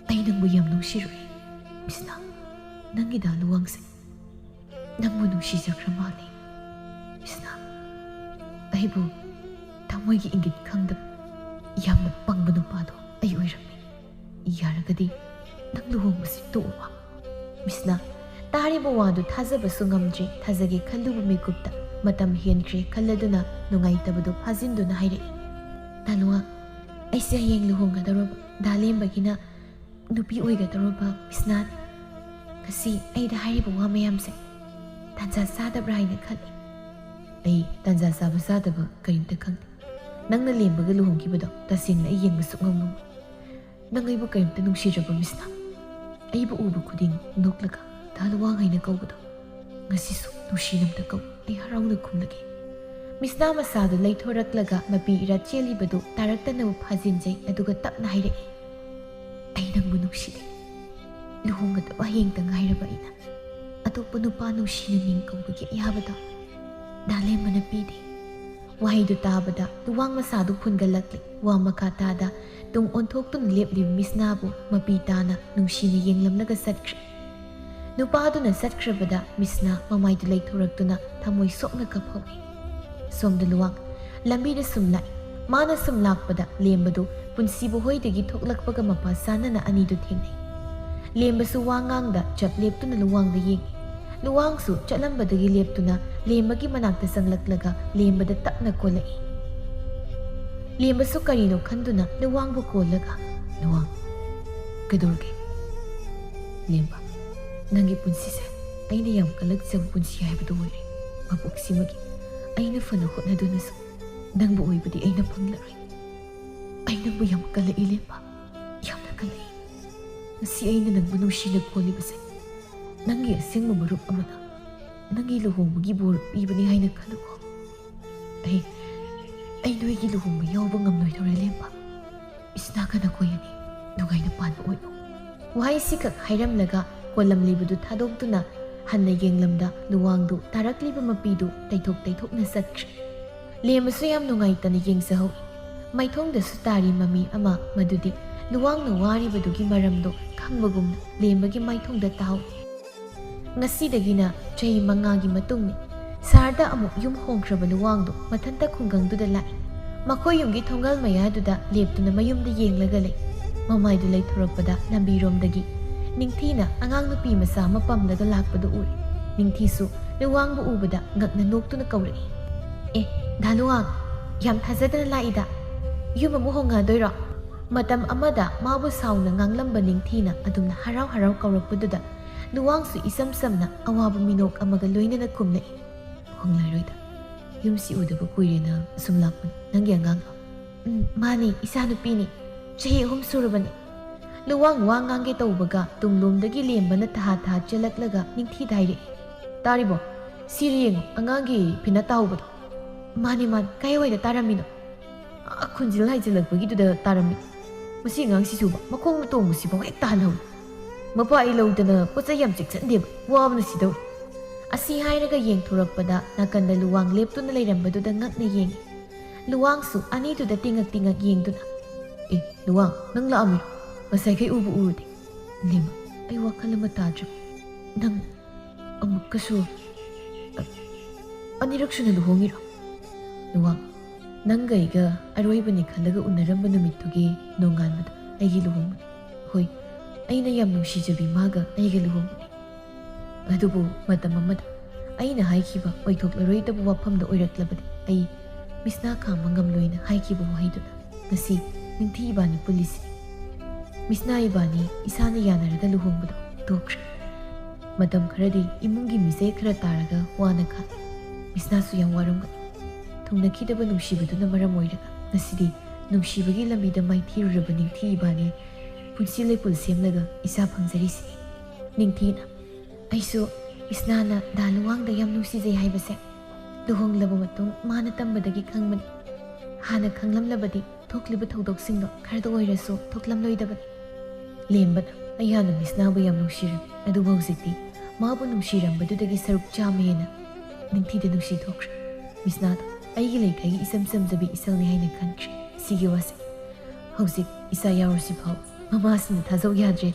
ꯑꯩ ꯅꯪꯕꯨ ꯌꯥꯝ ꯅꯨꯡꯁꯤꯔꯨꯏ. ꯃꯤꯁꯅꯥ ꯅꯪꯒꯤ ꯗꯥ ꯂꯨꯋꯥꯡꯁꯦ ꯅꯪꯕꯨ ꯅꯨꯡꯁꯤꯖꯈ꯭ꯔ ꯃꯥꯜꯂꯦ. ꯃꯤꯁꯅꯥ ꯑꯩꯕꯨ ꯊꯃꯣꯏꯒꯤ ꯏꯪꯒꯤꯠ ꯈꯪꯗꯕ ꯌꯥꯝꯅ ꯄꯪꯕ ꯅꯨꯄꯥꯗꯣ ꯑꯩ ꯑꯣꯏꯔꯝꯃꯤ. ꯌꯥꯔꯒꯗꯤ ꯅꯪ ꯂꯨꯍꯣꯡꯕꯁꯤ ꯇꯣꯛꯑꯣ. ꯃꯤꯁꯅꯥ ꯇꯥꯔꯤꯕ ꯋꯥꯗꯨ ꯊꯥꯖꯕꯁꯨ ꯉꯝꯗ꯭ꯔꯤ. ꯊꯥꯖꯒꯦ ꯈꯜꯂꯨꯕ ꯃꯤꯀꯨꯞꯇ ꯃꯇꯝ ꯍꯦꯟꯈ꯭ꯔꯦ ꯈꯜꯂꯗꯨꯅ ꯅꯨꯡꯉꯥꯏꯇꯕꯗꯨ ꯐꯥꯖꯤꯟꯗꯨꯅ ꯍꯥꯏꯔꯛꯏ. ꯗꯥ ꯂꯨꯋꯥꯡ ꯑꯩꯁꯦ ꯍꯌꯦꯡ ꯂꯨꯍꯣꯡꯒꯗꯧꯔꯕ ꯗꯥ ꯂꯦꯝꯕꯒꯤꯅ ꯅꯨꯄꯤ ꯑꯣꯏꯒꯗꯧꯔꯕ ꯃꯤꯁꯅꯥꯅꯤ. ꯉꯁꯤ ꯑꯩꯗ ꯍꯥꯏꯔꯤꯕ ꯋꯥ ꯃꯌꯥꯝꯁꯦ ꯇꯥꯟꯖꯥ ꯆꯥꯗꯕ꯭ꯔꯥ ꯍꯥꯏꯅ ꯈꯜꯂꯤ. ꯑꯩ ꯇꯥꯟꯖꯥ ꯆꯥꯕ ꯆꯥꯗꯕ ꯀꯔꯤꯝꯇ ꯈꯪꯗꯦ. ꯅꯪꯅ ꯂꯦꯝꯕꯒ ꯂꯨꯍꯣꯡꯈꯤꯕꯗꯣ ꯇꯁꯦꯡꯅ ꯑꯩ ꯌꯦꯡꯕ ꯁꯨꯛꯉꯝ ꯉꯝꯃꯣꯏ. ꯅꯪ ꯑꯩꯕꯨ ꯀꯔꯤꯝꯇ ꯅꯨꯡꯁꯤꯗ꯭ꯔꯕ ꯃꯤꯁꯅꯥ? ꯑꯩꯕꯨ ꯎꯕ ꯈꯨꯗꯤꯡ ꯅꯣꯛꯂꯒ ꯗꯥ ꯂꯨꯋꯥꯡ ꯍꯥꯏꯅ ꯀꯧꯕꯗꯣ ꯉꯁꯤꯁꯨ ꯅꯨꯡꯁꯤꯅꯝꯇ ꯀꯧ. ꯑꯩ ꯍꯔꯥꯎꯅ ꯈꯨꯝꯂꯒꯦ. ꯃꯤꯁꯅꯥ ꯃꯁꯥꯗꯨ ꯂꯩꯊꯣꯔꯛꯂꯒ ꯃꯄꯤ ꯏꯔꯥ ꯆꯦꯜꯂꯤꯕꯗꯨ ꯇꯥꯔꯛꯇꯅꯕ ꯐꯥꯖꯤꯟꯖꯩ. ꯑꯗꯨꯒ ꯇꯞꯅ ꯍꯥꯏꯔꯛꯏ. ꯑꯩ ꯅꯪꯕꯨ ꯅꯨꯡꯁꯤꯗꯦ. ꯂꯨꯍꯣꯡꯒꯗꯕ ꯍꯌꯦꯡꯇ ꯉꯥꯏꯔꯕ ꯑꯩꯅ ꯑꯇꯣꯞꯄ ꯅꯨꯄꯥ ꯅꯨꯡꯁꯤꯅ ꯃꯤꯡ ꯀꯧꯕꯒꯤ ꯑꯌꯥꯕꯗꯣ ꯗꯥ ꯂꯦꯝꯕꯅ ꯄꯤꯗꯦ. ꯋꯥꯍꯩꯗꯨ ꯇꯥꯕꯗ ꯂꯨꯋꯥꯡ ꯃꯁꯥꯗꯨ ꯐꯨꯟꯒꯠꯂꯛꯂꯤ. ꯋꯥ ꯃꯈꯥ ꯇꯥꯗ ꯇꯨꯡ ꯑꯣꯟꯊꯣꯛꯇꯨꯅ ꯂꯦꯞꯂꯤꯕ ꯃꯤꯁꯅꯥꯕꯨ ꯃꯄꯤ ꯇꯥꯅ ꯅꯨꯡꯁꯤꯅ ꯌꯦꯡꯂꯝꯂꯒ ꯆꯠꯈ꯭ꯔꯦ. ꯅꯨꯄꯥꯗꯨꯅ ꯆꯠꯈ꯭ꯔꯕꯗ ꯃꯤꯁꯅꯥ ꯃꯃꯥꯏꯗꯨ ꯂꯩꯊꯣꯔꯛꯇꯨꯅ ꯊꯃꯣꯏ ꯁꯣꯛꯅ ꯀꯞꯍꯧꯏ. ꯁꯣꯝꯗ ꯂꯨꯋꯥꯡ ꯂꯝꯕꯤꯗ ꯁꯨꯝ ꯂꯥꯛꯏ. ꯃꯥꯅ ꯁꯨꯝ ꯂꯥꯛꯄꯗ ꯂꯦꯝꯕꯗꯨ ꯄꯨꯟꯁꯤꯕꯨ ꯍꯣꯏꯗꯒꯤ ꯊꯣꯛꯂꯛꯄꯒ ꯃꯄꯥ ꯆꯥꯟꯅꯅ ꯑꯅꯤꯗꯨ ꯊꯦꯡꯅꯩ. ꯂꯦꯝꯕꯁꯨ ꯋꯥꯉꯥꯡꯗ ꯆꯞ ꯂꯦꯞꯇꯨꯅ ꯂꯨꯋꯥꯡꯗ ꯌꯦꯡꯉꯤ. ꯂꯨꯋꯥꯡꯁꯨ ꯆꯠꯂꯝꯕꯗꯒꯤ ꯂꯦꯞꯇꯨꯅ ꯂꯦꯝꯕꯒꯤ ꯃꯅꯥꯛꯇ ꯆꯪꯂꯛꯂꯒ ꯂꯦꯝꯕꯗ ꯇꯞꯅ ꯀꯣꯜꯂꯛꯏ. ꯂꯦꯝꯕꯁꯨ ꯀꯔꯤꯅꯣ ꯈꯟꯗꯨꯅ ꯂꯨꯋꯥꯡꯕꯨ ꯀꯣꯜꯂꯒ ꯂꯨꯋꯥꯡ ꯀꯩꯗꯧꯔꯒꯦ? ꯂꯦꯝꯕ ꯅꯪꯒꯤ ꯄꯨꯟꯁꯤꯁꯦ ꯑꯩꯅ ꯌꯥꯝ ꯀꯜꯂꯛꯆꯕ ꯄꯨꯟꯁꯤ ꯍꯥꯏꯕꯗꯨ ꯑꯣꯏꯔꯦ. ꯃꯄꯣꯛꯁꯤꯃꯒꯤ ꯑꯩꯅ ꯐꯅ ꯍꯣꯠꯅꯗꯨꯅꯁꯨ ꯅꯪꯕꯨ ꯑꯣꯏꯕꯗꯤ ꯑꯩꯅ ꯐꯪꯂꯔꯣꯏ꯫ ꯑꯩ ꯅꯪꯕꯨ ꯌꯥꯝ ꯀꯜꯂꯛꯏ ꯂꯦꯝꯕ, ꯌꯥꯝꯅ ꯀꯜꯂꯛꯏ꯫ ꯉꯁꯤ ꯑꯩꯅ ꯅꯪꯕꯨ ꯅꯨꯡꯁꯤꯅ ꯀꯣꯜꯂꯤꯕꯁꯦ ꯅꯪꯒꯤ ꯑꯁꯦꯡꯕ ꯃꯔꯨꯞ ꯑꯃꯅ ꯅꯪꯒꯤ ꯂꯨꯍꯣꯡꯕꯒꯤ ꯕꯣꯔ ꯄꯤꯕꯅꯤ ꯍꯥꯏꯅ ꯈꯜꯂꯨꯀꯣ꯫ ꯑꯩ ꯅꯣꯏꯒꯤ ꯂꯨꯍꯣꯡꯕ ꯌꯥꯎꯕ ꯉꯝꯂꯣꯏꯗꯧꯔꯦ ꯂꯦꯝꯕ꯫ ꯏꯁꯅꯥꯒ ꯅꯈꯣꯏ ꯑꯅꯤ ꯅꯨꯡꯉꯥꯏꯅ ꯄꯥꯟꯕ ꯑꯣꯏꯌꯨ꯫ ꯋꯥꯍꯩꯁꯤꯈꯛ ꯍꯥꯏꯔꯝꯂꯒ ꯀꯣꯜꯂꯝꯂꯤꯕꯗꯨ ꯊꯥꯗꯣꯛꯇꯨꯅ ꯍꯟꯅ ꯌꯦꯡꯂꯝꯗ ꯂꯨꯋꯥꯡꯗꯨ ꯇꯥꯔꯛꯂꯤꯕ ꯃꯄꯤꯗꯨ ꯇꯩꯊꯣꯛ ꯇꯩꯊꯣꯛꯅ ꯆꯠꯈ꯭ꯔꯦ꯫ ꯂꯦꯝꯕꯁꯨ ꯌꯥꯝ ꯅꯨꯡꯉꯥꯏꯇꯅ ꯌꯦꯡꯖꯍꯧꯏ꯫ ꯃꯥꯏꯊꯣꯡꯗꯁꯨ ꯇꯥꯔꯤ ꯃꯃꯤ ꯑꯃ ꯃꯗꯨꯗꯤ ꯂꯨꯋꯥꯡꯅ ꯋꯥꯔꯤꯕꯗꯨꯒꯤ ꯃꯔꯝꯗꯣ ꯈꯪꯕꯒꯨꯝꯅ ꯂꯦꯝꯕꯒꯤ ꯃꯥꯏꯊꯣꯡꯗ ꯇꯥꯍꯧꯏ꯫ ꯉꯁꯤꯗꯒꯤꯅ ꯆꯍꯤ 5ꯒꯤ ꯃꯇꯨꯡꯅꯤ ꯁꯍꯔꯗ ꯑꯃꯨꯛ ꯌꯨꯝ ꯍꯣꯡꯈ꯭ꯔꯕ ꯂꯨꯋꯥꯡꯗꯣ ꯃꯊꯟꯇ ꯈꯨꯡꯒꯪꯗꯨꯗ ꯂꯥꯛꯏ꯫ ꯃꯈꯣꯏ ꯌꯨꯝꯒꯤ ꯊꯣꯡꯒꯥꯜ ꯃꯌꯥꯗꯨꯗ ꯂꯦꯞꯇꯨꯅ ꯃꯌꯨꯝꯗ ꯌꯦꯡꯂꯒ ꯂꯩ꯫ ꯃꯃꯥꯏꯗꯨ ꯂꯩꯊꯣꯔꯛꯄꯗ ꯂꯝꯕꯤꯔꯣꯝꯗꯒꯤ ꯅꯤꯡꯊꯤꯅ ꯑꯉꯥꯡ ꯅꯨꯄꯤ ꯃꯆꯥ ꯑꯃ ꯄꯝꯂꯒ ꯂꯥꯛꯄꯗꯨ ꯎꯔꯤ꯫ ꯅꯤꯡꯊꯤꯁꯨ ꯂꯨꯋꯥꯡꯕꯨ ꯎꯕꯗ ꯉꯛꯅ ꯅꯣꯛꯇꯨꯅ ꯀꯧꯔꯛꯏ꯫ ꯗꯥ ꯂꯨꯋꯥꯡ, ꯌꯥꯝ ꯊꯥꯖꯗꯅ ꯂꯥꯛꯏꯗ꯫ ꯌꯨꯝ ꯑꯃꯨꯛ ꯍꯣꯡꯉꯗꯣꯏꯔꯣ? ꯃꯇꯝ ꯑꯃꯗ ꯃꯥꯕꯨ ꯁꯥꯎꯅ ꯉꯥꯡꯂꯝꯕ ꯅꯤꯡꯊꯤꯅ ꯑꯗꯨꯝꯅ ꯍꯔꯥꯎ ꯍꯔꯥꯎ ꯀꯧꯔꯛꯄꯗꯨꯗ ꯂꯨꯋꯥꯡꯁꯨ ꯏꯁꯝ ꯁꯝꯅ ꯑꯋꯥꯕ ꯃꯤꯅꯣꯛ ꯑꯃꯒ ꯂꯣꯏꯅꯅ ꯈꯨꯝꯂꯛꯏ꯫ ꯍꯣꯡꯂꯔꯣꯏꯗ, ꯌꯨꯝꯁꯤ ꯎꯗꯕ ꯀꯨꯏꯔꯦꯅ ꯑꯁꯨꯝ ꯂꯥꯛꯄꯅꯤ꯫ ꯅꯪꯒꯤ ꯑꯉꯥꯡꯂꯣ? ꯃꯥꯅꯤ, ꯏꯆꯥꯅꯨꯄꯤꯅꯤ꯫ ꯆꯍꯤ 3 ꯁꯨꯔꯕꯅꯤ꯫ ꯂꯨꯋꯥꯡ ꯋꯥ ꯉꯥꯡꯒꯦ ꯇꯧꯕꯒ ꯇꯨꯡꯂꯣꯝꯗꯒꯤ ꯂꯦꯝꯕꯅ ꯊꯥ ꯆꯦꯜꯂꯛꯂꯒ ꯅꯤꯡꯊꯤꯗ ꯍꯥꯏꯔꯛꯏ꯫ ꯇꯥꯔꯤꯕꯣ? ꯁꯤꯔ ꯌꯦꯡꯉꯨ, ꯑꯉꯥꯡꯒꯤ ꯐꯤꯅ ꯇꯥꯍꯧꯕꯗꯣ꯫ ꯃꯥꯅꯤ, ꯀꯥꯏꯋꯥꯏꯗ ꯇꯥꯔꯝꯃꯤꯅꯣ? ꯈꯨꯟꯖꯤꯜ ꯍꯥꯏꯖꯤꯜꯂꯛꯄꯒꯤꯗꯨꯗ ꯇꯥꯔꯝꯃꯤ꯫ ꯃꯁꯤ ꯑꯉꯥꯡꯁꯤꯁꯨꯕ ꯃꯈꯣꯡꯅ ꯇꯣꯡꯕꯁꯤꯐꯥꯎ ꯍꯦꯛ ꯇꯥꯍꯜꯍꯧꯏ꯫ ꯃꯄꯥ ꯑꯩ ꯂꯧꯗꯅ ꯄꯣꯠꯆꯩ ꯌꯥꯝ ꯆꯦꯛꯁꯤꯟꯗꯦꯕ, ꯋꯥꯕꯅ ꯁꯤꯗꯧꯔꯤ꯫ ꯑꯁꯤ ꯍꯥꯏꯔꯒ ꯌꯦꯡꯊꯣꯔꯛꯄꯗ ꯅꯥꯀꯟꯗ ꯂꯨꯋꯥꯡ ꯂꯦꯞꯇꯨꯅ ꯂꯩꯔꯝꯕꯗꯨꯗ ꯉꯛꯅ ꯌꯦꯡꯉꯤ꯫ ꯂꯨꯋꯥꯡꯁꯨ ꯑꯅꯤꯗꯨꯗ ꯇꯤꯡꯉꯛ ꯇꯤꯡꯉꯛ ꯌꯦꯡꯗꯨꯅ, ꯂꯨꯋꯥꯡ, ꯅꯪ ꯂꯥꯛꯑꯝꯃꯤꯔꯣ? ꯉꯁꯥꯏꯈꯩ ꯎꯕꯨ ꯎꯔꯨꯗꯦ꯫ ꯂꯦꯝꯕ, ꯑꯩ ꯋꯥꯈꯜ ꯑꯃ ꯇꯥꯗ꯭ꯔꯕ꯫ ꯅꯪ ꯑꯃꯨꯛꯀꯁꯨ ꯑꯅꯤꯔꯛ ꯁꯨꯅ ꯂꯨꯍꯣꯡꯉꯤꯔꯣ? ꯂꯨꯋꯥꯡ, ꯅꯪꯒ ꯑꯩꯒ ꯑꯔꯣꯏꯕꯅꯤ ꯈꯜꯂꯒ ꯎꯅꯔꯝꯕ ꯅꯨꯃꯤꯠꯇꯨꯒꯤ ꯅꯣꯡꯉꯥꯟꯕꯗ ꯑꯩꯒꯤ ꯂꯨꯍꯣꯡꯕꯅꯤ꯫ ꯍꯣꯏ, ꯑꯩꯅ ꯌꯥꯝ ꯅꯨꯡꯁꯤꯖꯕꯤ ꯃꯥꯒ ꯑꯩꯒ ꯂꯨꯍꯣꯡꯕꯅꯤ꯫ ꯑꯗꯨꯕꯨ ꯃꯇꯝ ꯑꯃꯗ ꯑꯩꯅ ꯍꯥꯏꯈꯤꯕ ꯑꯣꯏꯊꯣꯛꯂꯔꯣꯏꯗꯕ ꯋꯥꯐꯝꯗ ꯑꯣꯏꯔꯛꯂꯕꯗꯤ ꯑꯩ ꯃꯤꯁꯅꯥ ꯈꯥꯡꯕ ꯉꯝꯂꯣꯏꯅ ꯍꯥꯏꯈꯤꯕ ꯋꯥꯍꯩꯗꯨꯅ ꯉꯁꯤ ꯅꯤꯡꯊꯤ ꯏꯕꯥꯅꯤ ꯄꯨꯜꯂꯤꯁꯤꯅꯤ꯫ ꯃꯤꯁꯅꯥ ꯏꯕꯥꯅꯤ ꯏꯁꯥꯅ ꯌꯥꯅꯔꯒ ꯂꯨꯍꯣꯡꯕꯗꯣ ꯇꯣꯛꯈ꯭ꯔꯦ꯫ ꯃꯇꯝ ꯈꯔꯗꯤ ꯏꯃꯨꯡꯒꯤ ꯃꯤꯆꯩ ꯈꯔ ꯇꯥꯔꯒ ꯋꯥꯅ ꯈꯥꯡꯉꯤ꯫ ꯃꯤꯁꯅꯥꯁꯨ ꯌꯥꯝ ꯋꯥꯔꯝꯒꯅꯤ꯫ ꯊꯨꯡꯅꯈꯤꯗꯕ ꯅꯨꯡꯁꯤꯕꯗꯨꯅ ꯃꯔꯝ ꯑꯣꯏꯔꯒ ꯉꯁꯤꯗꯤ ꯅꯨꯡꯁꯤꯕꯒꯤ ꯂꯝꯕꯤꯗ ꯃꯥꯏꯊꯤꯔꯨꯔꯕ ꯅꯤꯡꯊꯤ ꯏꯕꯥꯅꯤ ꯄꯨꯟꯁꯤ ꯂꯩꯄꯨꯜ ꯁꯦꯝꯂꯒ ꯏꯆꯥ ꯐꯪꯖꯔꯤꯁꯤꯅꯤ꯫ ꯅꯤꯡꯊꯤꯅ, ꯑꯩꯁꯨ ꯃꯤꯁꯅꯥꯅ ꯗꯥ ꯂꯨꯋꯥꯡꯗ ꯌꯥꯝ ꯅꯨꯡꯁꯤꯖꯩ ꯍꯥꯏꯕꯁꯦ ꯂꯨꯍꯣꯡꯂꯕ ꯃꯇꯨꯡ ꯃꯥꯅ ꯇꯝꯕꯗꯒꯤ ꯈꯪꯕꯅꯤ꯫ ꯍꯥꯟꯅ ꯈꯪꯂꯝꯂꯕꯗꯤ ꯊꯣꯛꯂꯤꯕ ꯊꯧꯗꯣꯛꯁꯤꯡꯗꯣ ꯈꯔꯗ ꯑꯣꯏꯔꯁꯨ ꯊꯣꯛꯂꯝꯂꯣꯏꯗꯕꯅꯤ꯫ ꯂꯦꯝꯕꯅ ꯑꯩ ꯍꯥꯟꯅ ꯃꯤꯁꯅꯥꯕꯨ ꯌꯥꯝ ꯅꯨꯡꯁꯤꯔꯝꯃꯤ, ꯑꯗꯨꯕꯨ ꯍꯧꯖꯤꯛꯇꯤ ꯃꯥꯕꯨ ꯅꯨꯡꯁꯤꯔꯝꯕꯗꯨꯗꯒꯤ ꯁꯔꯨꯛ ꯆꯥꯝꯃ ꯍꯦꯟꯅ ꯅꯤꯡꯊꯤꯗ ꯅꯨꯡꯁꯤꯊꯣꯛꯈ꯭ꯔꯦ꯫ ꯃꯤꯁꯅꯥꯗꯣ ꯑꯩꯒꯤ ꯂꯩꯀꯥꯏꯒꯤ ꯏꯆꯝ ꯆꯝꯖꯕꯤ ꯏꯆꯜꯅꯤ ꯍꯥꯏꯅ ꯈꯟꯈ꯭ꯔꯦ꯫ ꯁꯤꯒꯤ ꯋꯥꯁꯦ ꯍꯧꯖꯤꯛ ꯏꯆꯥ ꯌꯥꯎꯔꯁꯤꯐꯥꯎ ꯃꯃꯥꯁꯤꯅ ꯊꯥꯖꯧ ꯌꯥꯗ꯭ꯔꯦ꯫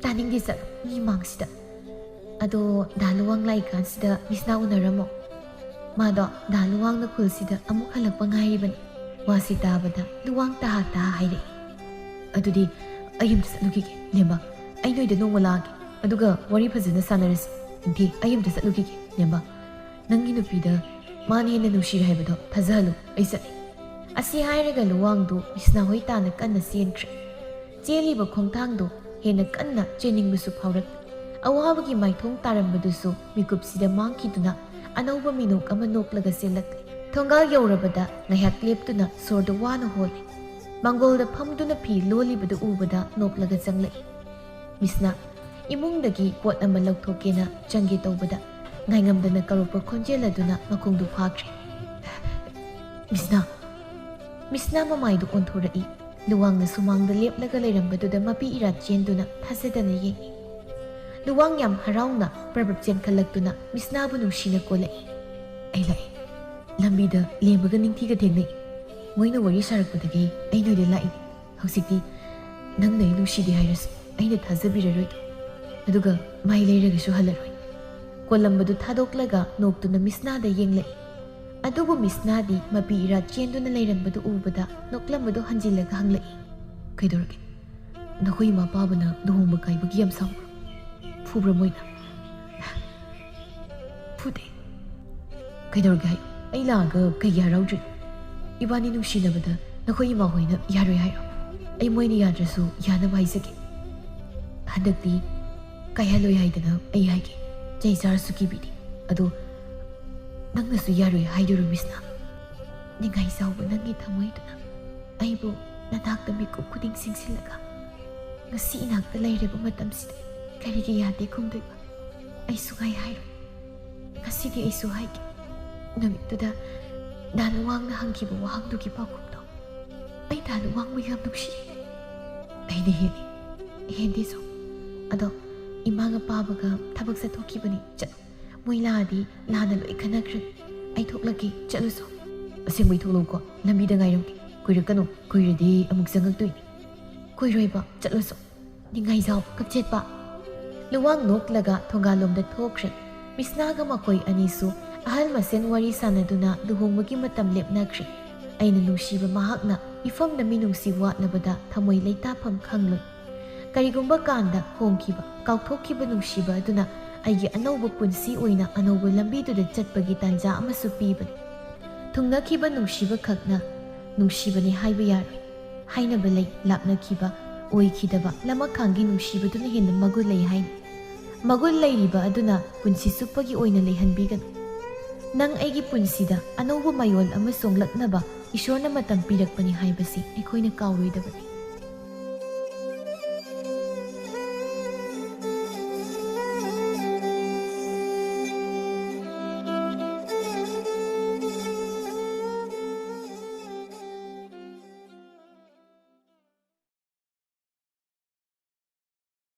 ꯇꯥꯅꯤꯡꯗꯦ, ꯆꯠꯂꯣ ꯃꯤ ꯃꯥꯡꯁꯤꯗ꯫ ꯑꯗꯣ ꯗꯥ ꯂꯨꯋꯥꯡ ꯂꯥꯛꯏꯀꯥꯟꯁꯤꯗ ꯃꯤꯁꯅꯥ ꯎꯅꯔꯝꯃꯣ꯫ ꯃꯥꯗꯣ ꯗꯥ ꯂꯨꯋꯥꯡꯅ ꯈꯨꯜꯁꯤꯗ ꯑꯃꯨꯛ ꯍꯜꯂꯛꯄ ꯉꯥꯏꯔꯤꯕꯅꯤ꯫ ꯋꯥꯁꯤ ꯇꯥꯕꯗ ꯂꯨꯋꯥꯡ ꯇꯍꯥ ꯍꯥꯏꯔꯛꯏ꯫ ꯑꯗꯨꯗꯤ ꯑꯩ ꯑꯃꯇ ꯆꯠꯂꯨꯈꯤꯒꯦ ꯂꯦꯝꯕ, ꯑꯩ ꯅꯣꯏꯗ ꯅꯣꯡꯃ ꯂꯥꯛꯑꯒꯦ, ꯑꯗꯨꯒ ꯋꯥꯔꯤ ꯐꯖꯅ ꯁꯥꯟꯅꯔꯁꯤ꯫ ꯅꯤꯡꯊꯤ, ꯑꯩ ꯑꯃꯇ ꯆꯠꯂꯨꯈꯤꯒꯦ ꯂꯦꯝꯕ, ꯅꯪꯒꯤ ꯅꯨꯄꯤꯗ ꯃꯥꯅ ꯍꯦꯟꯅ ꯅꯨꯡꯁꯤꯔꯦ ꯍꯥꯏꯕꯗꯣ ꯊꯥꯖꯍꯜꯂꯨ, ꯑꯩ ꯆꯠꯂꯦ꯫ ꯑꯁꯤ ꯍꯥꯏꯔꯒ ꯂꯨꯋꯥꯡꯗꯨ ꯃꯤꯁꯅꯥ ꯍꯣꯏ ꯇꯥꯅ ꯀꯟꯅ ꯆꯦꯟꯈ꯭ꯔꯦ꯫ ꯆꯦꯜꯂꯤꯕ ꯈꯣꯡꯊꯥꯡꯗꯣ ꯍꯦꯟꯅ ꯀꯟꯅ ꯆꯦꯟꯅꯤꯡꯕꯁꯨ ꯐꯥꯎꯔꯛ꯫ ꯑꯋꯥꯕꯒꯤ ꯃꯥꯏꯊꯣꯡ ꯇꯥꯔꯝꯕꯗꯨꯁꯨ ꯃꯤꯀꯨꯞꯁꯤꯗ ꯃꯥꯡꯈꯤꯗꯨꯅ ꯑꯅꯧꯕ ꯃꯤꯅꯣꯛ ꯑꯃ ꯅꯣꯛꯂꯒ ꯆꯦꯜꯂꯛꯂꯤ꯫ ꯊꯣꯡꯒꯥꯜ ꯌꯧꯔꯕꯗ ꯉꯥꯏꯍꯥꯛ ꯂꯦꯞꯇꯨꯅ ꯁꯣꯔꯗꯣ ꯋꯥꯅ ꯍꯣꯜꯂꯤ꯫ ꯃꯥꯡꯒꯣꯜꯗ ꯐꯝꯗꯨꯅ ꯐꯤ ꯂꯣꯜꯂꯤꯕꯗꯨ ꯎꯕꯗ ꯅꯣꯛꯂꯒ ꯆꯪꯂꯛꯏ꯫ ꯃꯤꯁꯅꯥ ꯏꯃꯨꯡꯗꯒꯤ ꯄꯣꯠ ꯑꯃ ꯂꯧꯊꯣꯛꯀꯦꯅ ꯆꯪꯒꯦ ꯇꯧꯕꯗ ꯉꯥꯏꯉꯝꯗꯅ ꯀꯧꯔꯛꯄ ꯈꯣꯟꯖꯦꯜ ꯑꯗꯨꯅ ꯃꯈꯣꯡꯗꯨ ꯐꯥꯈ꯭ꯔꯦ꯫ ꯃꯤꯁꯅꯥ! ꯃꯤꯁꯅꯥ ꯃꯃꯥꯏꯗꯨ ꯑꯣꯟꯊꯣꯔꯛꯏ꯫ ꯂꯨꯋꯥꯡꯅ ꯁꯨꯃꯥꯡꯗ ꯂꯦꯞꯂꯒ ꯂꯩꯔꯝꯕꯗꯨꯗ ꯃꯄꯤ ꯏꯔꯥꯠ ꯆꯦꯟꯗꯨꯅ ꯊꯥꯖꯗꯅ ꯌꯦꯡꯏ꯫ ꯂꯨꯋꯥꯡ ꯌꯥꯝ ꯍꯔꯥꯎꯅ ꯄ꯭ꯔꯕꯞ ꯆꯦꯟꯈꯠꯂꯛꯇꯨꯅ ꯃꯤꯁꯅꯥꯕꯨ ꯅꯨꯡꯁꯤꯅ ꯀꯣꯜꯂꯛꯏ꯫ ꯑꯩ ꯂꯥꯛꯏ꯫ ꯂꯝꯕꯤꯗ ꯂꯦꯝꯕꯒ ꯅꯤꯡꯊꯤꯒ ꯊꯦꯡꯅꯩ꯫ ꯃꯣꯏꯅ ꯋꯥꯔꯤ ꯁꯥꯔꯛꯄꯗꯒꯤ ꯑꯩ ꯅꯣꯏꯗ ꯂꯥꯛꯏꯅꯤ꯫ ꯍꯧꯖꯤꯛꯇꯤ ꯅꯪꯅ ꯑꯩ ꯅꯨꯡꯁꯤꯗꯦ ꯍꯥꯏꯔꯁꯨ ꯑꯩꯅ ꯊꯥꯖꯕꯤꯔꯔꯣꯏꯗ, ꯑꯗꯨꯒ ꯃꯥꯏ ꯂꯩꯔꯒꯁꯨ ꯍꯜꯂꯔꯣꯏ꯫ ꯀꯣꯜꯂꯝꯕꯗꯨ ꯊꯥꯗꯣꯛꯂꯒ ꯅꯣꯛꯇꯨꯅ ꯃꯤꯁꯅꯥꯗ ꯌꯦꯡꯂꯛꯏ꯫ ꯑꯗꯨꯕꯨ ꯃꯤꯁꯅꯥꯗꯤ ꯃꯄꯤ ꯏꯔꯥꯠ ꯆꯦꯟꯗꯨꯅ ꯂꯩꯔꯝꯕꯗꯨ ꯎꯕꯗ ꯅꯣꯛꯂꯝꯕꯗꯨ ꯍꯟꯖꯤꯜꯂꯒ ꯍꯪꯂꯛꯏ꯫ ꯀꯩꯗꯧꯔꯒꯦ? ꯅꯈꯣꯏ ꯏꯃꯥ ꯄꯥꯕꯅ ꯂꯨꯍꯣꯡꯕ ꯀꯥꯏꯕꯒꯤ ꯌꯥꯝ ꯁꯥꯎꯕ꯭ꯔꯣ? ꯐꯨꯕ꯭ꯔꯥ ꯃꯣꯏꯅ? ꯐꯨꯗꯦ꯫ ꯀꯩꯗꯧꯔꯒꯦ ꯍꯥꯏꯌꯨ, ꯑꯩ ꯂꯥꯛꯑꯒ ꯀꯩꯒꯤ ꯍꯔꯥꯎꯗ꯭ꯔꯤꯅꯣ? ꯏꯕꯥꯅꯤ ꯅꯨꯡꯁꯤꯅꯕꯗ ꯅꯈꯣꯏ ꯏꯃꯥ ꯍꯣꯏꯅ ꯌꯥꯔꯣꯏ ꯍꯥꯏꯔꯣ? ꯑꯩ ꯃꯣꯏꯅ ꯌꯥꯗ꯭ꯔꯁꯨ ꯌꯥꯅꯕ ꯍꯥꯏꯖꯒꯦ꯫ ꯍꯟꯗꯛꯇꯤ ꯀꯥꯏꯍꯜꯂꯣꯏ ꯍꯥꯏꯗꯅ ꯑꯩ ꯍꯥꯏꯒꯦ, ꯆꯩ ꯆꯥꯔꯁꯨ ꯀꯤꯕꯤꯗꯦ꯫ ꯑꯗꯣ ꯅꯪꯅꯁꯨ ꯌꯥꯔꯣꯏ ꯍꯥꯏꯗꯣꯏꯔꯣ ꯃꯤꯁꯅ? ꯅꯤꯡꯉꯥꯏ ꯆꯥꯎꯕ ꯅꯪꯒꯤ ꯊꯃꯣꯏꯗꯨꯅ ꯑꯩꯕꯨ ꯅꯅꯥꯛꯇ ꯃꯤꯀꯨꯞ ꯈꯨꯗꯤꯡ ꯆꯤꯡꯁꯤꯜꯂꯒ ꯉꯁꯤ ꯏꯅꯥꯛꯇ ꯂꯩꯔꯤꯕ ꯃꯇꯝꯁꯤꯗ ꯀꯔꯤꯒꯤ ꯌꯥꯗꯦ ꯈꯨꯝꯗꯣꯏꯕ? ꯑꯩ ꯁꯨꯡꯍꯥꯏ ꯍꯥꯏꯔꯣꯏ. ꯉꯁꯤꯗꯤ ꯑꯩꯁꯨ ꯍꯥꯏꯒꯦ. ꯅꯨꯃꯤꯠꯇꯨꯗ ꯗꯥꯂꯨꯋꯥꯡꯅ ꯍꯪꯈꯤꯕ ꯋꯥꯍꯪꯗꯨꯒꯤ ꯄꯥꯎꯈꯨꯝꯗꯣ. ꯑꯩ ꯗꯥꯂꯨꯋꯥꯡꯕꯨ ꯌꯥꯝ ꯅꯨꯡꯁꯤ. ꯑꯩꯅ ꯍꯦꯟꯗꯦꯁꯨ. ꯑꯗꯣ ꯏꯃꯥꯒ ꯄꯥꯕꯒ ꯊꯕꯛ ꯆꯠꯊꯣꯛꯈꯤꯕꯅꯤ. ꯆꯠꯂꯣ. ꯃꯣꯏ ꯂꯥꯛꯑꯗꯤ ꯂꯥꯟꯅ ꯂꯣꯏ ꯈꯟꯅꯈ꯭ꯔꯅꯤ. ꯑꯩ ꯊꯣꯛꯂꯒꯦ. ꯆꯠꯂꯨꯁꯣ. ꯑꯁꯦꯡꯕꯩ ꯊꯣꯛꯂꯛꯎꯀꯣ. ꯂꯝꯕꯤꯗ ꯉꯥꯏꯔꯝꯒꯦ. ꯀꯨꯏꯔꯛꯀꯅꯨ. ꯀꯨꯏꯔꯗꯤ ꯑꯃꯨꯛ ꯆꯪꯉꯛꯇꯣꯏꯅꯤ. ꯀꯨꯏꯔꯣꯏꯕ. ꯆꯠꯂꯨꯁꯣ. ꯅꯤꯡꯉꯥꯏꯖꯥꯎ ꯀꯛꯆꯦꯠꯄ. ꯂꯨꯋꯥꯡ ꯅꯣꯛꯂꯒ ꯊꯣꯡꯒꯥꯜꯂꯣꯝꯗ ꯊꯣꯛꯈ꯭ꯔꯦ. ꯃꯤꯁꯅꯥꯒ ꯃꯈꯣꯏ ꯑꯅꯤꯁꯨ ꯑꯍꯜ ꯃꯁꯦꯟ ꯋꯥꯔꯤ ꯁꯥꯟꯅꯗꯨꯅ ꯂꯨꯍꯣꯡꯕꯒꯤ ꯃꯇꯝ ꯂꯦꯞꯅꯈ꯭ꯔꯦ. ꯑꯩꯅ ꯅꯨꯡꯁꯤꯕ ꯃꯍꯥꯛꯅ ꯃꯤꯐꯝꯗ ꯃꯤꯅꯨꯡꯁꯤ ꯋꯥꯠꯂꯕꯗ ꯊꯃꯣꯏ ꯂꯩꯇꯥꯐꯝ ꯈꯪꯂꯣꯏ. ꯀꯔꯤꯒꯨꯝꯕ ꯀꯥꯟꯗ ꯍꯣꯡꯈꯤꯕ, ꯀꯥꯎꯊꯣꯛꯈꯤꯕ ꯅꯨꯡꯁꯤꯕ ꯑꯗꯨꯅ ꯑꯩꯒꯤ ꯑꯅꯧꯕ ꯄꯨꯟꯁꯤ ꯑꯣꯏꯅ ꯑꯅꯧꯕ ꯂꯝꯕꯤꯗꯨꯗ ꯆꯠꯄꯒꯤ ꯇꯥꯟꯖꯥ ꯑꯃꯁꯨ ꯄꯤꯕꯅꯤ. ꯊꯨꯡꯅꯈꯤꯕ ꯅꯨꯡꯁꯤꯕ ꯈꯛꯅ ꯅꯨꯡꯁꯤꯕꯅꯤ ꯍꯥꯏꯕ ꯌꯥꯔꯣꯏ. ꯍꯥꯏꯅꯕ ꯂꯩ, ꯂꯥꯞꯅꯈꯤꯕ, ꯑꯣꯏꯈꯤꯗꯕ ꯂꯃꯈꯥꯡꯒꯤ ꯅꯨꯡꯁꯤꯕꯗꯨꯅ ꯍꯦꯟꯅ ꯃꯒꯨꯟ ꯂꯩ ꯍꯥꯏꯅ. ꯃꯒꯨꯟ ꯂꯩꯔꯤꯕ ꯑꯗꯨꯅ ꯄꯨꯟꯁꯤ ꯆꯨꯞꯄꯒꯤ ꯑꯣꯏꯅ ꯂꯩꯍꯟꯕꯤꯒꯅꯨ. ꯅꯪ ꯑꯩꯒꯤ ꯄꯨꯟꯁꯤꯗ ꯑꯅꯧꯕ ꯃꯌꯣꯜ ꯑꯃ ꯁꯣꯡꯂꯛꯅꯕ ꯏꯁꯣꯔꯅ ꯃꯇꯝ ꯄꯤꯔꯛꯄꯅꯤ ꯍꯥꯏꯕꯁꯤ ꯑꯩꯈꯣꯏꯅ ꯀꯥꯎꯔꯣꯏꯗꯕꯅꯤ.